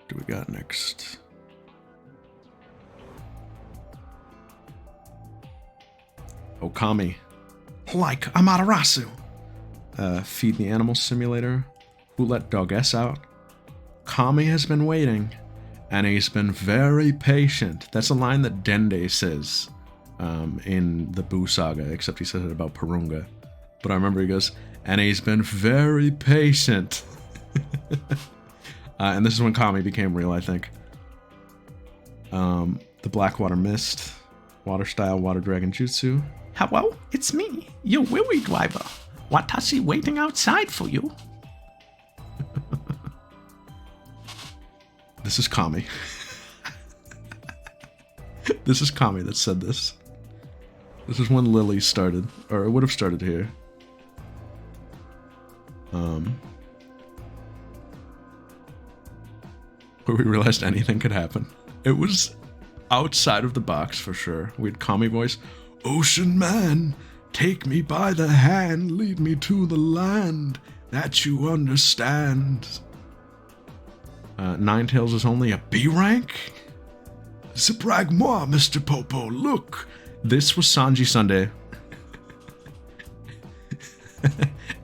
do we got next? Okami. Like Amaterasu. Feed the Animal Simulator. Who let Dog S out? Kami has been waiting, and he's been very patient. That's a line that Dende says in the Boo Saga, except he says it about Purunga. But I remember he goes, and he's been very patient. And this is when Kami became real, I think. The Blackwater Mist. Water Style Water Dragon Jutsu. Hello, it's me, your Willy driver. Watashi waiting outside for you. This is Kami. This is Kami that said this. This is when Lily started, or it would have started here. Where we realized anything could happen. It was outside of the box for sure. We had Kami voice. Ocean man, take me by the hand, lead me to the land that you understand. Ninetales is only a B rank? Surprise moi, Mr. Popo, look. This was Sanji Sunday.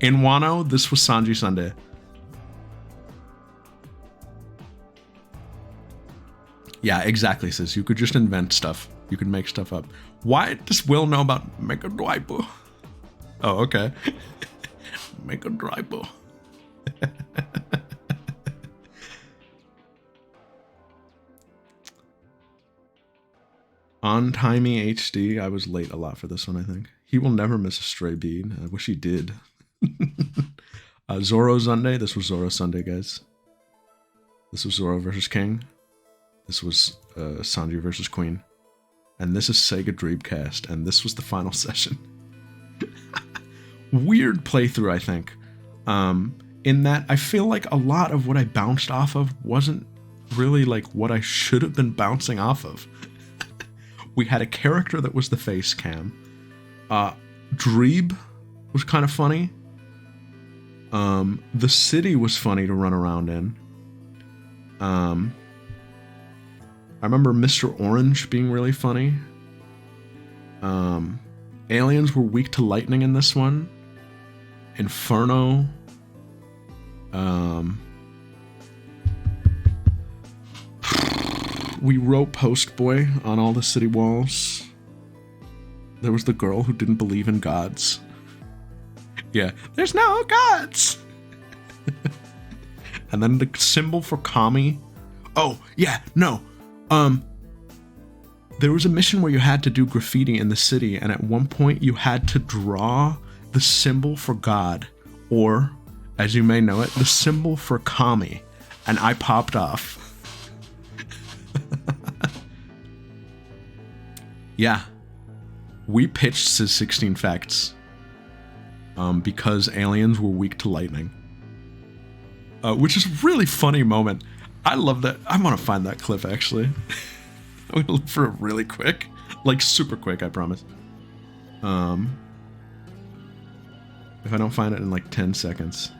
In Wano, this was Sanji Sunday. Yeah, exactly, sis. You could just invent stuff. You could make stuff up. Why does Will know about Mega Driver? Oh, okay. Mega Driver. On Timey HD. I was late a lot for this one, I think. He will never miss a stray bead. I wish he did. Zoro Sunday. This was Zoro Sunday, guys. This was Zoro versus King. This was Sanji versus Queen. And this is Sega Dreamcast. And this was the final session. Weird playthrough, I think. In that I feel like a lot of what I bounced off of wasn't really like what I should have been bouncing off of. We had a character that was the face cam. Dreeb was kind of funny. The city was funny to run around in. I remember Mr. Orange being really funny. Aliens were weak to lightning in this one. Inferno. We wrote Postboy on all the city walls. There was the girl who didn't believe in gods. Yeah, there's no gods! And then the symbol for Kami. Oh, yeah, no. There was a mission where you had to do graffiti in the city, and at one point you had to draw the symbol for God, or, as you may know it, the symbol for Kami. And I popped off. Yeah. We pitched Sis 16 Facts because aliens were weak to lightning. Which is a really funny moment. I love that. I want to find that clip, actually. I'm going to look for it really quick. Like, super quick, I promise. If I don't find it in, like, 10 seconds.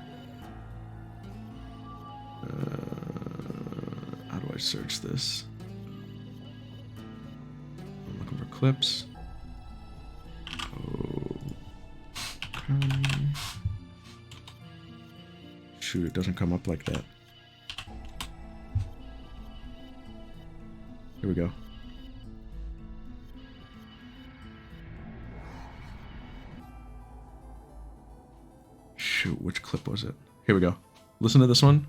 How do I search this? I'm looking for clips. Shoot, it doesn't come up like that. Here we go. Shoot, which clip was it? Here we go. Listen to this one.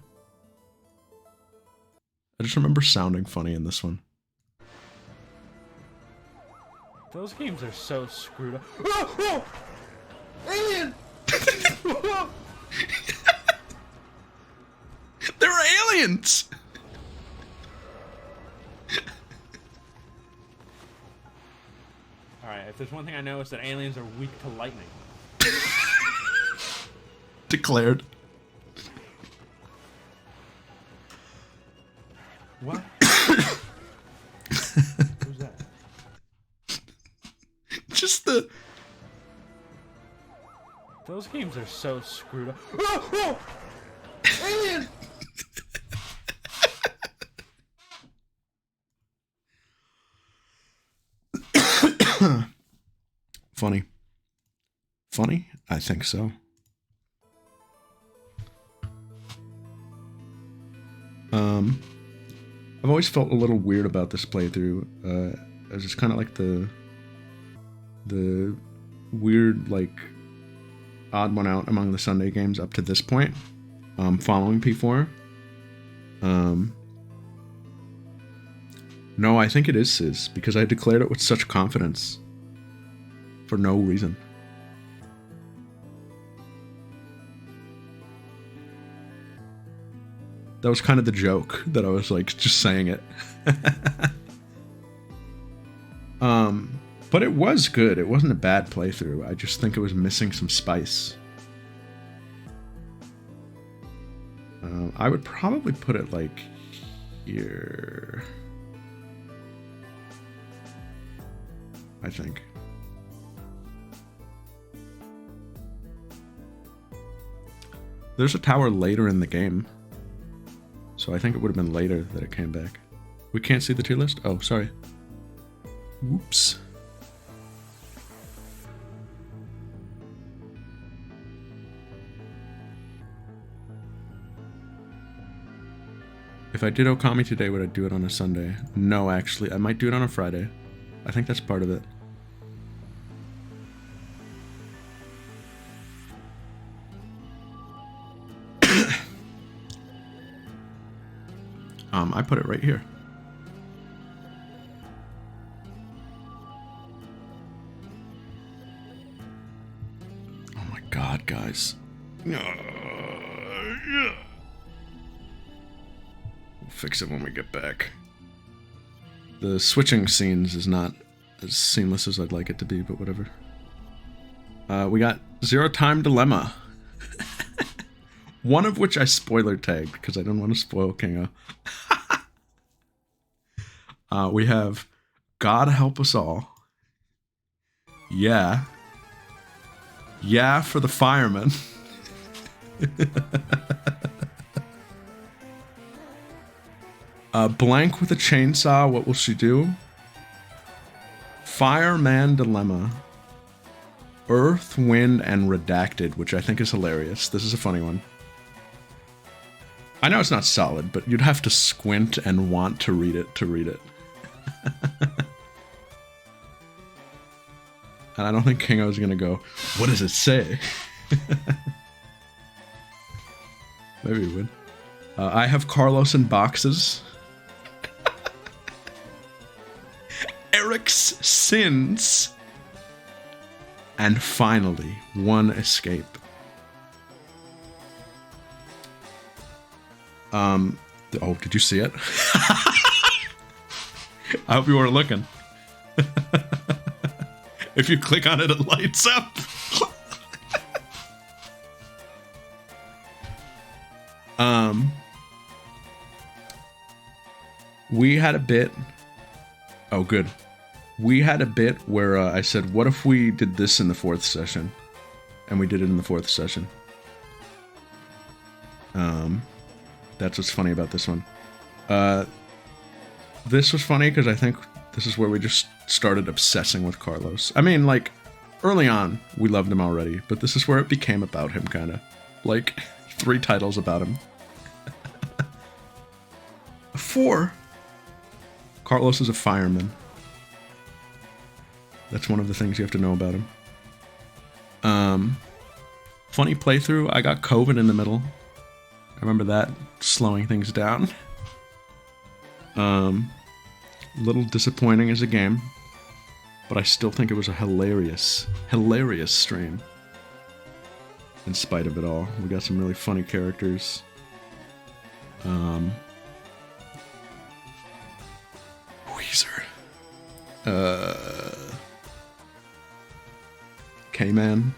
I just remember sounding funny in this one. Those games are so screwed up. Alien! There are aliens! Alright, if there's one thing I know, it's that aliens are weak to lightning. Declared. What? Who's that? Just the... Those games are so screwed up. Alien! Funny. Funny? I think so. I've always felt a little weird about this playthrough. As it's kind of like the weird, like, odd one out among the Sunday games up to this point. Following P4. No, I think it is Sis, because I declared it with such confidence. For no reason. That was kind of the joke, that I was like, just saying it. But it was good. It wasn't a bad playthrough. I just think it was missing some spice. I would probably put it like here. I think. There's a tower later in the game. So I think it would have been later that it came back. We can't see the tier list? Oh, sorry. Whoops. If I did Okami today, would I do it on a Sunday? No, actually. I might do it on a Friday. I think that's part of it. I put it right here. Oh my god, guys. We'll fix it when we get back. The switching scenes is not as seamless as I'd like it to be, but whatever. We got Zero Time Dilemma. One of which I spoiler tagged because I don't want to spoil Kingo. We have God Help Us All. Yeah. Yeah for the fireman. Blank with a chainsaw, what will she do? Fireman Dilemma. Earth, Wind, and Redacted, which I think is hilarious. This is a funny one. I know it's not solid, but you'd have to squint and want to read it to read it. And I don't think Kingo's gonna go, what does it say? Maybe he would. I have Carlos in boxes. Eric's sins. And finally, one escape. Oh, did you see it? I hope you weren't looking. If you click on it, it lights up. We had a bit. Oh, good. We had a bit where I said, what if we did this in the 4th session? And we did it in the 4th session. That's what's funny about this one. This was funny because I think this is where we just started obsessing with Carlos. I mean, like, early on, we loved him already, but this is where it became about him, kind of. Like, 3 titles about him. 4. Carlos is a fireman. That's one of the things you have to know about him. Funny playthrough. I got COVID in the middle. I remember that slowing things down. Little disappointing as a game, but I still think it was a hilarious stream. In spite of it all, we got some really funny characters. Weezer. K-Man.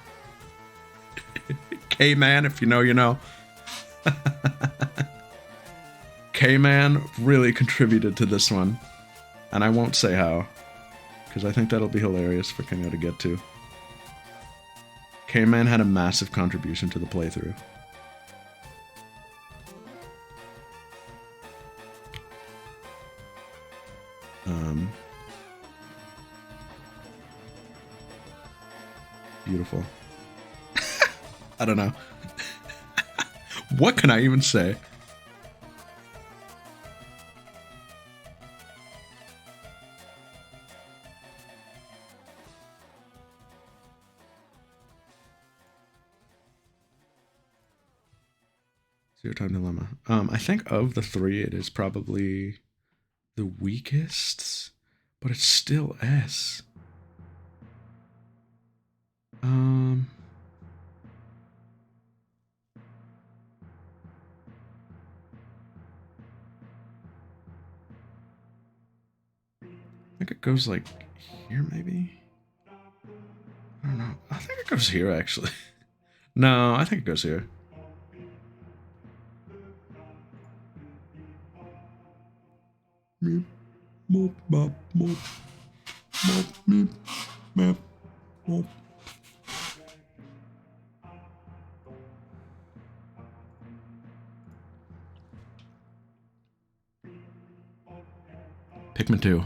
K-Man, if you know, you know. K-Man really contributed to this one. And I won't say how, because I think that'll be hilarious for Kingo to get to. K-Man had a massive contribution to the playthrough. Beautiful. I don't know. What can I even say? Zero Time Dilemma. I think of the 3, it is probably the weakest, but it's still S. I think it goes like here, maybe? I don't know. I think it goes here, actually. No, I think it goes here. Meep, moop, mop, moop. Mop, meep, map, mop. Pikmin 2.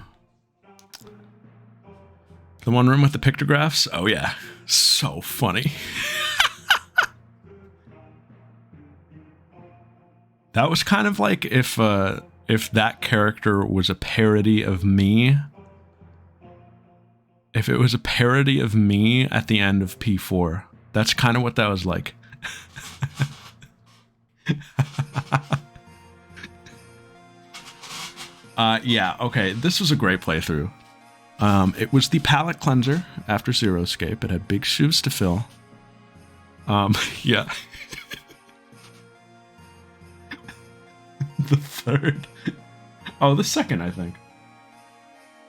The one room with the pictographs? Oh yeah. So funny. That was kind of like if that character was a parody of me. If it was a parody of me at the end of P4. That's kind of what that was like. Yeah, okay, this was a great playthrough. It was the palate cleanser after Zero Escape. It had big shoes to fill. Yeah. The third? Oh, the second, I think.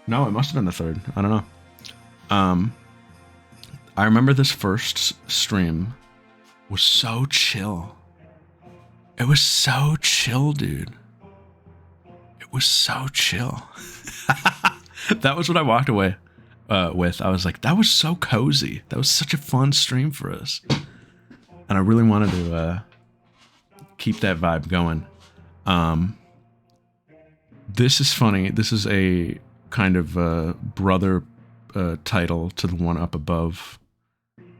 No, it must have been the third. I don't know. I remember this first stream was so chill. It was so chill, dude. It was so chill. That was what I walked away with. I was like, that was so cozy. That was such a fun stream for us. And I really wanted to keep that vibe going. This is funny. This is a kind of brother title to the one up above,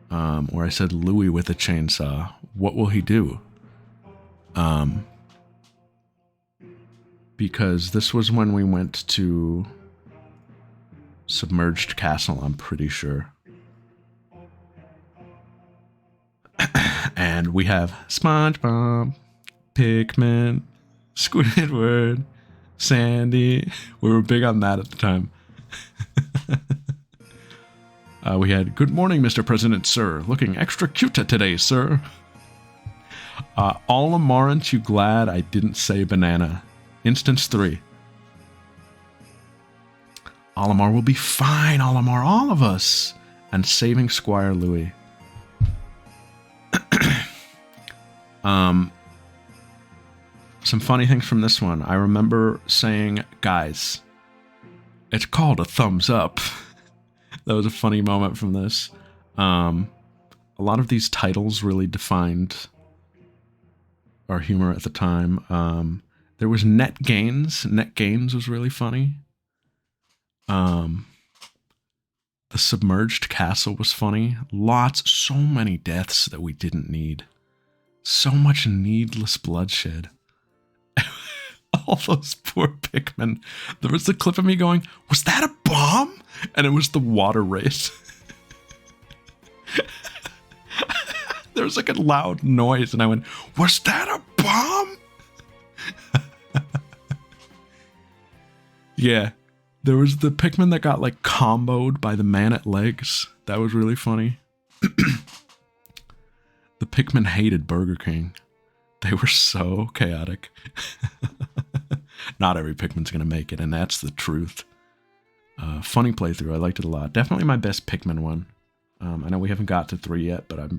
where I said Louis with a chainsaw. What will he do? Because this was when we went to Submerged Castle, I'm pretty sure. And we have SpongeBob, Pikmin, Squidward, Sandy. We were big on that at the time. We had, good morning, Mr. President, sir. Looking extra cute today, sir. Olimar, aren't you glad I didn't say banana? Instance 3. Olimar will be fine, Olimar, all of us. And saving Squire Louis. Some funny things from this one. I remember saying, guys, it's called a thumbs up. That was a funny moment from this. A lot of these titles really defined our humor at the time. There was Net Gains. Net Gains was really funny. The Submerged Castle was funny. So many deaths that we didn't need. So much needless bloodshed. All those poor Pikmin. There was the clip of me going, was that a bomb? And it was the water race. There was like a loud noise and I went, was that a bomb? Yeah. There was the Pikmin that got like comboed by the man at legs. That was really funny. The Pikmin hated Burger King. They were so chaotic. Not every Pikmin's gonna make it, and that's the truth. Funny playthrough. I liked it a lot. Definitely my best Pikmin one. I know we haven't got to 3 yet, but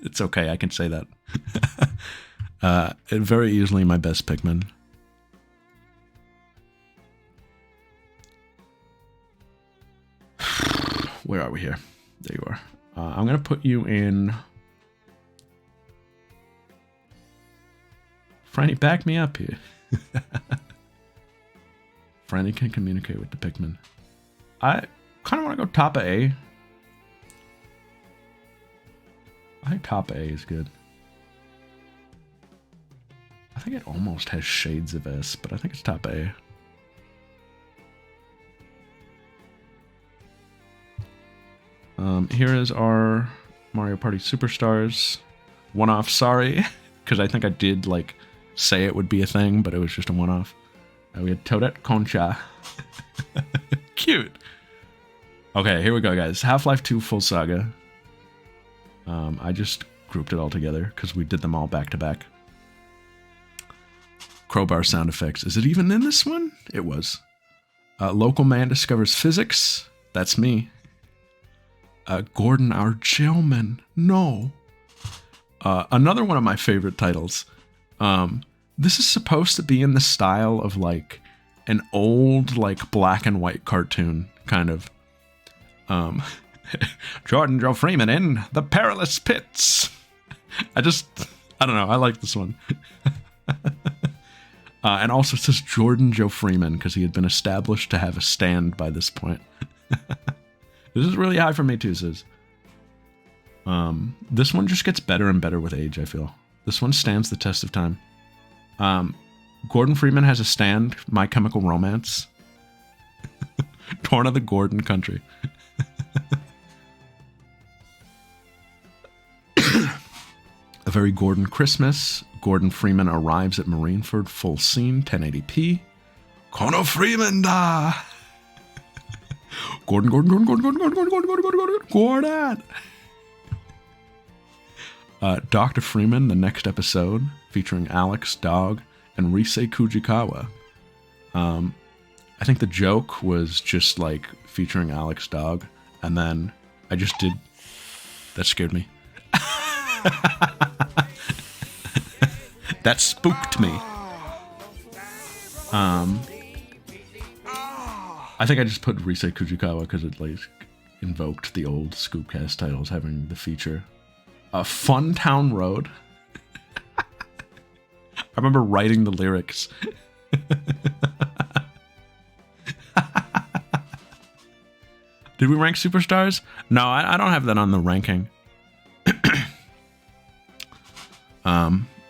it's okay. I can say that. Very easily my best Pikmin. Where are we here? There you are. I'm going to put you in... Franny, back me up here. Franny can communicate with the Pikmin. I kind of want to go top of A. I think top A is good. I think it almost has shades of S, but I think it's top A. Here is our Mario Party Superstars. One-off, sorry, because I think I did like say it would be a thing, but it was just a one-off. We had Toadette Concha. Cute. Okay, here we go, guys. Half-Life 2 Full Saga. I just grouped it all together because we did them all back to back. Crowbar sound effects. Is it even in this one? It was. Local man discovers physics. That's me. Gordon, our jailman. No. Another one of my favorite titles. This is supposed to be in the style of like an old like black and white cartoon kind of. Jordan Joe Freeman in The Perilous Pits. I don't know. I like this one. And also it says Jordan Joe Freeman because he had been established to have a stand by this point. This is really high for me too, says. This one just gets better and better with age, I feel. This one stands the test of time. Gordon Freeman has a stand, My Chemical Romance. Torn of the Gordon Country. A Very Gordon Christmas. Gordon Freeman arrives at Marineford, full scene, 1080p. Kono Freeman da! Gordon. Dr. Freeman, the next episode, featuring Alex, Dog, and Risei Kujikawa. I think the joke was just like featuring Alex Dog, and then I just did. That scared me. That spooked me. I think I just put Risei Kujikawa because it like invoked the old Scoopcast titles having the feature. Fun Town Road. I remember writing the lyrics. Did we rank superstars? No, I don't have that on the ranking.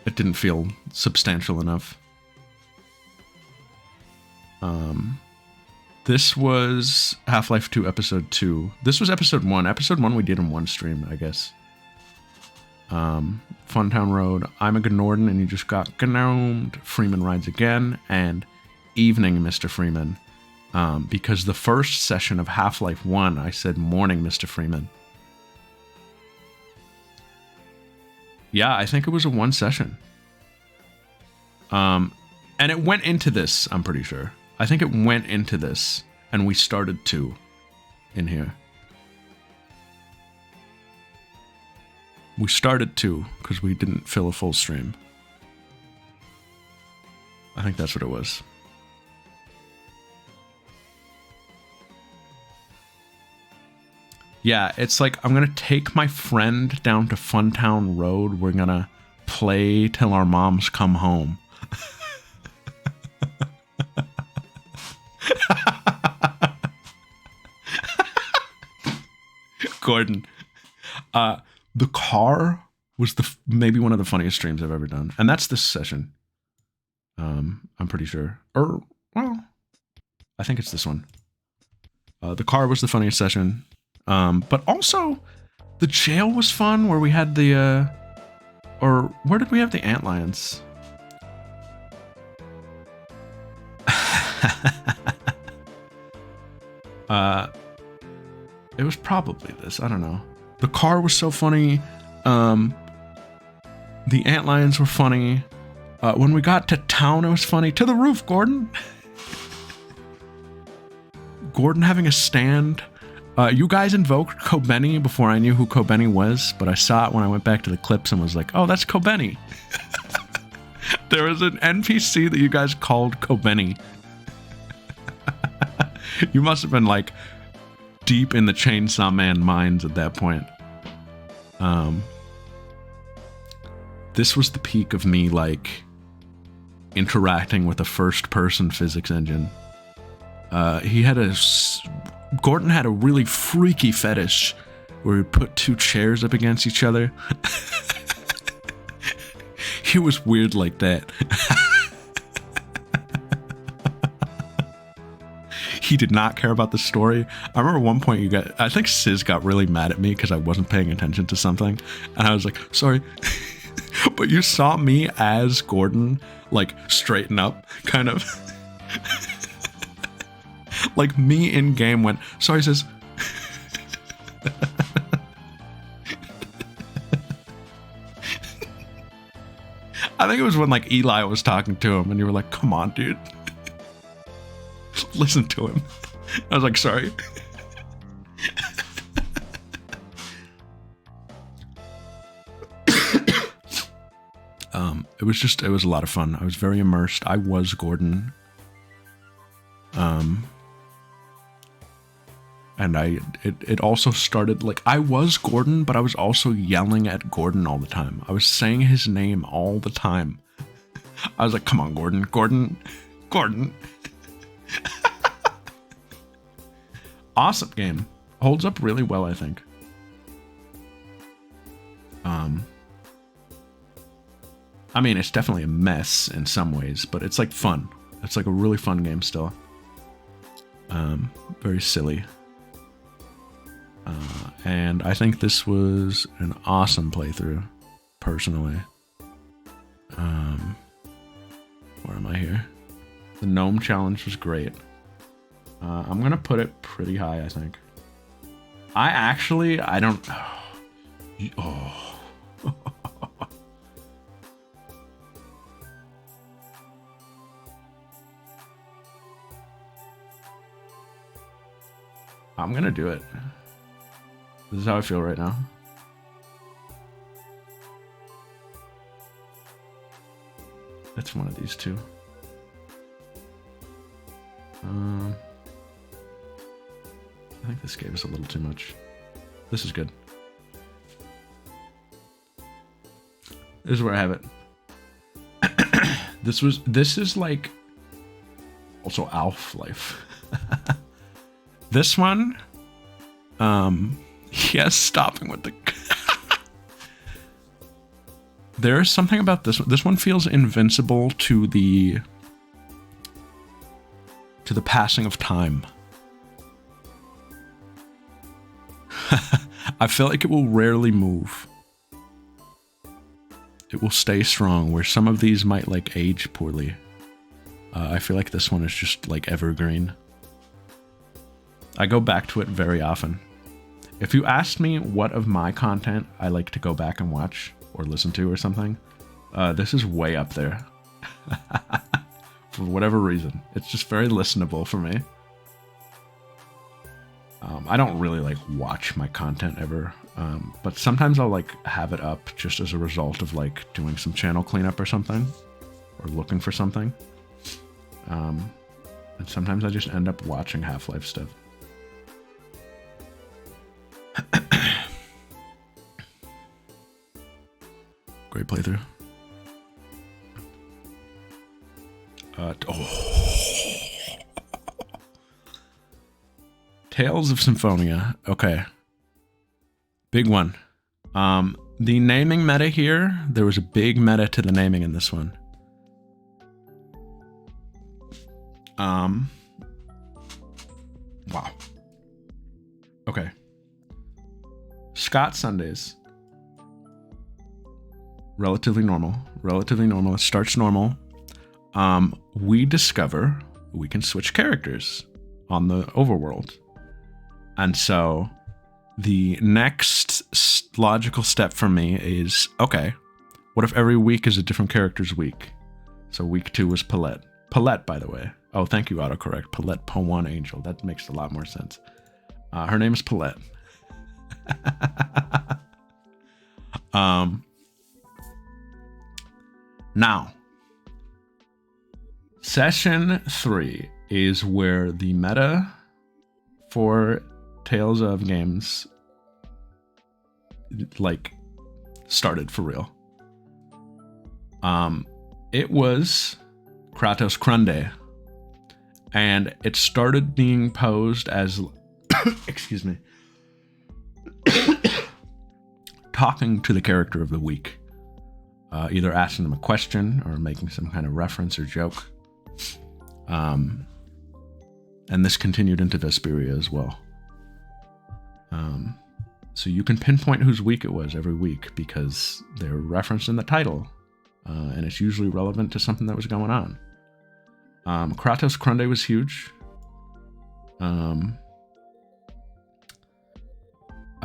It didn't feel substantial enough. This was Half-Life 2 Episode 2. This was Episode 1. Episode 1 we did in one stream, I guess. Funtown Road, I'm a Gnorton and you just got gnomed. Freeman Rides Again, and Evening, Mr. Freeman. Because the first session of Half-Life 1, I said Morning, Mr. Freeman. Yeah, I think it was a one session. And it went into this, I'm pretty sure. I think it went into this, and we started 2 in here. We started 2 because we didn't fill a full stream. I think that's what it was. Yeah, it's like I'm gonna take my friend down to Funtown Road. We're gonna play till our moms come home. Gordon. The car was maybe one of the funniest streams I've ever done. And that's this session. I'm pretty sure. Or, well, I think it's this one. The car was the funniest session. But also, the jail was fun, where we had the, or where did we have the antlions? It was probably this. I don't know. The car was so funny. The antlions were funny. When we got to town, it was funny. To the roof, Gordon. Gordon having a stand. You guys invoked Kobeni before I knew who Kobeni was, but I saw it when I went back to the clips and was like, oh, that's Kobeni. There was an NPC that you guys called Kobeni. You must have been like deep in the Chainsaw Man minds at that point. This was the peak of me like interacting with a first-person physics engine. Gordon had a really freaky fetish where he put 2 chairs up against each other. He was weird like that. He did not care about the story. I remember one point I think Sis got really mad at me because I wasn't paying attention to something. And I was like, sorry. But you saw me as Gordon, like, straighten up, kind of. Like, me in game went, sorry, Sis. I think it was when, like, Eli was talking to him and you were like, come on, dude. Listen to him. I was like, sorry. It was a lot of fun. I was very immersed. I was Gordon. And it also started, like, I was Gordon, but I was also yelling at Gordon all the time. I was saying his name all the time. I was like, come on, Gordon. Gordon. Awesome game. Holds up really well, I think. I mean, it's definitely a mess in some ways, but it's like fun. It's like a really fun game still. Very silly. And I think this was an awesome playthrough, personally. Where am I here? The gnome challenge was great. I'm gonna put it pretty high, I think. I don't... Oh. I'm gonna do it. This is how I feel right now. It's one of these two. I think this gave us a little too much. This is good. This is where I have it. This is like also Alf Life. This one, yes, stopping with the there's something about this one. This one feels invincible to the passing of time. I feel like it will rarely move. It will stay strong, where some of these might like age poorly. I feel like this one is just like evergreen. I go back to it very often. If you asked me what of my content I like to go back and watch or listen to or something, this is way up there. For whatever reason. It's just very listenable for me. I don't really like watch my content ever, but sometimes I'll like have it up just as a result of like doing some channel cleanup or something, or looking for something. And sometimes I just end up watching Half-Life stuff. Great playthrough. Tales of Symphonia. Okay. Big one. The naming meta here, there was a big meta to the naming in this one. Wow. Okay. Scott Sundays. Relatively normal. Relatively normal. It starts normal. We discover we can switch characters on the overworld. And so the next logical step for me is, okay, what if every week is a different character's week? So week 2 was Paulette. Paulette, by the way. Oh, thank you, autocorrect. Paulette Po1 Angel. That makes a lot more sense. Her name is Paulette. Now, session 3 is where the meta for Tales of games like started for real. It was Kratos Krunde, and it started being posed as excuse me, talking to the character of the week, either asking them a question or making some kind of reference or joke. And this continued into Vesperia as well. So you can pinpoint whose week it was every week because they're referenced in the title, and it's usually relevant to something that was going on. Kratos Krunde was huge. I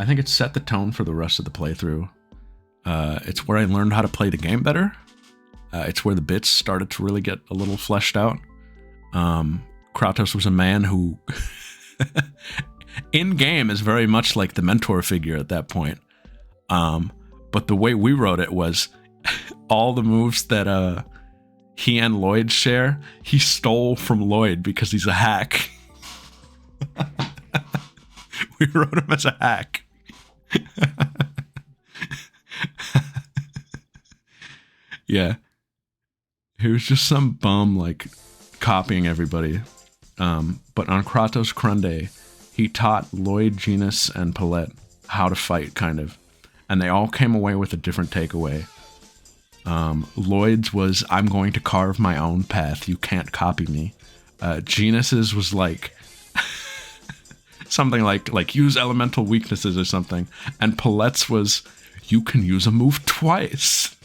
think it set the tone for the rest of the playthrough. It's where I learned how to play the game better. It's where the bits started to really get a little fleshed out. Kratos was a man who in-game is very much like the mentor figure at that point. But the way we wrote it was all the moves that he and Lloyd share, he stole from Lloyd because he's a hack. We wrote him as a hack. Yeah. He was just some bum, like, copying everybody. But on Kratos Krunde, he taught Lloyd, Genus, and Paulette how to fight, kind of. And they all came away with a different takeaway. Lloyd's was, I'm going to carve my own path. You can't copy me. Genus's was like... something like use elemental weaknesses or something. And Paulette's was, you can use a move twice.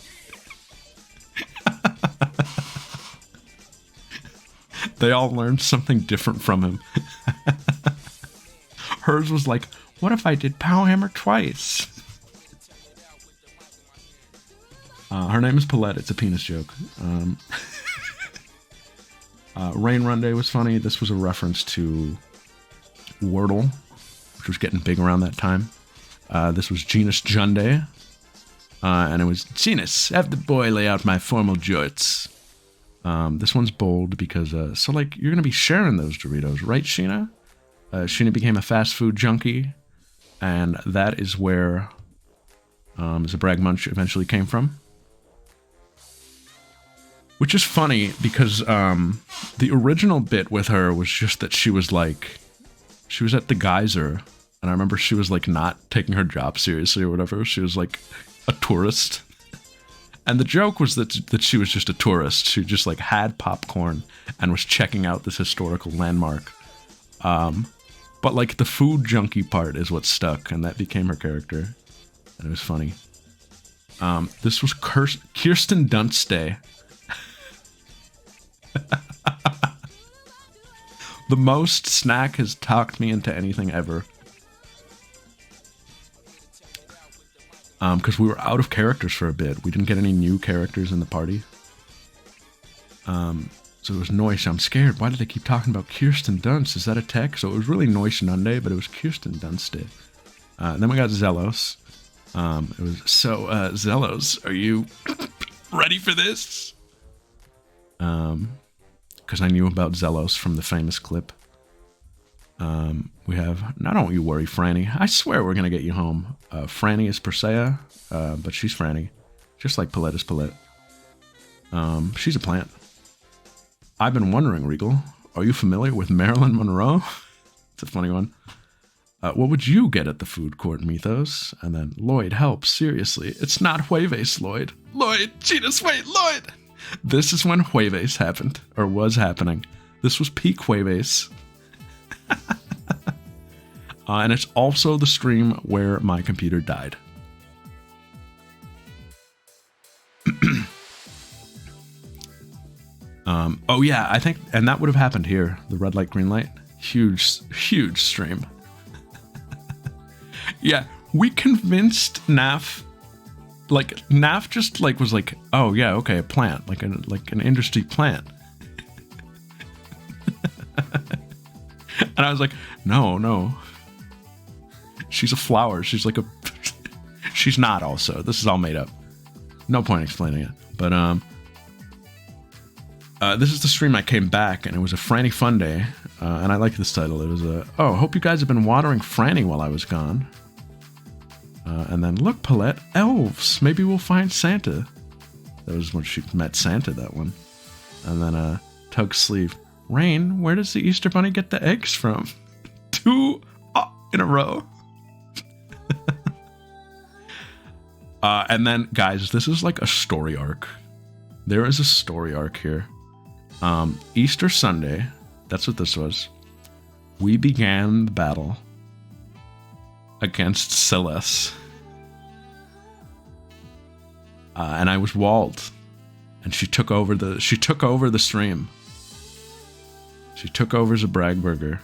They all learned something different from him. Hers was like, what if I did Power Hammer twice? Her name is Paulette. It's a penis joke. Rain Run Day was funny. This was a reference to Wordle. which was getting big around that time. This was Genus Junday. And it was, Genus, have the boy lay out my formal jorts. This one's bold because, so like, you're going to be sharing those Doritos, right, Sheena? Sheena became a fast food junkie, and that is where Zabrag Munch eventually came from. Which is funny because the original bit with her was just that she was like, she was at the geyser, and I remember she was like not taking her job seriously or whatever. She was like a tourist. And the joke was that she was just a tourist. She just like had popcorn and was checking out this historical landmark. But like the food junkie part is what stuck, and that became her character. And it was funny. This was Kirsten Dunst Day. The most snack has talked me into anything ever. Because we were out of characters for a bit. We didn't get any new characters in the party. So it was Noish. I'm scared. Why do they keep talking about Kirsten Dunst? Is that a tech? So it was really Noish Nunday, but it was Kirsten Dunst Day. Then we got Zelos. It was, so, Zelos, are you ready for this? Because I knew about Zelos from the famous clip. We have, now don't you worry, Franny. I swear we're going to get you home. Franny is Persea, but she's Franny. Just like Paulette is Paulette. She's a plant. I've been wondering, Regal, are you familiar with Marilyn Monroe? It's a funny one. What would you get at the food court, Mythos? And then, Lloyd, help, seriously. It's not Hueves, Lloyd. Lloyd, Jesus, wait, Lloyd! This is when Hueves happened, or was happening. This was peak Hueves. And it's also the stream where my computer died. Oh yeah, I think, and that would have happened here. The red light, green light. Huge, huge stream. Yeah, we convinced Naf. Like Naf just like was like, oh yeah, okay, a plant, like an industry plant. And I was like, no. She's a flower. She's like a... She's not also. This is all made up. No point explaining it. But, this is the stream I came back, and it was a Franny Fun Day. And I like this title. It was oh, hope you guys have been watering Franny while I was gone. And then, look, Paulette, elves. Maybe we'll find Santa. That was when she met Santa, that one. And then, Tug Sleeve. Rain, where does the Easter Bunny get the eggs from? 2 in a row. And then, guys, this is like a story arc. There is a story arc here. Easter Sunday, that's what this was. We began the battle against Celeste. And I was walled. And she took over the stream. She took over Zabragburger.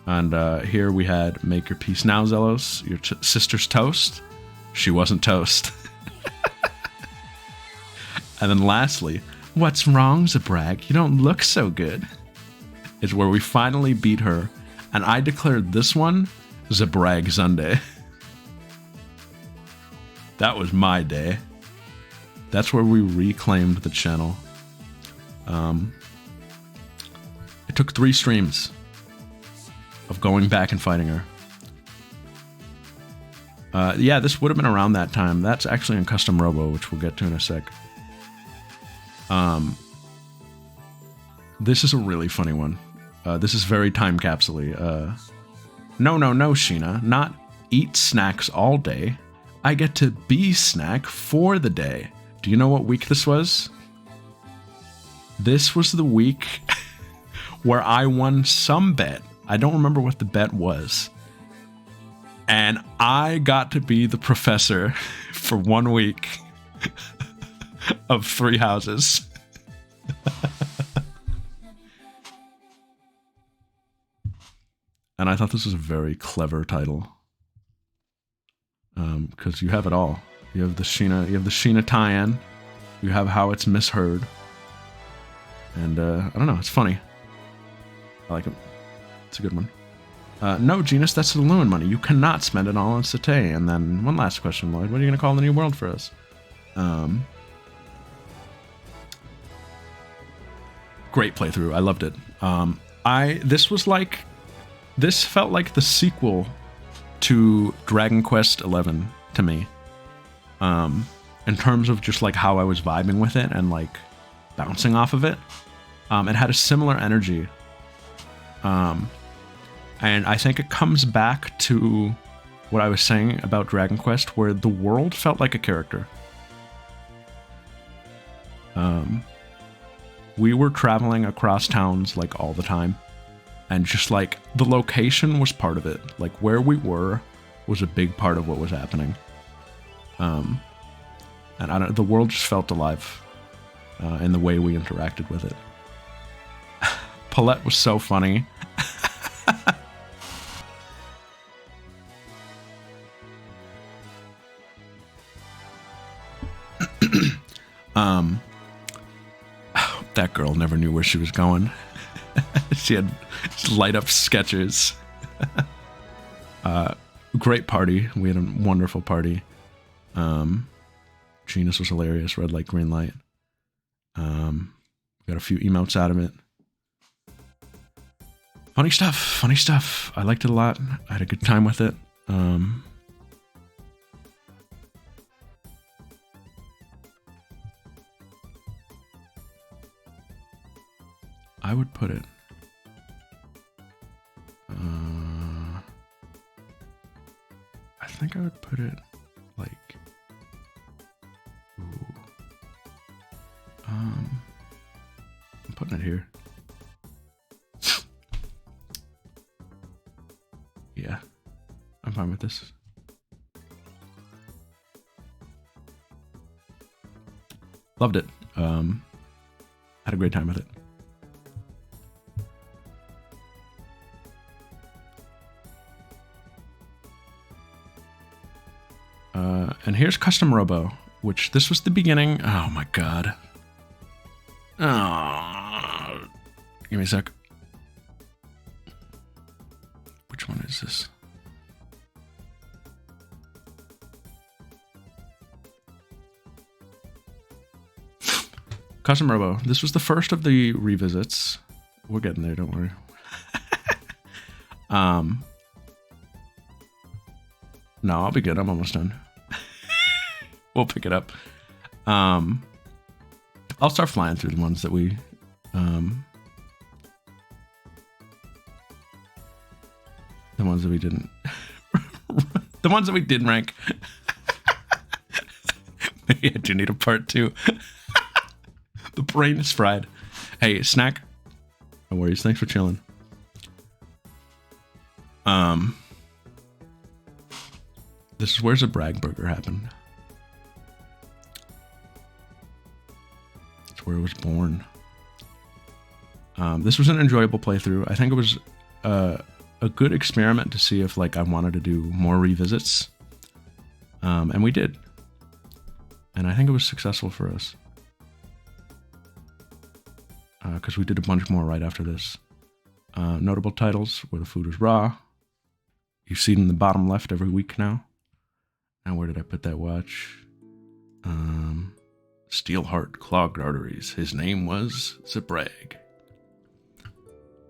And here we had Make Your Peace Now, Zelos. Your sister's toast. She wasn't toast. And then lastly, what's wrong, Zabrag? You don't look so good. Is where we finally beat her. And I declared this one Zabrag Sunday. That was my day. That's where we reclaimed the channel. It took 3 streams of going back and fighting her. Yeah, this would have been around that time. That's actually in Custom Robo, which we'll get to in a sec. This is a really funny one. This is very time capsule-y. No, Sheena. Not eat snacks all day. I get to be snack for the day. Do you know what week this was? This was the week where I won some bet. I don't remember what the bet was. And I got to be the professor for 1 week of 3 houses. And I thought this was a very clever title. Because you have it all. You have the Sheena tie-in. You have how it's misheard. And I don't know, it's funny. I like it. It's a good one. No, Genus, that's the Lewin money. You cannot spend it all on Satay. And then one last question, Lloyd. What are you going to call the new world for us? Great playthrough. I loved it. This felt like the sequel to Dragon Quest XI to me. In terms of just like how I was vibing with it and like bouncing off of it. It had a similar energy. And I think it comes back to what I was saying about Dragon Quest, where the world felt like a character. We were traveling across towns like all the time, and just like the location was part of it. Like where we were was a big part of what was happening. And the world just felt alive in the way we interacted with it. Paulette was so funny. That girl never knew where she was going. She had light up sketches. Great party. We had a wonderful party. Genus was hilarious. Red light, green light. Got a few emotes out of it. Funny stuff. Funny stuff. I liked it a lot. I had a good time with it. I would put it. I think I would put it like. Ooh. I'm putting it here. Yeah, I'm fine with this. Loved it. Had a great time with it. And here's Custom Robo, which this was the beginning. Oh my god. Oh, give me a sec. Which one is this? Custom Robo. This was the first of the revisits. We're getting there, don't worry. No, I'll be good. I'm almost done. We'll pick it up. I'll start flying through the ones that we didn't the ones that we did rank. Maybe I do need a part 2. The brain is fried. Hey, snack. No worries. Thanks for chilling. This is where's the brag burger happened. It's where it was born. This was an enjoyable playthrough. I think it was a good experiment to see if like I wanted to do more revisits. And we did. And I think it was successful for us. Because we did a bunch more right after this. Notable titles where the food was raw. You see it in the bottom left every week now. Now where did I put that watch? Steelheart clogged arteries. His name was Zabrag.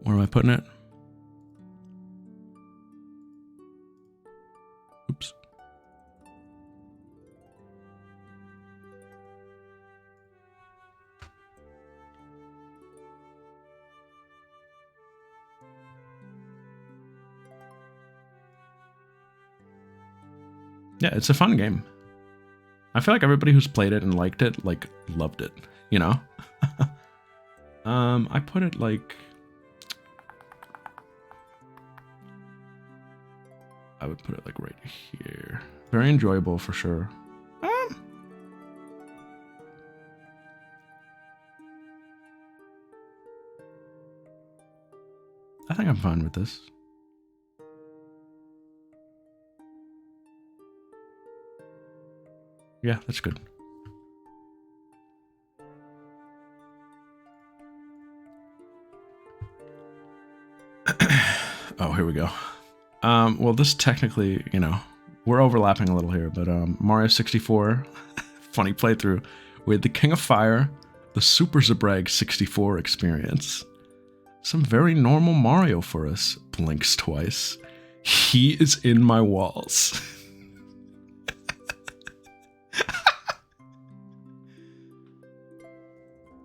Where am I putting it? Oops. Yeah, it's a fun game. I feel like everybody who's played it and liked it, like, loved it, you know? I put it, like... I would put it, like, right here. Very enjoyable, for sure. I think I'm fine with this. Yeah, that's good. Oh, here we go. Well, this technically, you know, we're overlapping a little here, but Mario 64, funny playthrough with the King of Fire, the Super Zabrag 64 experience. Some very normal Mario for us. Blinks twice. He is in my walls.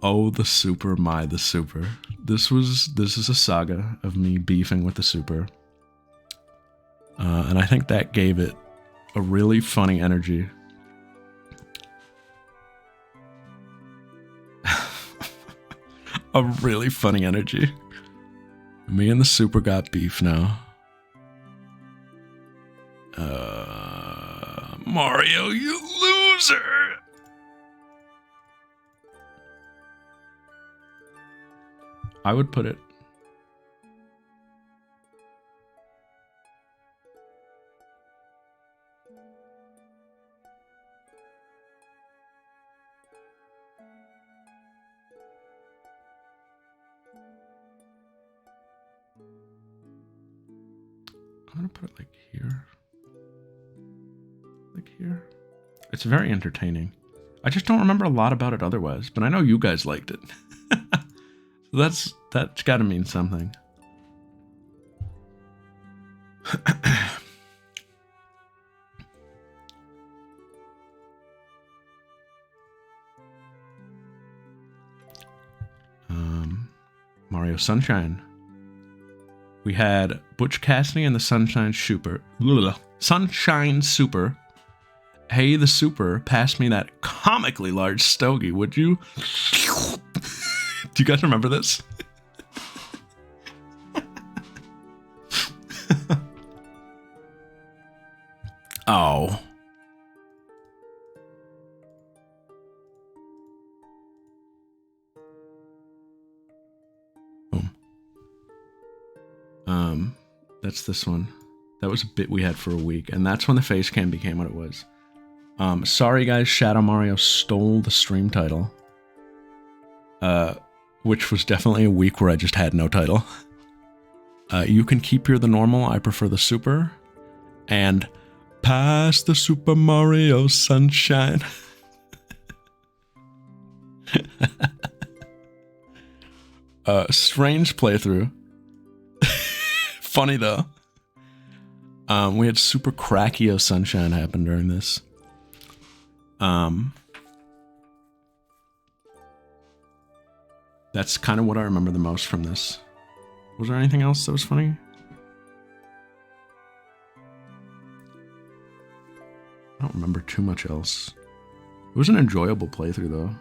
Oh, the Super, the Super. This is a saga of me beefing with the Super. And I think that gave it a really funny energy. A really funny energy. Me and the Super got beef now. Mario, you loser! I would put it. I'm gonna put it like here. Like here. It's very entertaining. I just don't remember a lot about it otherwise, but I know you guys liked it. So that's gotta mean something. Mario Sunshine. We had Butch Cassidy and the Sunshine Super. Sunshine Super. Hey, the Super, pass me that comically large stogie, would you? Do you guys remember this? Oh. Boom. That's this one. That was a bit we had for a week, and that's when the face cam became what it was. Sorry guys, Shadow Mario stole the stream title. Which was definitely a week where I just had no title. You can keep your the normal, I prefer the super. And pass the Super Mario Sunshine. Strange playthrough. Funny though. We had Super Crackio Sunshine happen during this. That's kind of what I remember the most from this. Was there anything else that was funny? I don't remember too much else. It was an enjoyable playthrough though.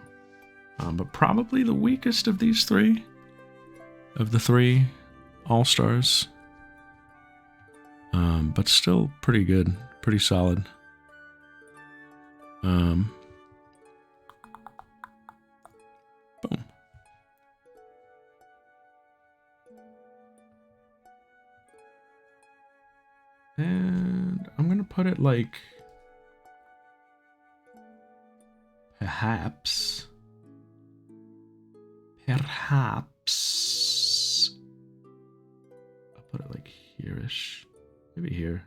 But probably the weakest of these three. Of the three All-Stars. But still pretty good. Pretty solid. Boom. And I'm gonna put it like perhaps I'll put it like here-ish. Maybe here.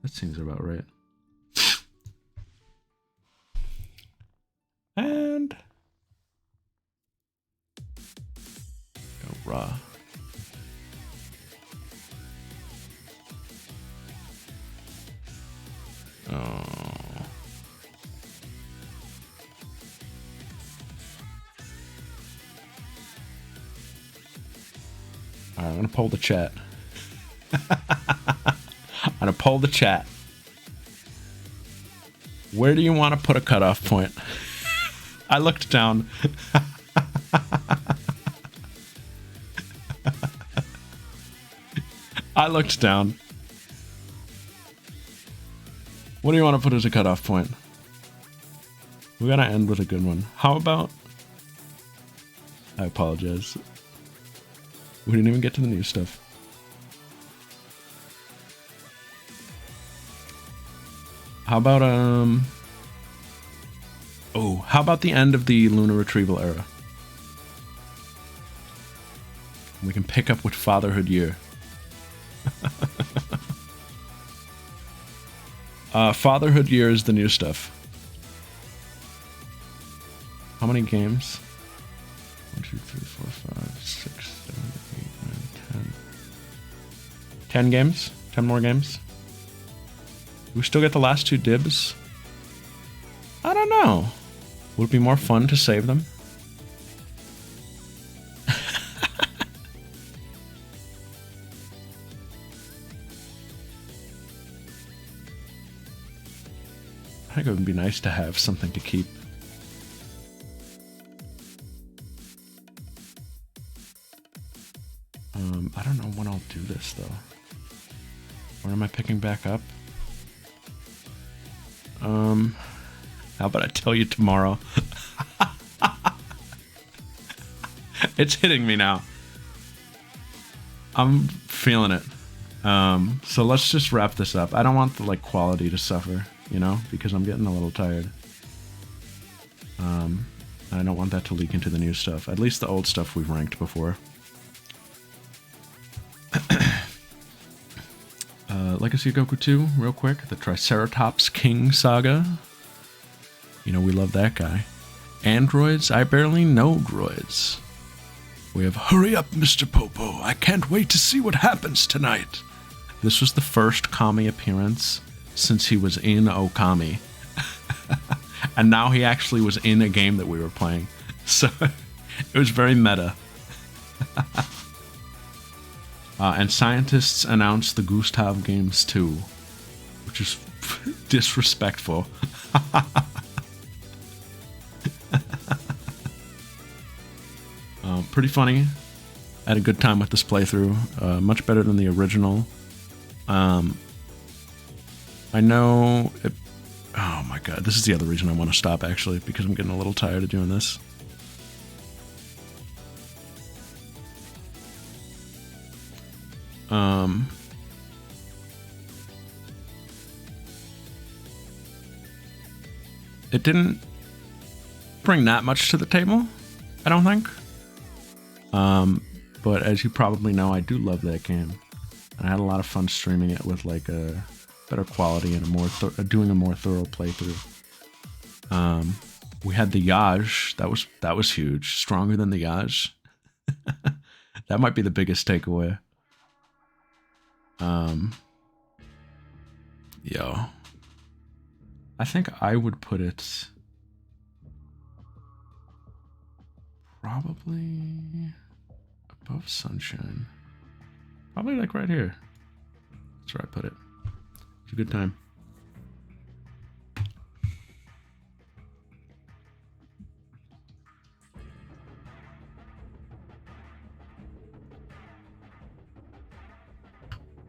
That seems about right. And go raw. Oh. Alright, I'm gonna poll the chat. I'm gonna poll the chat. Where do you want to put a cutoff point? I looked down. I looked down. What do you want to put as a cutoff point? We gotta end with a good one. How about... I apologize. We didn't even get to the new stuff. How about, oh, how about the end of the Lunar Retrieval era? We can pick up with Fatherhood Year. Fatherhood Year is the new stuff. How many games? 1, 2, 3, 4, 5, 6, 7, 8, 9, 10. 10 games? 10 more games? Do we still get the last 2 dibs? I don't know. Would it be more fun to save them? I think it would be nice to have something to keep. I don't know when I'll do this though. When am I picking back up? How about I tell you tomorrow? It's hitting me now. I'm feeling it. So let's just wrap this up. I don't want the quality to suffer, you know, because I'm getting a little tired. I don't want that to leak into the new stuff. At least the old stuff we've ranked before. Legacy of Goku 2, real quick. The Triceratops King Saga. You know, we love that guy. Androids, I barely know droids. We have Hurry Up, Mr. Popo. I can't wait to see what happens tonight. This was the first Kami appearance since he was in Okami. And now he actually was in a game that we were playing. So it was very meta. And scientists announced the Gustav Games 2, which is disrespectful. Pretty funny. I had a good time with this playthrough. Much better than the original. I know... Oh my god, this is the other reason I want to stop, actually, because I'm getting a little tired of doing this. It didn't bring that much to the table, I don't think. But as you probably know, I do love that game. And I had a lot of fun streaming it with a better quality and doing a more thorough playthrough. We had the Yaj. That was huge. Stronger than the Yaj. That might be the biggest takeaway. Yo. I think I would put it probably above Sunshine. Probably right here. That's where I put it. It's a good time.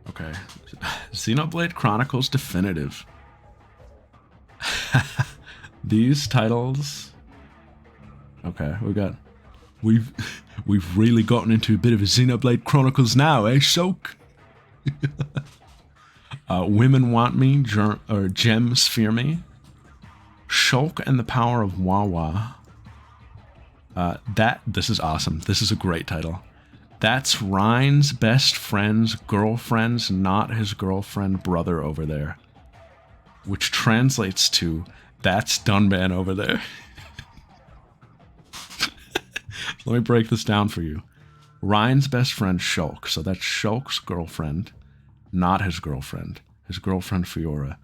Okay. Xenoblade Chronicles Definitive. These titles. Okay, we've really gotten into a bit of a Xenoblade Chronicles now, eh, Shulk? Women Want Me, Gems Fear Me. Shulk and the Power of Wawa. This is awesome. This is a great title. That's Ryan's best friend's girlfriend's not his girlfriend brother over there. Which translates to, that's Dunban over there. Let me break this down for you. Ryan's best friend, Shulk. So that's Shulk's girlfriend, not his girlfriend. His girlfriend, Fiora.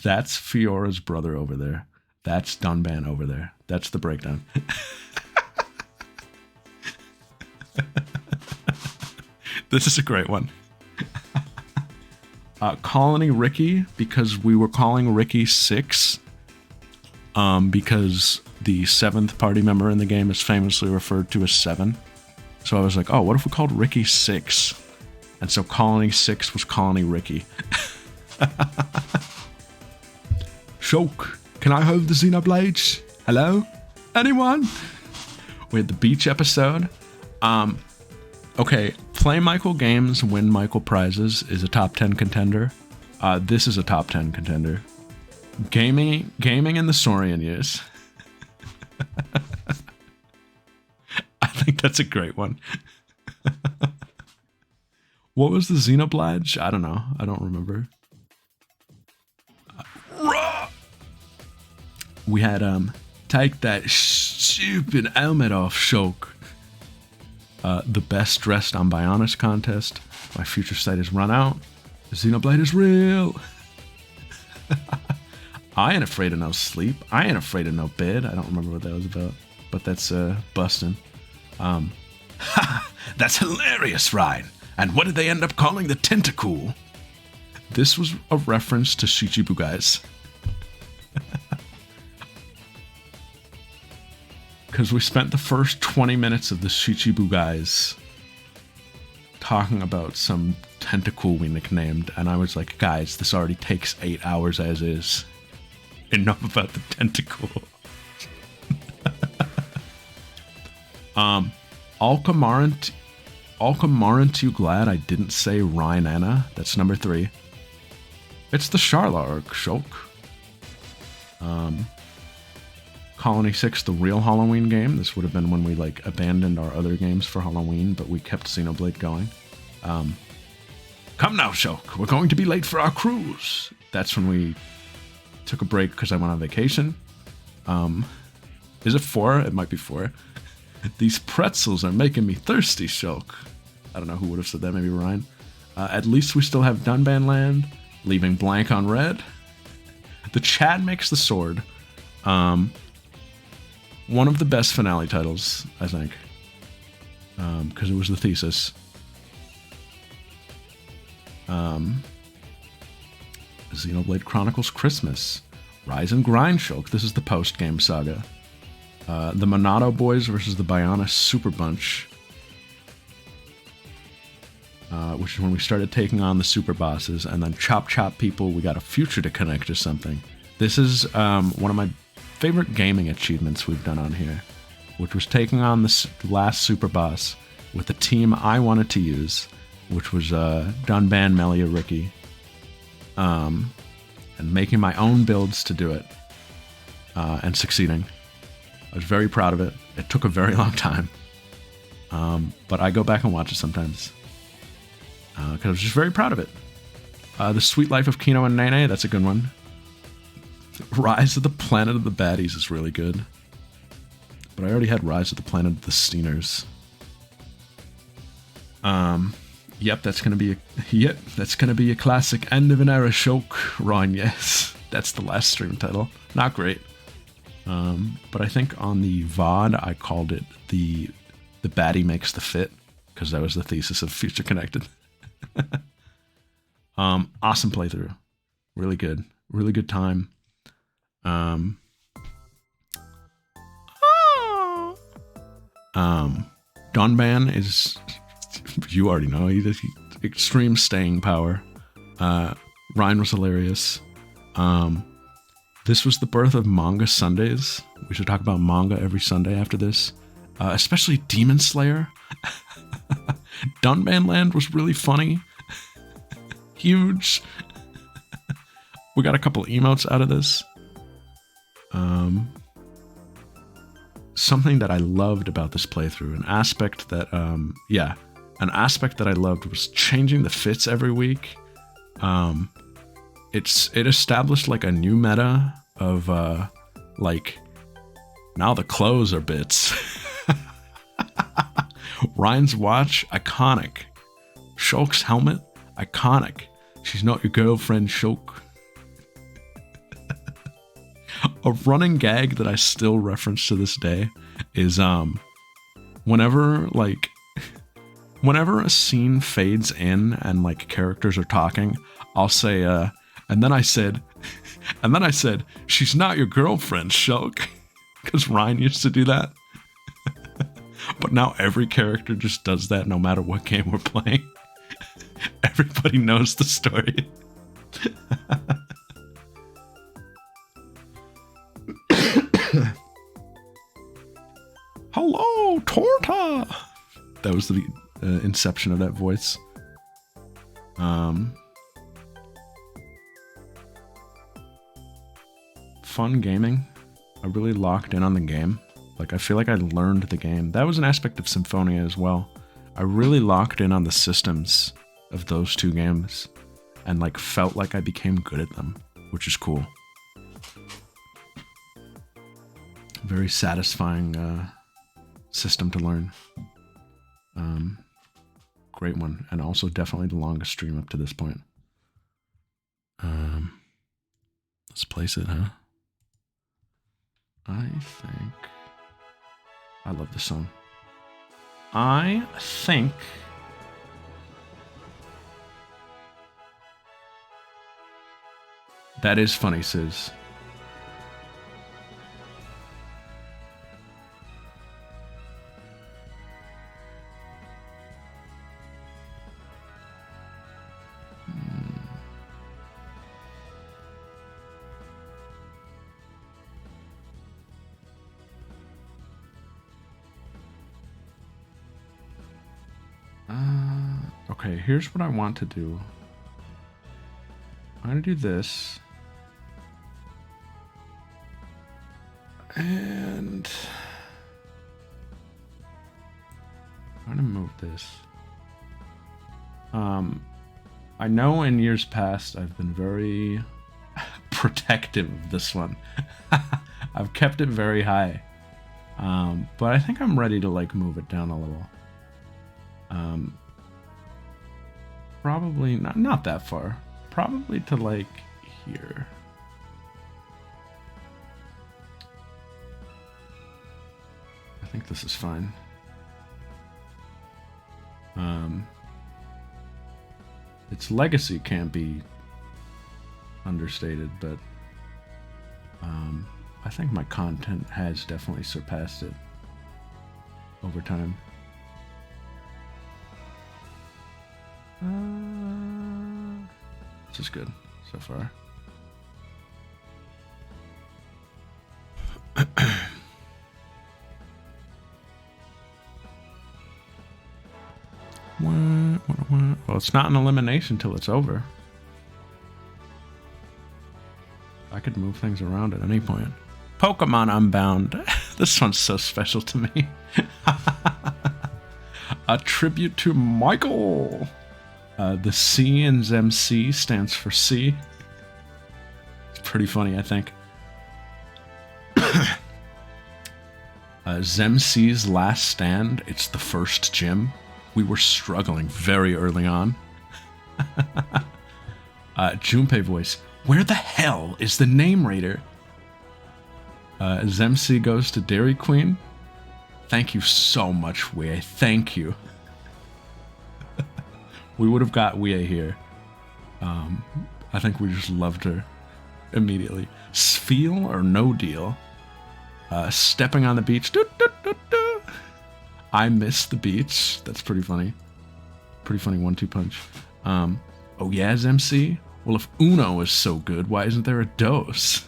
That's Fiora's brother over there. That's Dunban over there. That's the breakdown. This is a great one. Colony Ricky, because we were calling Ricky 6. Because the 7th party member in the game is famously referred to as 7. So I was like, oh, what if we called Ricky 6? And so Colony 6 was Colony Ricky. Shulk, can I have the Xenoblades? Hello? Anyone? We had the beach episode. Okay, Play Michael Games, Win Michael Prizes is a top 10 contender. This is a top 10 contender. Gaming in the Saurian years. I think that's a great one. What was the Xenoblade? I don't know. I don't remember. We had take that stupid helmet off, Shulk. The best dressed on Bionis contest. My future sight has run out. The Xenoblade is real. I ain't afraid of no sleep. I ain't afraid of no bed. I don't remember what that was about, but that's bustin'. That's hilarious, Ryan. And what did they end up calling the tentacool? This was a reference to Shichibugais. Because we spent the first 20 minutes of the Shichibugais talking about some tentacle we nicknamed, and I was like, guys, this already takes 8 hours as is. Enough about the tentacle. Alcamaran't you glad I didn't say Rhinana? That's number 3. It's the Charlarg, Shulk. Colony 6, the real Halloween game. This would have been when we like abandoned our other games for Halloween, but we kept Xenoblade going. Come now, Shulk. We're going to be late for our cruise. That's when we took a break because I went on vacation. Is it 4? It might be 4. These pretzels are making me thirsty, Shulk. I don't know who would have said that, maybe Ryan. At least we still have Dunban Land, leaving blank on red. The Chad makes the sword. One of the best finale titles, I think. Because it was the thesis. Xenoblade Chronicles Christmas. Rise and Grind, Shulk. This is the post-game saga. The Monado Boys versus the Bionis Super Bunch. Which is when we started taking on the super bosses, and then Chop Chop People, we got a future to connect to something. This is one of my favorite gaming achievements we've done on here, which was taking on the last super boss with the team I wanted to use, which was Dunban, Melia, Ricky, and making my own builds to do it, and succeeding. I was very proud of it. It took a very long time, but I go back and watch it sometimes, because I was just very proud of it. The Sweet Life of Kino and Nene, that's a good one. Rise of the Planet of the Baddies is really good. But I already had Rise of the Planet of the Steeners. Yep, that's gonna be a classic end of an era, Shulk. Ryan, yes. That's the last stream title. Not great. But I think on the VOD I called it the baddie makes the fit, because that was the thesis of Future Connected. Awesome playthrough. Really good. Really good time. Dunban is, you already know, he's extreme staying power. Ryan was hilarious. This was the birth of Manga Sundays. We should talk about manga every Sunday after this. Especially Demon Slayer. Dunban Land was really funny. Huge. We got a couple emotes out of this. Something that I loved about this playthrough, an aspect that I loved was changing the fits every week. It established like a new meta of like, now the clothes are bits. Ryan's watch, iconic. Shulk's helmet, iconic. She's not your girlfriend, Shulk. A running gag that I still reference to this day is whenever a scene fades in and like characters are talking, I'll say and then I said she's not your girlfriend, Shulk, because Ryan used to do that. But now every character just does that no matter what game we're playing. Everybody knows the story. Hello, Torta! That was the inception of that voice. Fun gaming. I really locked in on the game. Like, I feel like I learned the game. That was an aspect of Symphonia as well. I really locked in on the systems of those two games and like felt like I became good at them, which is cool. Very satisfying system to learn. Great one, and also definitely the longest stream up to this point. Let's place it, huh? I think I love this song. I think that is funny, Sis. Okay, here's what I want to do. I'm gonna do this. And I'm gonna move this. I know in years past I've been very protective of this one. I've kept it very high. But I think I'm ready to like move it down a little. Probably not that far. Probably to like here. I think this is fine. Its legacy can't be understated, but I think my content has definitely surpassed it over time. This is good so far. Well, it's not an elimination till it's over. I could move things around at any point. Pokemon Unbound. This one's so special to me. A tribute to Michael. The C in ZemC stands for C. It's pretty funny, I think. ZemC's last stand. It's the first gym. We were struggling very early on. Junpei voice. Where the hell is the name raider? ZemC goes to Dairy Queen. Thank you so much, Wei. Thank you. We would have got Wei here. I think we just loved her immediately. Sfeel or no deal? Stepping on the beach. Doo, doo, doo, doo. I miss the beach. That's pretty funny. Pretty funny 1-2 punch. Oh yeah, ZemC? Well, if Uno is so good, why isn't there a dose?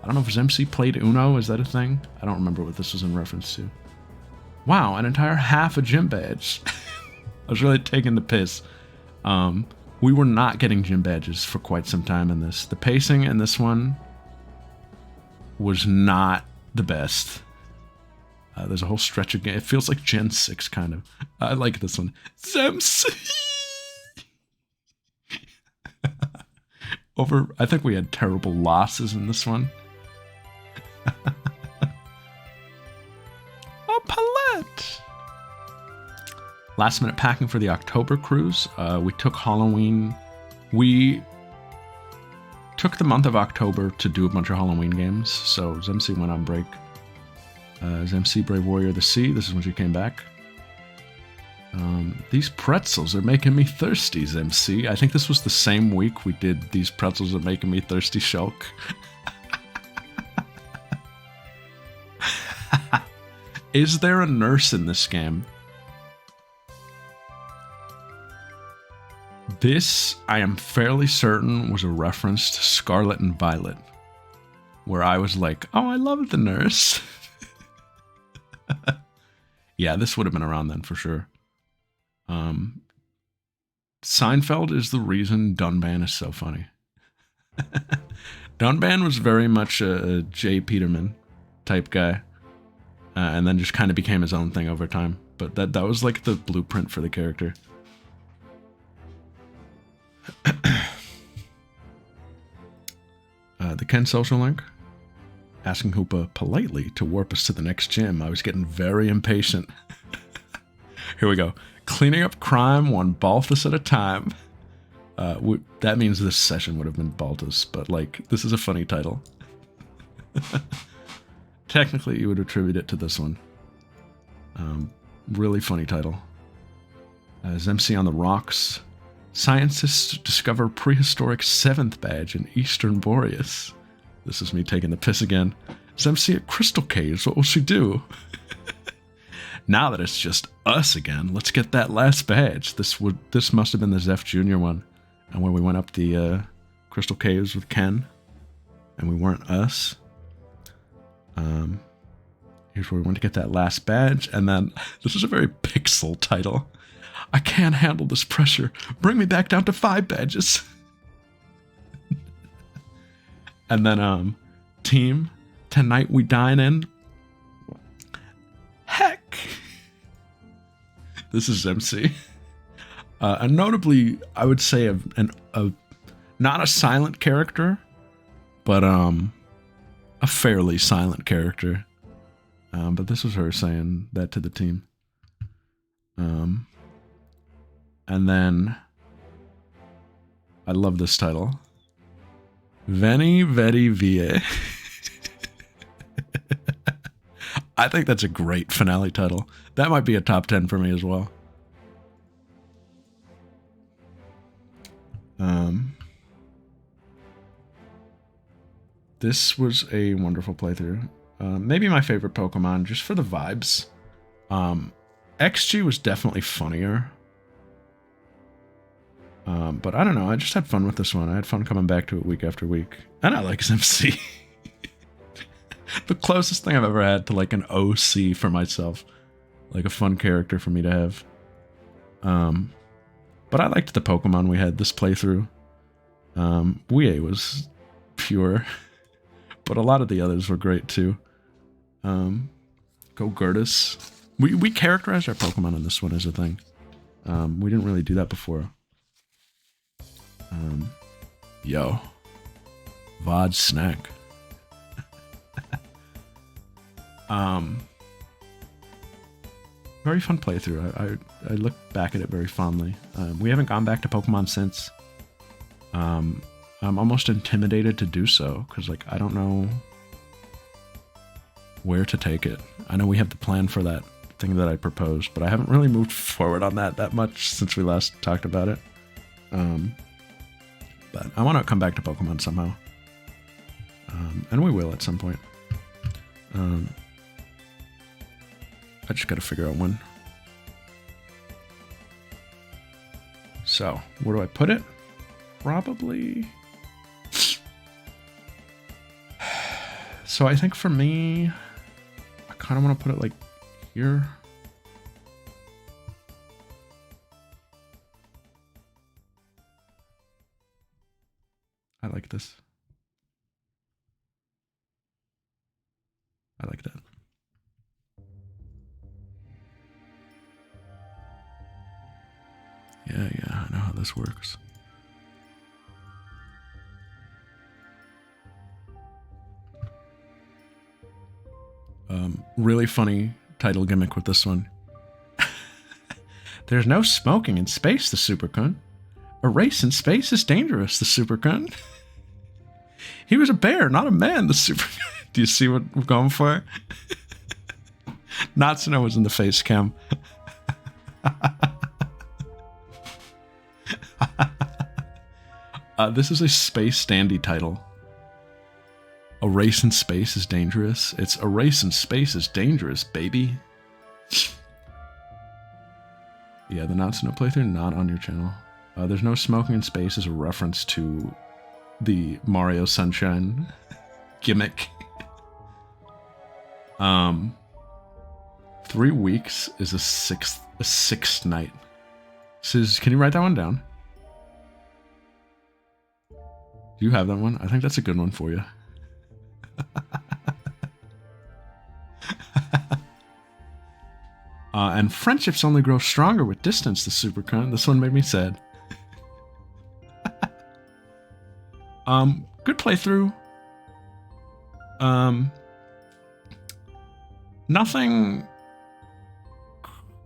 I don't know if ZemC played Uno. Is that a thing? I don't remember what this was in reference to. Wow, an entire half a gym badge. I was really taking the piss. We were not getting gym badges for quite some time in this. The pacing in this one was not the best. There's a whole stretch of game. It feels like Gen 6, kind of. I like this one. ZemC! I think we had terrible losses in this one. Oh, Palette! Last minute packing for the October cruise. We took Halloween. We took the month of October to do a bunch of Halloween games. So ZemC went on break. ZemC Brave Warrior of the Sea. This is when she came back. These pretzels are making me thirsty, ZemC. I think this was the same week we did These Pretzels Are Making Me Thirsty Shulk. Is there a nurse in this game? This, I am fairly certain, was a reference to Scarlet and Violet, where I was like, oh, I love the nurse. Yeah, this would have been around then for sure. Seinfeld is the reason Dunban is so funny. Dunban was very much a Jay Peterman type guy, and then just kind of became his own thing over time. But that was like the blueprint for the character. The Ken social link. asking Hoopa politely to warp us to the next gym. I was getting very impatient. Here we go. Cleaning up crime one Balthus at a time. That means this session would have been Balthus, but like, this is a funny title. Technically, you would attribute it to this one. Really funny title. As MC on the Rocks, scientists discover prehistoric 7th badge in Eastern Boreas. This is me taking the piss again. As MC at Crystal Caves, what will she do? Now that it's just us again, let's get that last badge. This must have been the Zeph Jr. one. And when we went up the Crystal Caves with Ken, and we weren't us. Here's where we went to get that last badge, and then this is a very pixel title. I can't handle this pressure. Bring me back down to 5 badges. And then team, tonight we dine in. Heck. This is MC. And notably, I would say a not a silent character, but a fairly silent character. But this was her saying that to the team. And then I love this title. Veni Vedi Vie. I think that's a great finale title. That might be a top 10 for me as well. This was a wonderful playthrough. Maybe my favorite Pokemon, just for the vibes. XG was definitely funnier. But I don't know, I just had fun with this one. I had fun coming back to it week after week. And I like MC. The closest thing I've ever had to like an OC for myself. Like a fun character for me to have. But I liked the Pokemon we had this playthrough. Wii was pure. But a lot of the others were great too. Go Gertis. We characterized our Pokemon in this one as a thing. We didn't really do that before. Yo. VOD snack. Very fun playthrough. I look back at it very fondly. We haven't gone back to Pokemon since. I'm almost intimidated to do so, because like I don't know where to take it. I know we have the plan for that thing that I proposed, but I haven't really moved forward on that much since we last talked about it. But I want to come back to Pokemon somehow. And we will at some point. I just gotta figure out when. So, where do I put it? Probably... So I think for me, I kind of want to put it like here. I like this. I like that. Yeah, I know how this works. Really funny title gimmick with this one. There's no smoking in space, the Supercun. A race in space is dangerous, the Supercun. He was a bear, not a man, the Supercun. Do you see what we're going for? Natsuno was in the face cam. This is a Space Standy title. A race in space is dangerous. It's a race in space is dangerous, baby. Yeah, the Natsuno playthrough, not on your channel. There's no smoking in space is a reference to the Mario Sunshine gimmick. 3 weeks is a sixth night. Says, can you write that one down? Do you have that one? I think that's a good one for you. And friendships only grow stronger with distance, the Supercon. This one made me sad. Good playthrough. Nothing.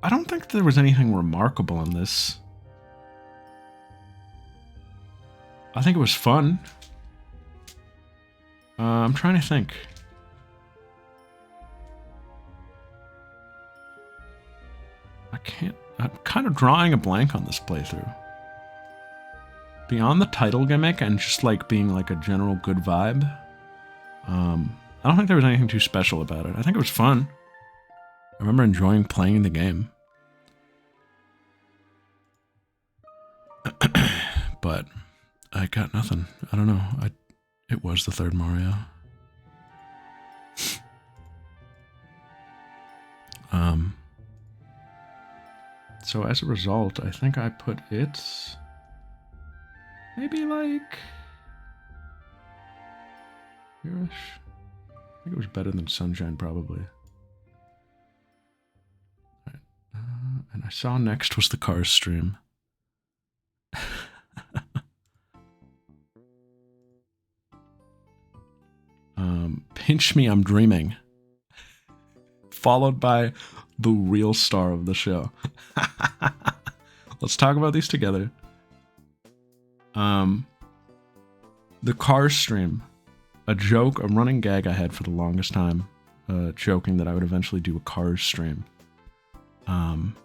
I don't think there was anything remarkable in this. I think it was fun. I'm trying to think. I'm kind of drawing a blank on this playthrough. Beyond the title gimmick and just like being like a general good vibe, I don't think there was anything too special about it. I think it was fun. I remember enjoying playing the game. But I got nothing. I don't know. It was the third Mario. So as a result, I think I put it maybe like here-ish. I think it was better than Sunshine, probably. All right. And I saw next was the Cars stream. Pinch Me, I'm Dreaming. Followed by the real star of the show. Let's talk about these together. The Cars stream. A joke, a running gag I had for the longest time. Joking that I would eventually do a Cars stream. And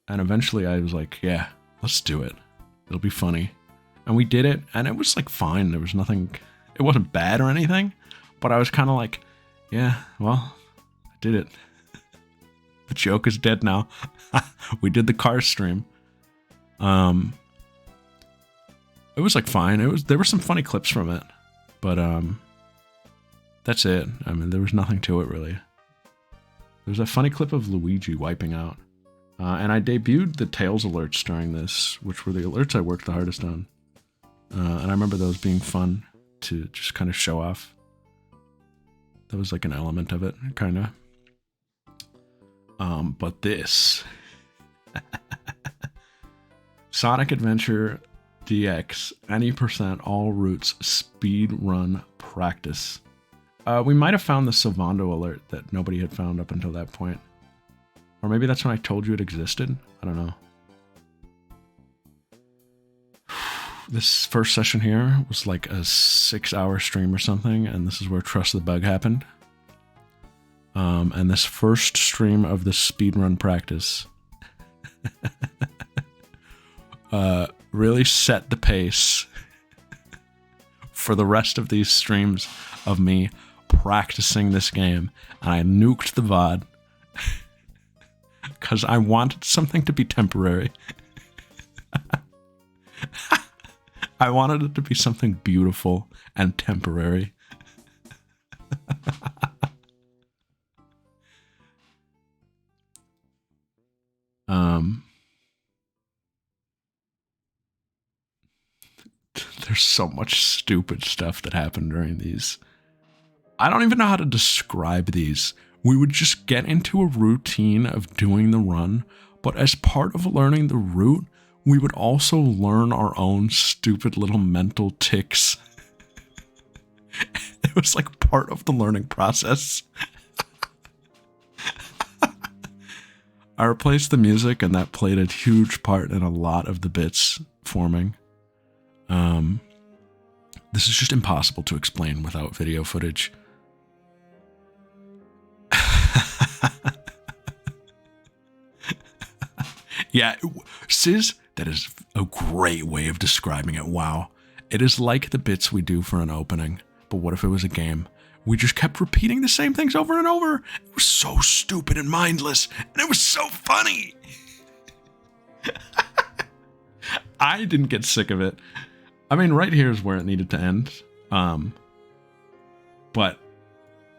eventually I was like, yeah, let's do it. It'll be funny. And we did it, and it was like fine. There was nothing, it wasn't bad or anything, but I was kind of like, yeah, well, I did it. The joke is dead now. We did the Cars stream. It was like fine. There were some funny clips from it, but that's it. I mean, there was nothing to it really. There's a funny clip of Luigi wiping out. And I debuted the Tails alerts during this, which were the alerts I worked the hardest on. And I remember those being fun to just kind of show off. That was like an element of it, kind of. But this... Sonic Adventure DX, any percent all routes speed run practice. We might have found the Sylvando alert that nobody had found up until that point. Or maybe that's when I told you it existed. I don't know. This first session here was like a 6-hour stream or something, and this is where Trust the Bug happened. And this first stream of the speedrun practice really set the pace for the rest of these streams of me practicing this game. And I nuked the VOD because I wanted something to be temporary. I wanted it to be something beautiful and temporary. There's so much stupid stuff that happened during these. I don't even know how to describe these. We would just get into a routine of doing the run, but as part of learning the route, we would also learn our own stupid little mental tics. It was like part of the learning process. I replaced the music, and that played a huge part in a lot of the bits forming. This is just impossible to explain without video footage. Yeah, Sis, that is a great way of describing it. Wow. It is like the bits we do for an opening, but what if it was a game? We just kept repeating the same things over and over. It was so stupid and mindless, and it was so funny. I didn't get sick of it. I mean, right here is where it needed to end. But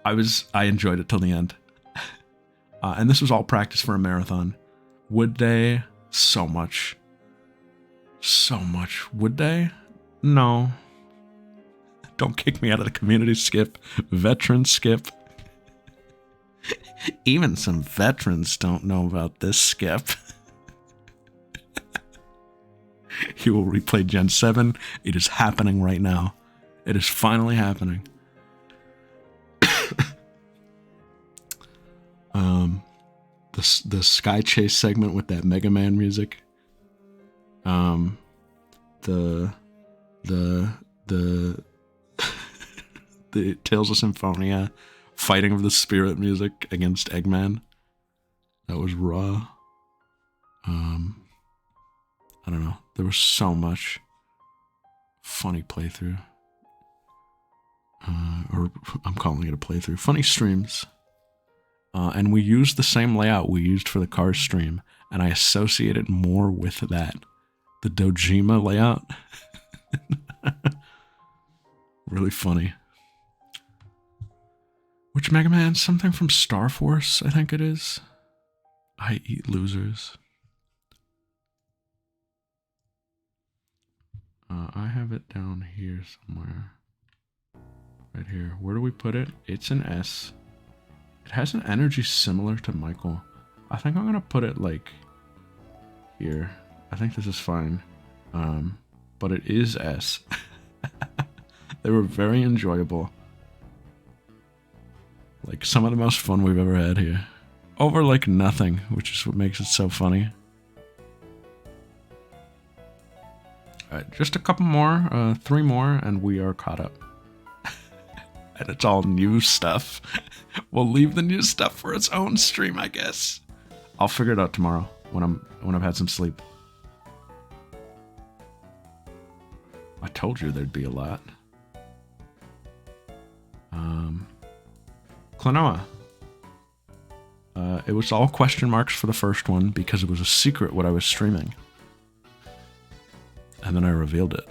I enjoyed it till the end. And this was all practice for a marathon. Would they? So much. So much. Would they? No. Don't kick me out of the community, Skip. Veteran Skip. Even some veterans don't know about this, Skip. He will replay Gen 7. It is happening right now. It is finally happening. The Sky Chase segment with that Mega Man music. The the Tales of Symphonia Fighting of the Spirit music against Eggman. That was raw. I don't know. There was so much funny playthrough. Or I'm calling it a playthrough. Funny streams. And we used the same layout we used for the Cars stream, and I associate it more with that. The Dojima layout. Really funny. Which Mega Man? Something from Star Force, I think it is. I eat losers. I have it down here somewhere. Right here. Where do we put it? It's an S. It has an energy similar to Michael. I think I'm going to put it like here. I think this is fine. But it is S. They were very enjoyable. Like some of the most fun we've ever had here. Over like nothing, which is what makes it so funny. Alright, just a couple more, 3 more, and we are caught up. And it's all new stuff. We'll leave the new stuff for its own stream, I guess. I'll figure it out tomorrow when I've had some sleep. I told you there'd be a lot. Klonoa. It was all question marks for the first one because it was a secret what I was streaming. And then I revealed it.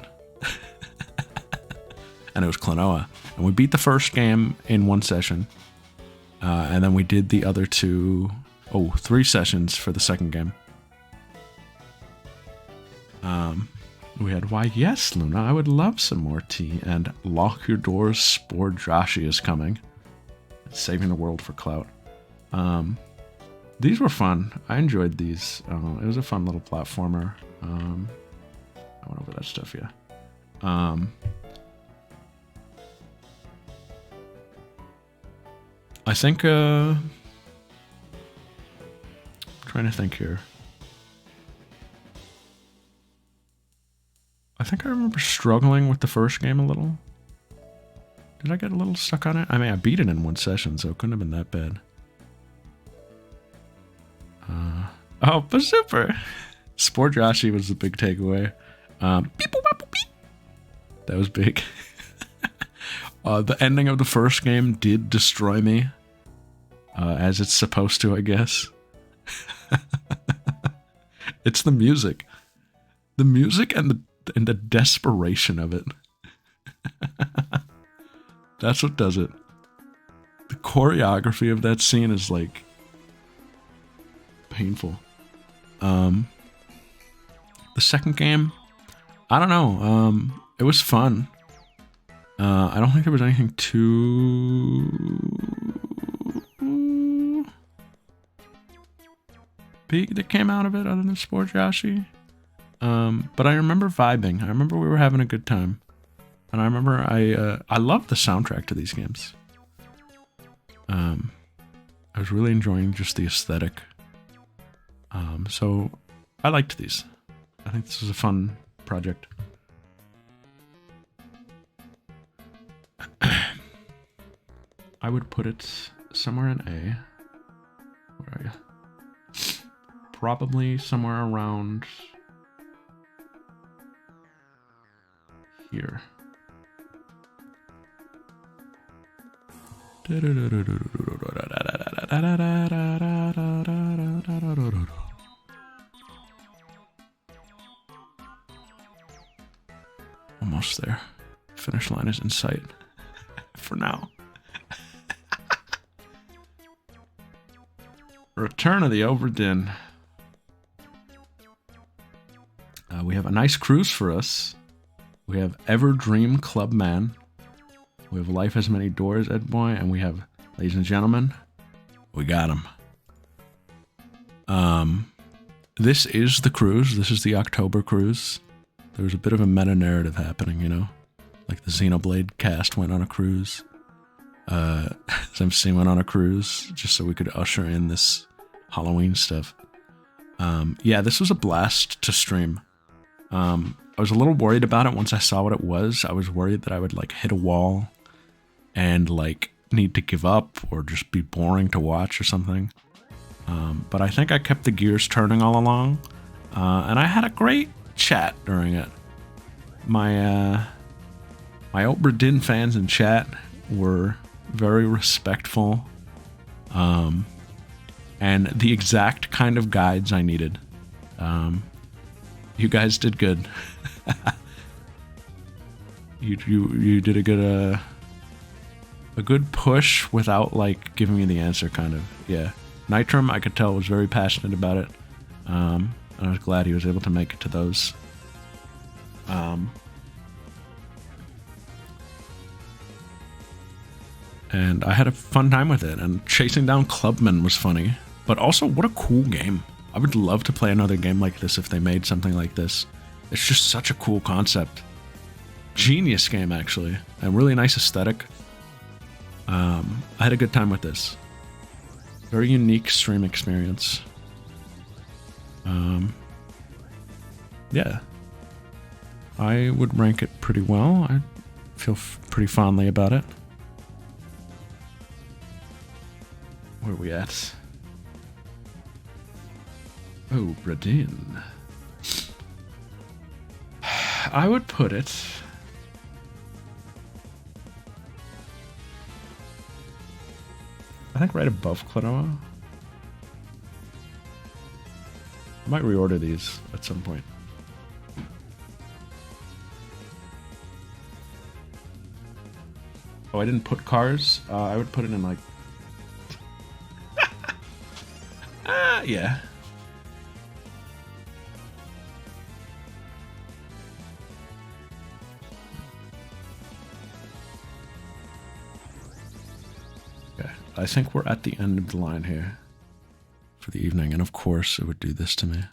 And it was Klonoa. And we beat the first game in 1 session. And then we did the other 3 sessions for the second game. We had Why Yes, Luna, I would love some more tea. And Lock Your Doors, Spore Joshi is coming. Saving the world for clout. These were fun. I enjoyed these. It was a fun little platformer. I went over that stuff, yeah. I think, trying to think here. I think I remember struggling with the first game a little. Did I get a little stuck on it? I mean, I beat it in 1 session, so it couldn't have been that bad. Oh, but super! Spore Joshi was the big takeaway. That was big. The ending of the first game did destroy me. As it's supposed to, I guess. It's the music. The music and the desperation of it. That's what does it. The choreography of that scene is like painful. The second game, I don't know. It was fun. I don't think there was anything too big that came out of it other than Spore Joshi. But I remember vibing. I remember we were having a good time. And I remember I loved the soundtrack to these games. I was really enjoying just the aesthetic. So I liked these. I think this was a fun project. I would put it somewhere in A. Where are you? Probably somewhere around here. Almost there. Finish line is in sight. For now. Return of the Overdin. We have a nice cruise for us. We have Everdream Clubman. We have Life Has Many Doors, Ed Boy, and we have, ladies and gentlemen, we got him. This is the cruise. This is the October cruise. There's a bit of a meta-narrative happening, you know. Like the Xenoblade cast went on a cruise. MC went on a cruise just so we could usher in this Halloween stuff. Yeah, this was a blast to stream. I was a little worried about it once I saw what it was. I was worried that I would like hit a wall and like need to give up or just be boring to watch or something. But I think I kept the gears turning all along. And I had a great chat during it. My Obra Dinn fans in chat were very respectful. And the exact kind of guides I needed. You guys did good. you did a good push without like giving me the answer, kind of. Yeah. Nitrum, I could tell, was very passionate about it. And I was glad he was able to make it to those. And I had a fun time with it, and chasing down Clubman was funny. But also, what a cool game. I would love to play another game like this if they made something like this. It's just such a cool concept. Genius game, actually. And really nice aesthetic. I had a good time with this. Very unique stream experience. Yeah. I would rank it pretty well. I feel pretty fondly about it. Where are we at? Oh, Bradin. I would put it... I think right above Klonoa. I might reorder these at some point. Oh, I didn't put cars? I would put it in like... yeah. Okay, I think we're at the end of the line here for the evening, and of course it would do this to me.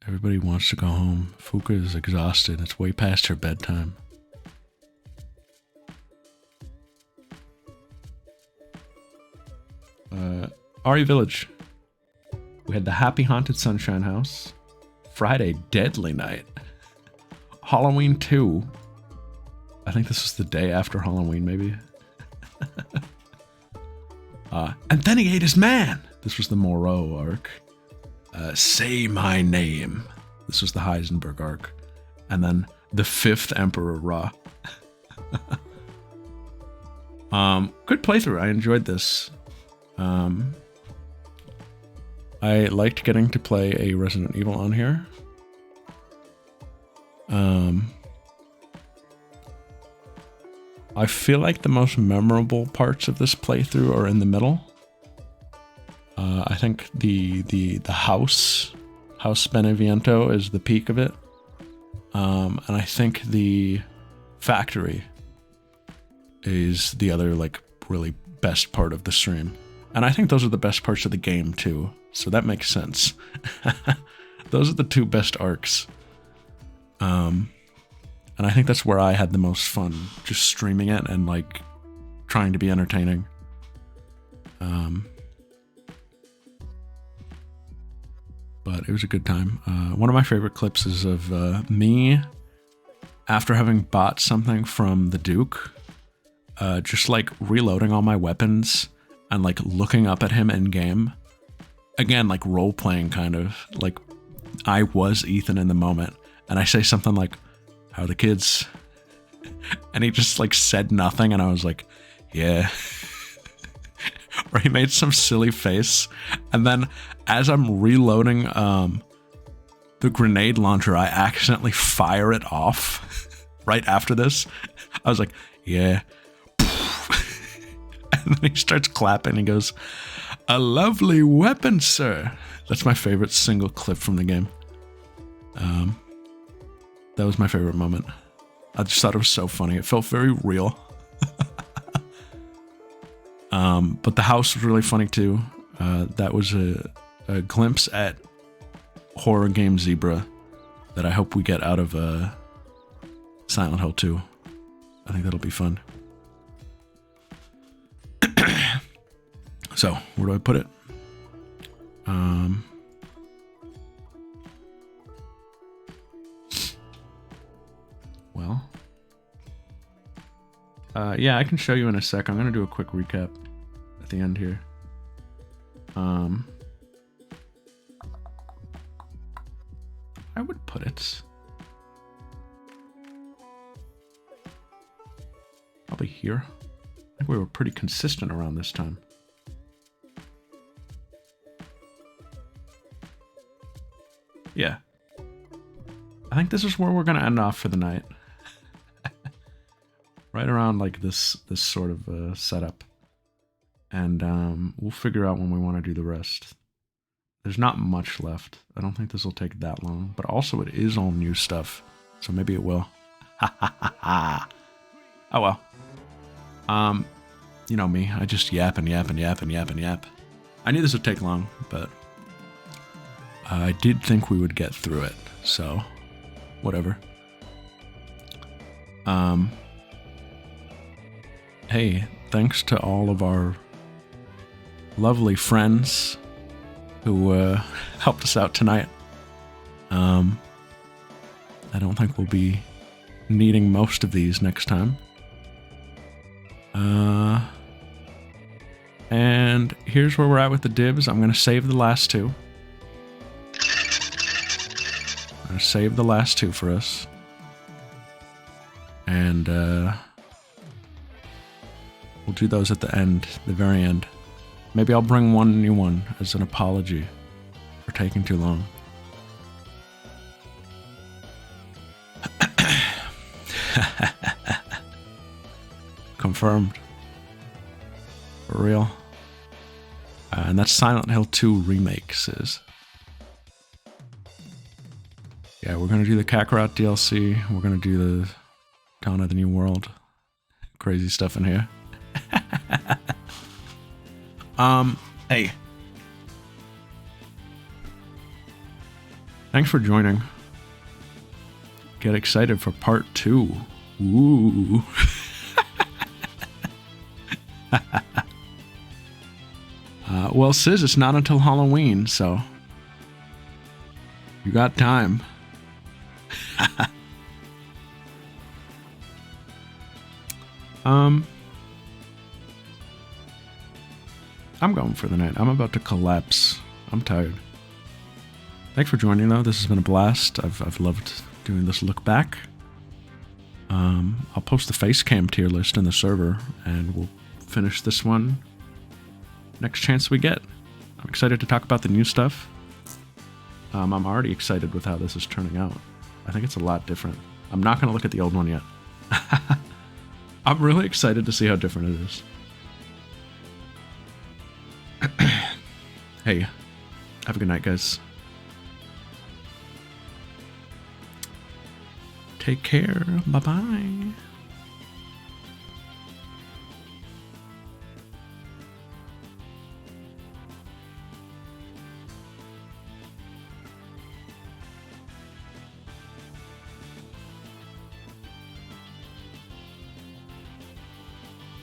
Everybody wants to go home. Fuka is exhausted. It's way past her bedtime. Ari Village. We had the Happy Haunted Sunshine House. Friday, Deadly Night. Halloween 2. I think this was the day after Halloween, maybe. And then he ate his man. This was the Moreau arc. Say My Name. This was the Heisenberg arc. And then the 5th Emperor Ra. Good playthrough. I enjoyed this. I liked getting to play a Resident Evil on here. I feel like the most memorable parts of this playthrough are in the middle. I think the House Beneviento is the peak of it. And I think the Factory is the other like really best part of the stream. And I think those are the best parts of the game too. So that makes sense. Those are the two best arcs. And I think that's where I had the most fun, just streaming it and like trying to be entertaining. But it was a good time. One of my favorite clips is of me after having bought something from the Duke, just like reloading all my weapons and like looking up at him in game. Again, like role playing kind of. Like I was Ethan in the moment. And I say something like, "How are the kids?" And he just like said nothing, and I was like, "Yeah." Or he made some silly face, and then as I'm reloading the grenade launcher, I accidentally fire it off right after this. I was like, "Yeah." And then he starts clapping. He goes, "A lovely weapon, sir." That's my favorite single clip from the game. That was my favorite moment. I just thought it was so funny. It felt very real. But the house was really funny too. That was a glimpse at horror game Zebra that I hope we get out of Silent Hill 2. I think that'll be fun. So, where do I put it? Well, yeah, I can show you in a sec. I'm gonna do a quick recap at the end here. I would put it probably here. I think we were pretty consistent around this time. Yeah. I think this is where we're gonna end off for the night. Right around like this sort of setup. And we'll figure out when we want to do the rest. There's not much left. I don't think this will take that long. But also it is all new stuff. So maybe it will. Oh well. You know me. I just yap and yap and yap and yap and yap. I knew this would take long, but I did think we would get through it. So, whatever. Hey, thanks to all of our lovely friends who helped us out tonight. I don't think we'll be needing most of these next time. And here's where we're at with the dibs. I'm going to save the last two. I'm going to save the last two for us. And we'll do those at the end, the very end. Maybe I'll bring one new one as an apology for taking too long. Confirmed. For real. And that's Silent Hill 2 Remake, sis. Yeah, we're going to do the Kakarot DLC. We're going to do the Dawn of the New World. Crazy stuff in here. Hey. Thanks for joining. Get excited for part 2. Ooh. Well, sis, it's not until Halloween, so you got time. I'm going for the night. I'm about to collapse. I'm tired. Thanks for joining, though. This has been a blast. I've loved doing this look back. I'll post the face cam tier list in the server, and we'll finish this one next chance we get. I'm excited to talk about the new stuff. I'm already excited with how this is turning out. I think it's a lot different. I'm not going to look at the old one yet. I'm really excited to see how different it is. Hey, have a good night, guys. Take care. Bye-bye.